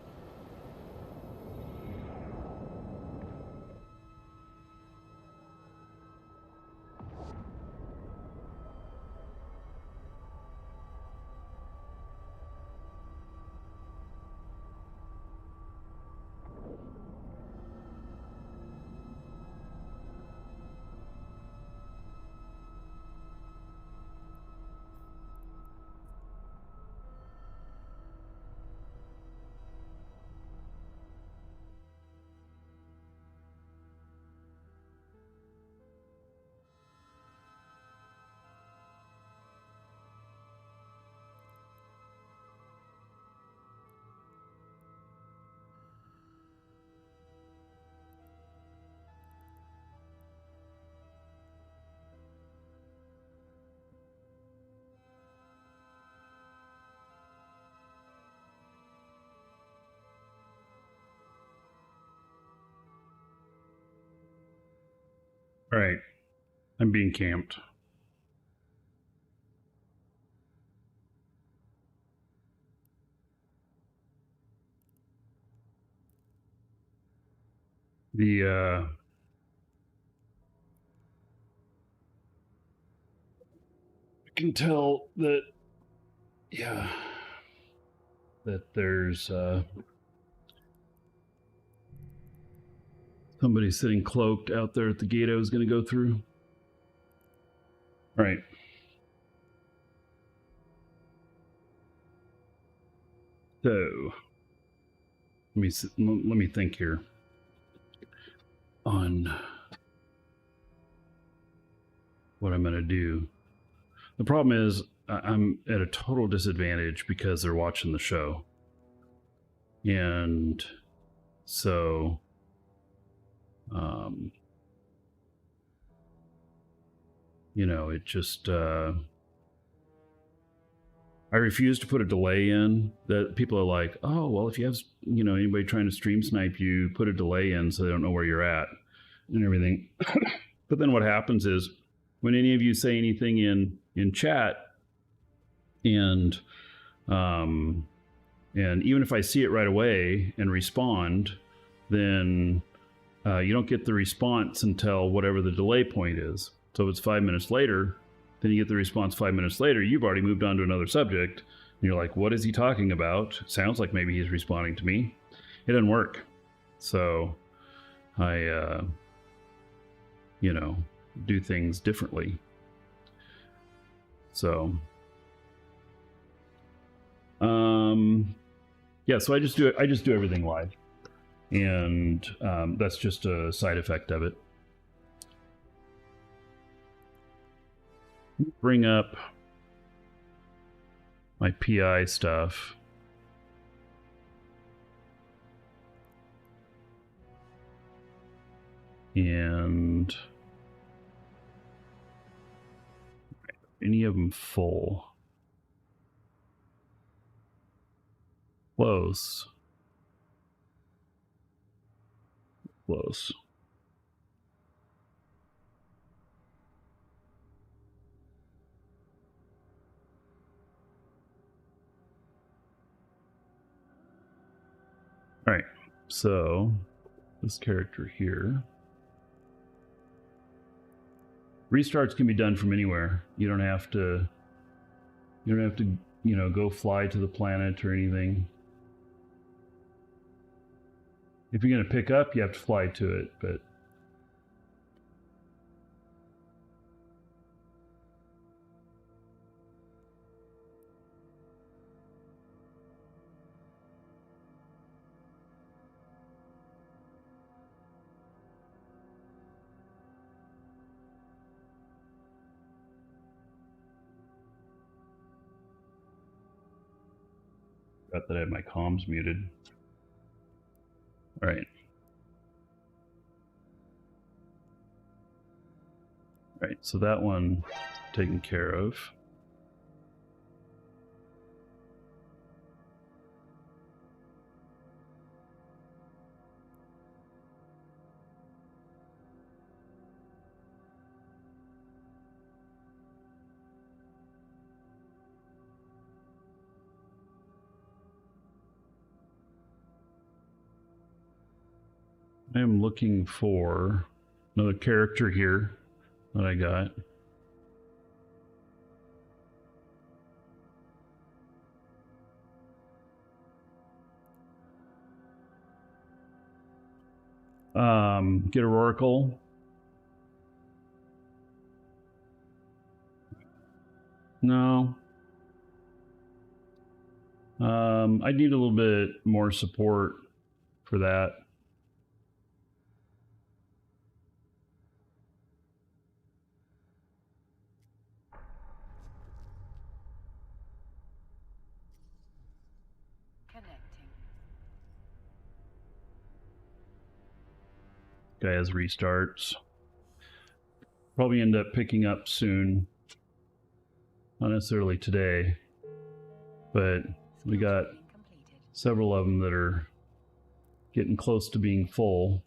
Speaker 4: All right. I'm being camped. I can tell that, yeah, that there's somebody sitting cloaked out there at the gate I was going to go through. All right. So let me think here on what I'm going to do. The problem is I'm at a total disadvantage because they're watching the show. And so you know, it just I refuse to put a delay in. That people are like, oh, well, if you have, you know, anybody trying to stream snipe you, put a delay in so they don't know where you're at and everything. But then what happens is when any of you say anything in chat, and even if I see it right away and respond, then you don't get the response until whatever the delay point is. So if it's 5 minutes later, then you get the response 5 minutes later, you've already moved on to another subject. And you're like, what is he talking about? Sounds like maybe he's responding to me. It doesn't work. So I, you know, do things differently. So, yeah, so I just do everything live. And that's just a side effect of it. Bring up my PI stuff. And any of them full? Close. Close. All right, so this character here. Restarts can be done from anywhere. You don't have to, you know, go fly to the planet or anything. If you're going to pick up, you have to fly to it, but forgot that I had my comms muted. All right. All right, so that one taken care of. I am looking for another character here that I got. Get a Oracle. No. I need a little bit more support for that.
Speaker 5: Connecting.
Speaker 4: Guy has restarts. Probably end up picking up soon. Not necessarily today, but we got several of them that are getting close to being full.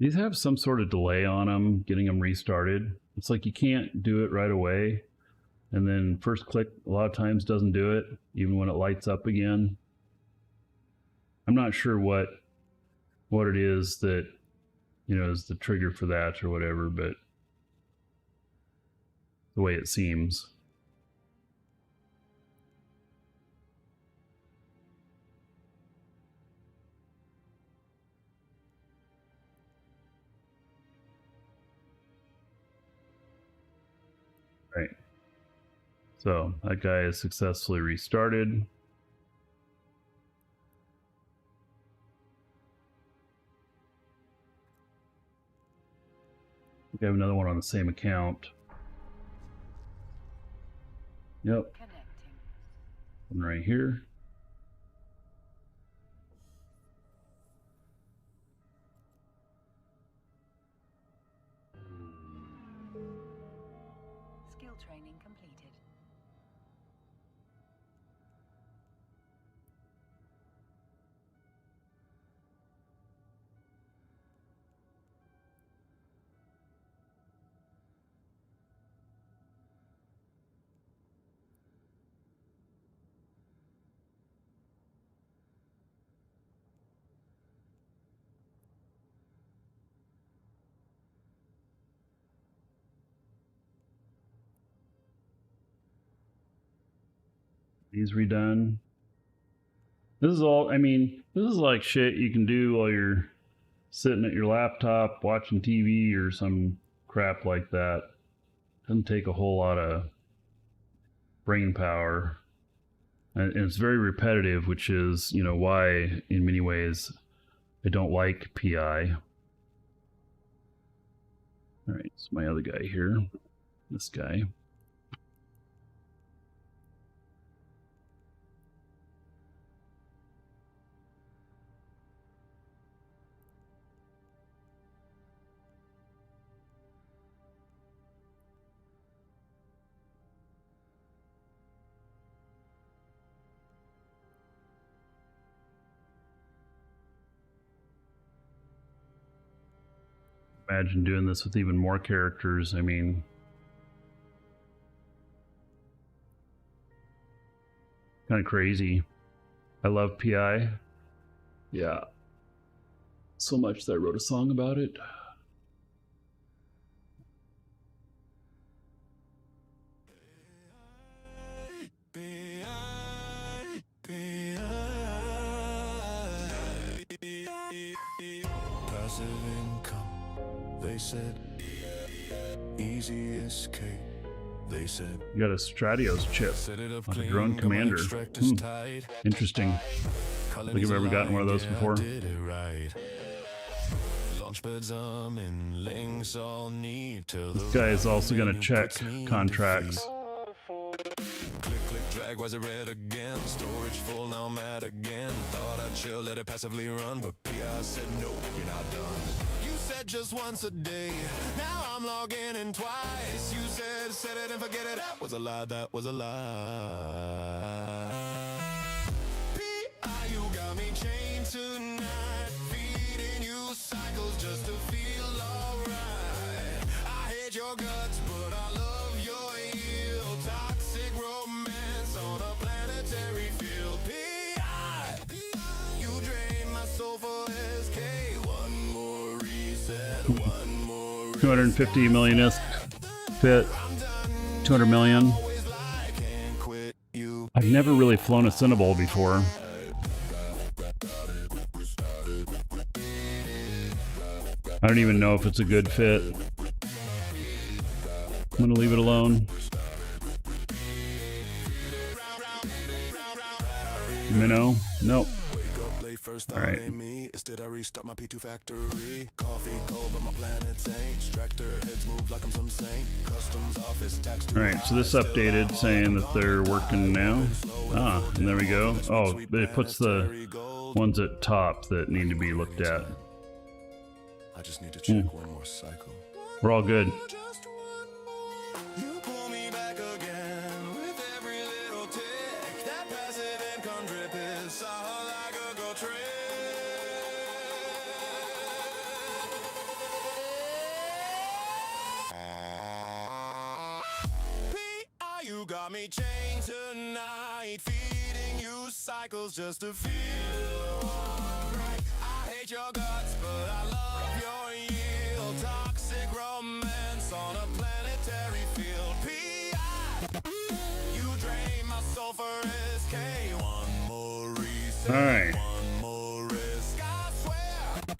Speaker 4: These have some sort of delay on them, getting them restarted. It's like you can't do it right away. And then first click a lot of times doesn't do it, even when it lights up again. I'm not sure what it is that, you know, is the trigger for that or whatever, but the way it seems. Right. So that guy is successfully restarted. We have another one on the same account. Yep.
Speaker 5: Connecting.
Speaker 4: One right here.
Speaker 5: Skill training completed.
Speaker 4: These redone. This is all, I mean, this is like shit you can do while you're sitting at your laptop watching TV or some crap like that. Doesn't take a whole lot of brain power. And it's very repetitive, which is, you know, why in many ways I don't like PI. All right, so my other guy here, this guy. Imagine doing this with even more characters. I mean, kind of crazy. I love PI. Yeah. So much that I wrote a song about it.
Speaker 1: Passive income, they said. Easy escape, they said.
Speaker 4: You got a Stratios chip
Speaker 1: Set it up
Speaker 4: on a
Speaker 1: clean,
Speaker 4: drone
Speaker 1: got my
Speaker 4: commander.
Speaker 1: extractors tied.
Speaker 4: Interesting. I don't think I've ever gotten one of those before.
Speaker 1: Did it right. Launchpads and links all need till
Speaker 4: This guy is also going to check contracts.
Speaker 1: Click, click, drag, was it red again? Storage full, now mad again. Thought I'd chill, let it passively run, but PI said no, you're not done. You said just once a day, now I'm logging in twice. You said set it and forget it, that was a lie, that was a lie. PI, you got me chained tonight, feeding you cycles just to feel alright. I hate your guts, but I love your heel. Toxic romance on a planetary field. PI, you drain my soul for SK. One more reset, one more reset.
Speaker 4: 250 millionist fit. 200 million.
Speaker 1: Can't quit you.
Speaker 4: I've never really flown a Cinnabol before. I don't even know if it's a good fit. I'm gonna leave it alone. Minnow? Nope.
Speaker 1: First
Speaker 4: All right.
Speaker 1: me, instead I restart my P2 factory. Coffee cold, but my planets ain't. Extractor heads move like I'm some saint. Customs office tax.
Speaker 4: All right, so this updated saying that they're working now. Ah, and there we go. Oh, but it puts the ones at top that need to be looked at.
Speaker 1: I just need to check one more cycle.
Speaker 4: We're all good.
Speaker 1: Just one more. You pull me back again with every little tick. That passive income drip is solid like a gold trick. PI, you got me chained tonight, feeding you cycles just to feel alright. I hate your guts, but I love your yield. Toxic romance on a planetary field. PI, you drain my soul for SK. One more reset.
Speaker 4: All right.
Speaker 1: One more risk. I swear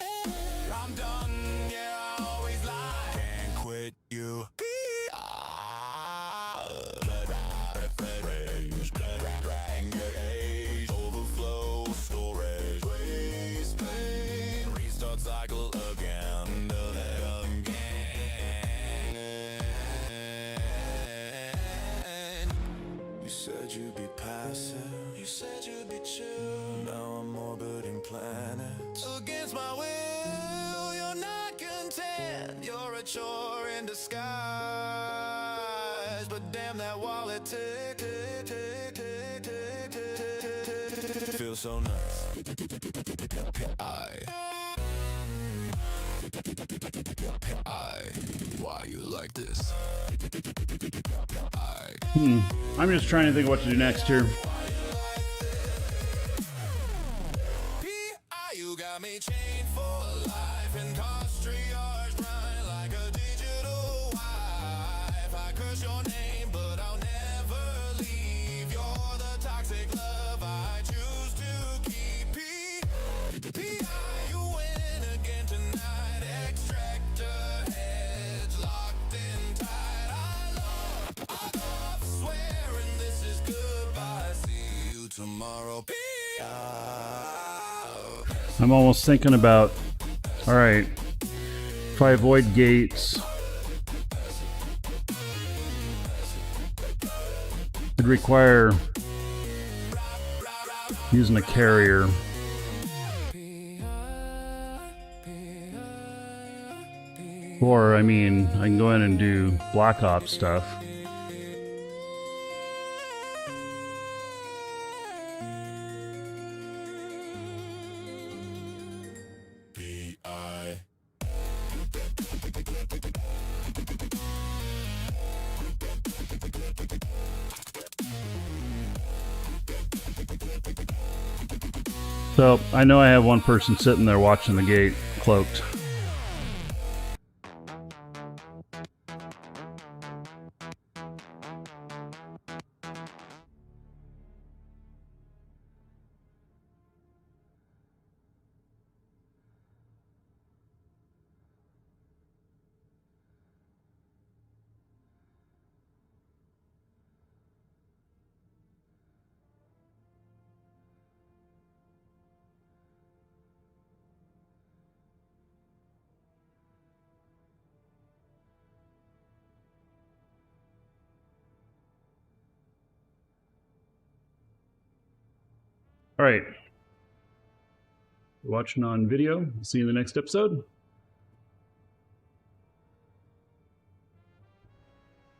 Speaker 1: I'm done. Yeah, I always lie. Can't quit you. Overflow storage, waste pain, restart cycle again, do that again. You said you'd be passive, you said you'd be chill. Now I'm orbiting planets against my will. You're not content, you're a chore in disguise. But damn, that wallet tick, tick, tick, tick, tick, tick, tick, tick. Feels so nice. Why you like this?
Speaker 4: I'm just trying to think of what to do next here.
Speaker 1: You got me chained for life and cost triage grind like a digital wife. I curse your name, but I'll never leave. You're the toxic
Speaker 4: I'm almost thinking about, all right, if I avoid gates, it'd require using a carrier. Or, I mean, I can go in and do Black Ops stuff. So, I know I have one person sitting there watching the gate, cloaked. All right. Watching on video. See you in the next episode.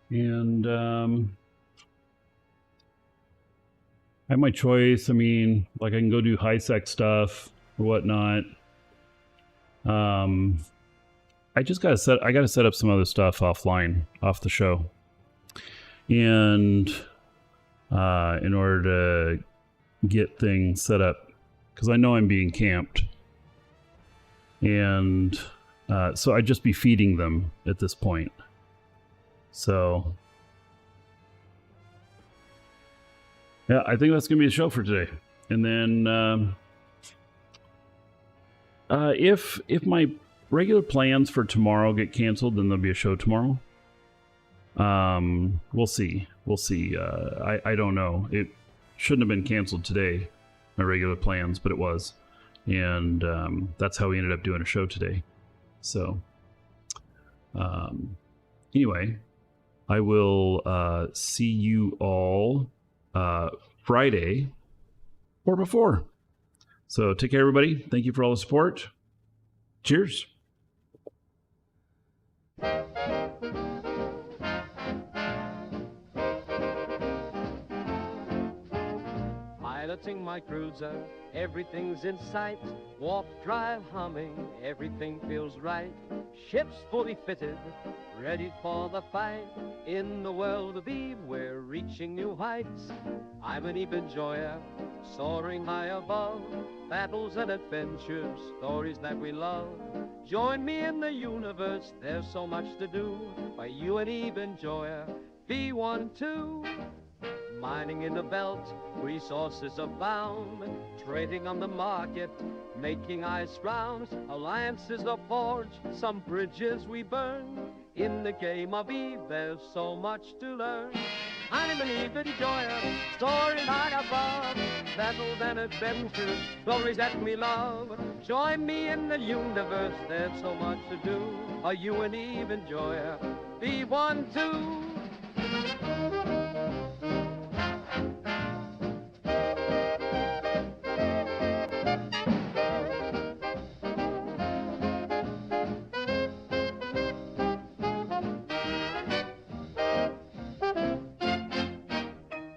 Speaker 4: And I have my choice. I mean, like I can go do high sec stuff or whatnot. I just gotta set up some other stuff offline, off the show. And in order to get things set up, because I know I'm being camped, and so I'd just be feeding them at this point. So yeah, I think that's gonna be a show for today. And then if my regular plans for tomorrow get canceled, then there'll be a show tomorrow. We'll see. I don't know. It shouldn't have been canceled today, my regular plans, but it was. And that's how we ended up doing a show today. So anyway, I will see you all Friday or before. So take care, everybody. Thank you for all the support. Cheers.
Speaker 8: Piloting my cruiser, everything's in sight. Warp drive humming, everything feels right. Ship's fully fitted, ready for the fight. In the world of Eve, we're reaching new heights. I'm an Eve enjoyer, soaring high above. Battles and adventures, stories that we love. Join me in the universe, there's so much to do. By you an Eve enjoyer, V12. Mining in the belt, resources abound. Trading on the market, making ice rounds. Alliances are forged, some bridges we burn. In the game of Eve, there's so much to learn. I'm an Eve enjoyer, stories high above. Battles and adventures, stories that we love. Join me in the universe, there's so much to do. Are you an Eve enjoyer? V12.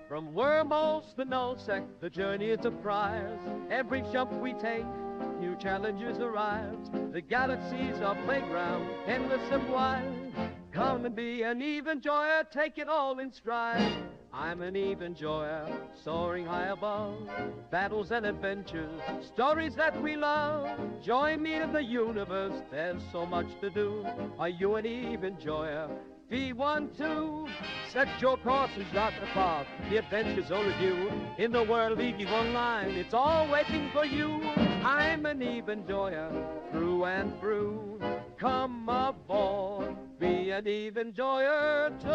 Speaker 8: From wormholes to nullsec, the journey is a prize. Every jump we take, new challenges arise. The galaxy's our playground, endless and wide. Come and be an Eve enjoyer, take it all in stride. I'm an Eve enjoyer, soaring high above. Battles and adventures, stories that we love. Join me in the universe, there's so much to do. Are you an Eve enjoyer? V12. Set your course and start the path. The adventure's overdue. In the world of Eve Online, it's all waiting for you. I'm an Eve enjoyer, through and through. Come aboard, be an Eve enjoyer too.